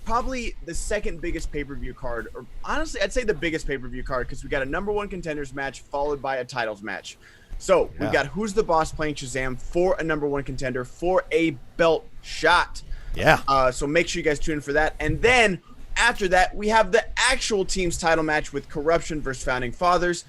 probably the second biggest pay-per-view card, or honestly, I'd say the biggest pay-per-view card because we got a #1 contenders match followed by a titles match. So we've got Who's the Boss playing Shazam for a #1 contender for a belt shot. Yeah. So make sure you guys tune in for that. And then after that, we have the actual team's title match with Corruption versus Founding Fathers.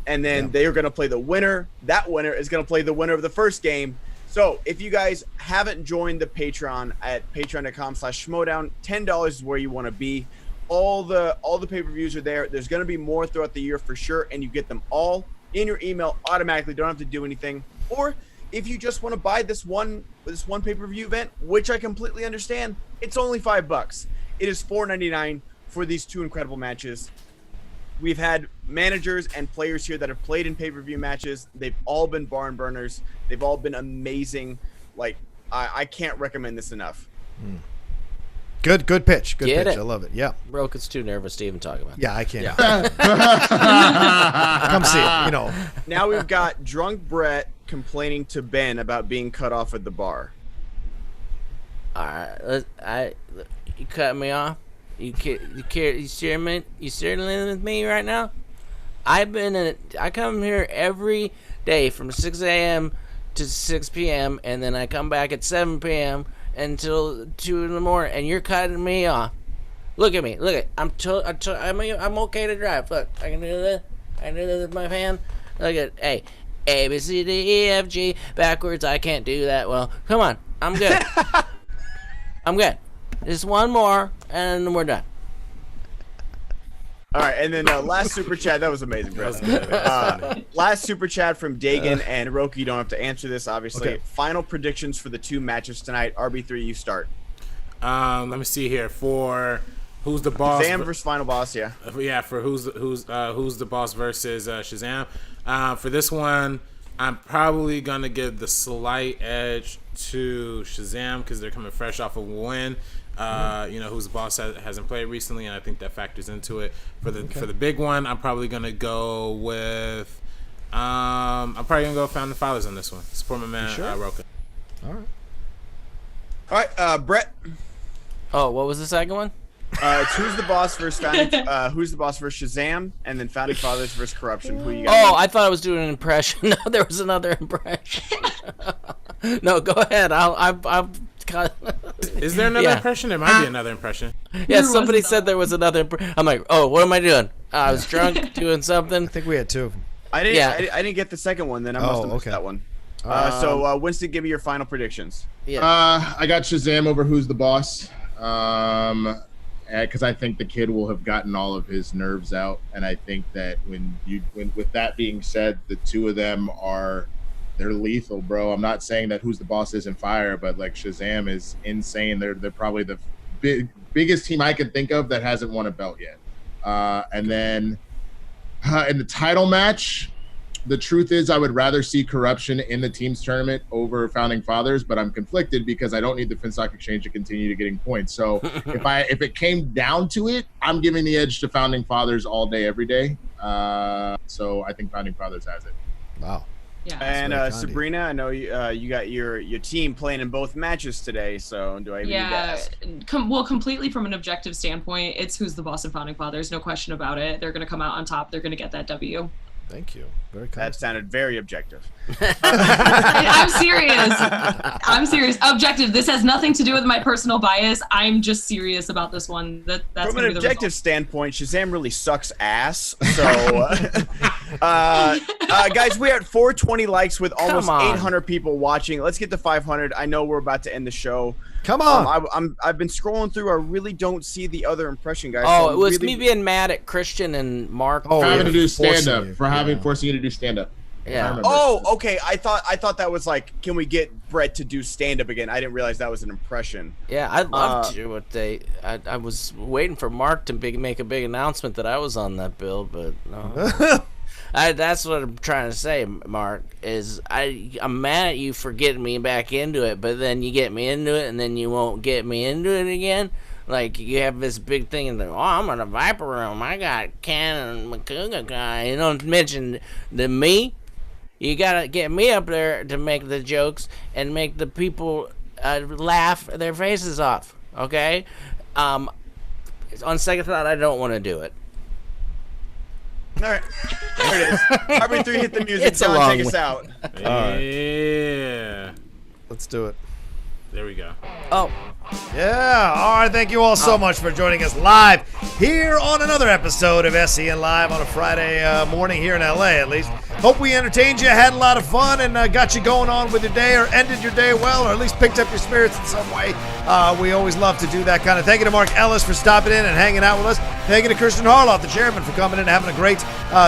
And then they are going to play the winner. That winner is going to play the winner of the first game. So if you guys haven't joined the Patreon at patreon.com/Schmoedown, $10 is where you want to be. All the pay-per-views are there. There's going to be more throughout the year for sure, and you get them all in your email automatically. Don't have to do anything. Or if you just want to buy this one pay-per-view event, which I completely understand, it's only $5. It is $4.99 for these two incredible matches. We've had managers and players here that have played in pay-per-view matches. They've all been barn burners. They've all been amazing. I can't recommend this enough. Good pitch. Good pitch. I love it. Yeah. Rocha's too nervous to even talk about it. Yeah, I can't. Come see it, Now we've got drunk Brett complaining to Ben about being cut off at the bar. All right, you cut me off. You sharing with me right now? I come here every day from 6 a.m. to 6 p.m. and then I come back at 7 p.m. until 2 in the morning, and you're cutting me off. Look at me. I'm okay to drive. Look, I can do this. I can do this with my hand. Look at A, B, C, D, E, F, G. Backwards, I can't do that well. Come on, I'm good. I'm good. Just one more, and we're done. All right, and then last super chat. That was amazing, bro. Last super chat from Dagan and Rocha. You don't have to answer this, obviously. Okay. Final predictions for the two matches tonight. RB3, you start. Let me see here. For Who's the Boss? Shazam versus Final Boss, yeah. Yeah, for Who's the Boss versus Shazam. For this one, I'm probably gonna give the slight edge to Shazam because they're coming fresh off of a win. Who's the Boss hasn't played recently, and I think that factors into it. For the big one, I'm probably gonna go with Founding Fathers on this one. Support my man, Rocha. All right, Brett. Oh, what was the second one? It's Who's the Boss versus Who's the Boss versus Shazam, and then Founding Fathers versus Corruption. Who you got? Oh, I thought I was doing an impression. No, there was another impression. No, go ahead. I'll Is there another impression? There might be another impression. Yeah, somebody said there was another. I'm like, oh, what am I doing? I was drunk doing something. I think we had two of them. I didn't get the second one. Then I must have missed that one. So Winston, give me your final predictions. Yeah. I got Shazam over Who's the Boss. Because I think the kid will have gotten all of his nerves out, and I think that with that being said, the two of them they're lethal, bro. I'm not saying that Who's the Boss isn't fire, but Shazam is insane. They're probably the biggest team I can think of that hasn't won a belt yet. And then in the title match, the truth is I would rather see Corruption in the team's tournament over Founding Fathers, but I'm conflicted because I don't need the Finstock Exchange to continue to getting points. So if it came down to it, I'm giving the edge to Founding Fathers all day, every day. So I think Founding Fathers has it. Wow. Yeah. And Sabrina, I know you got your team playing in both matches today. So do I even need to ask? Completely from an objective standpoint, it's Who's the Boss and Founding Fathers. No question about it. They're going to come out on top. They're going to get that W. Thank you. Very kind. That sounded very objective. I'm serious. Objective. This has nothing to do with my personal bias. I'm just serious about this one. That's from an objective standpoint, Shazam really sucks ass. So, guys, we're at 420 likes with almost 800 people watching. Let's get to 500. I know we're about to end the show. Come on. I've been scrolling through. I really don't see the other impression, guys. Oh, so it was me being mad at Christian and Mark. For having to do stand-up. Forcing you to do stand-up. Yeah. Oh, okay. I thought that was like, can we get Brett to do stand up again? I didn't realize that was an impression. Yeah, I'd love to. What I was waiting for Mark to make a big announcement that I was on that bill, but no. That's what I'm trying to say, Mark. Is I'm mad at you for getting me back into it, but then you get me into it, and then you won't get me into it again. Like, you have this big thing, and oh, I'm in a Viper room. I got Cannon Makuga guy. You don't mention me. You gotta get me up there to make the jokes and make the people laugh their faces off. Okay? On second thought, I don't want to do it. All right, there it is. RB3, hit the music. It's John, take us out. Yeah. Let's do it. There we go. Oh. Yeah. All right. Thank you all so much for joining us live here on another episode of SEN Live on a Friday morning here in LA, at least. Hope we entertained you, had a lot of fun, and got you going on with your day, or ended your day well, or at least picked up your spirits in some way. We always love to do that kind of. Thank you to Mark Ellis for stopping in and hanging out with us. Thank you to Christian Harloff, the chairman, for coming in and having a great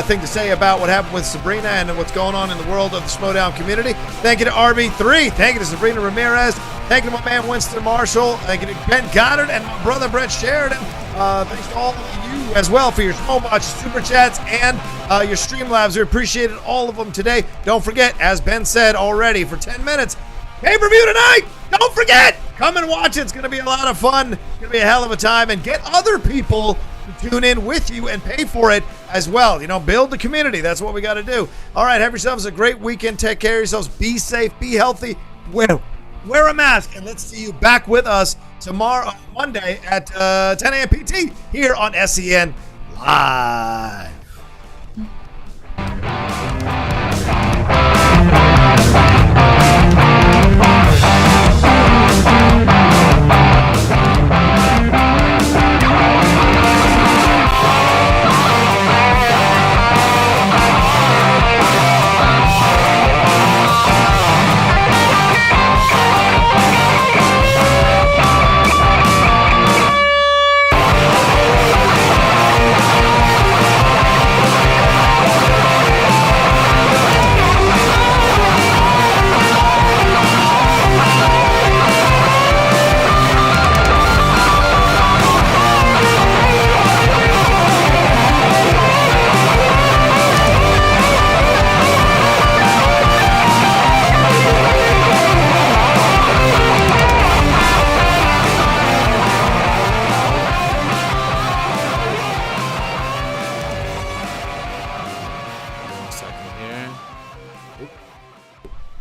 thing to say about what happened with Sabrina and what's going on in the world of the Schmoedown community. Thank you to RB3. Thank you to Sabrina Ramirez. Thank you to my man Winston Marshall. Thank you to Ben Goddard and my brother Brett Sheridan. Thanks to all of you as well for your Schmoedown super chats and your Streamlabs. We appreciated all of them today. Don't forget, as Ben said already, for 10 minutes, pay-per-view tonight. Don't forget, come and watch it. It's going to be a lot of fun. It's going to be a hell of a time, and get other people to tune in with you and pay for it as well. You know, build the community. That's what we got to do. All right, have yourselves a great weekend. Take care of yourselves. Be safe. Be healthy. Wear a mask, and let's see you back with us tomorrow, Monday at 10 a.m. PT here on SEN Live.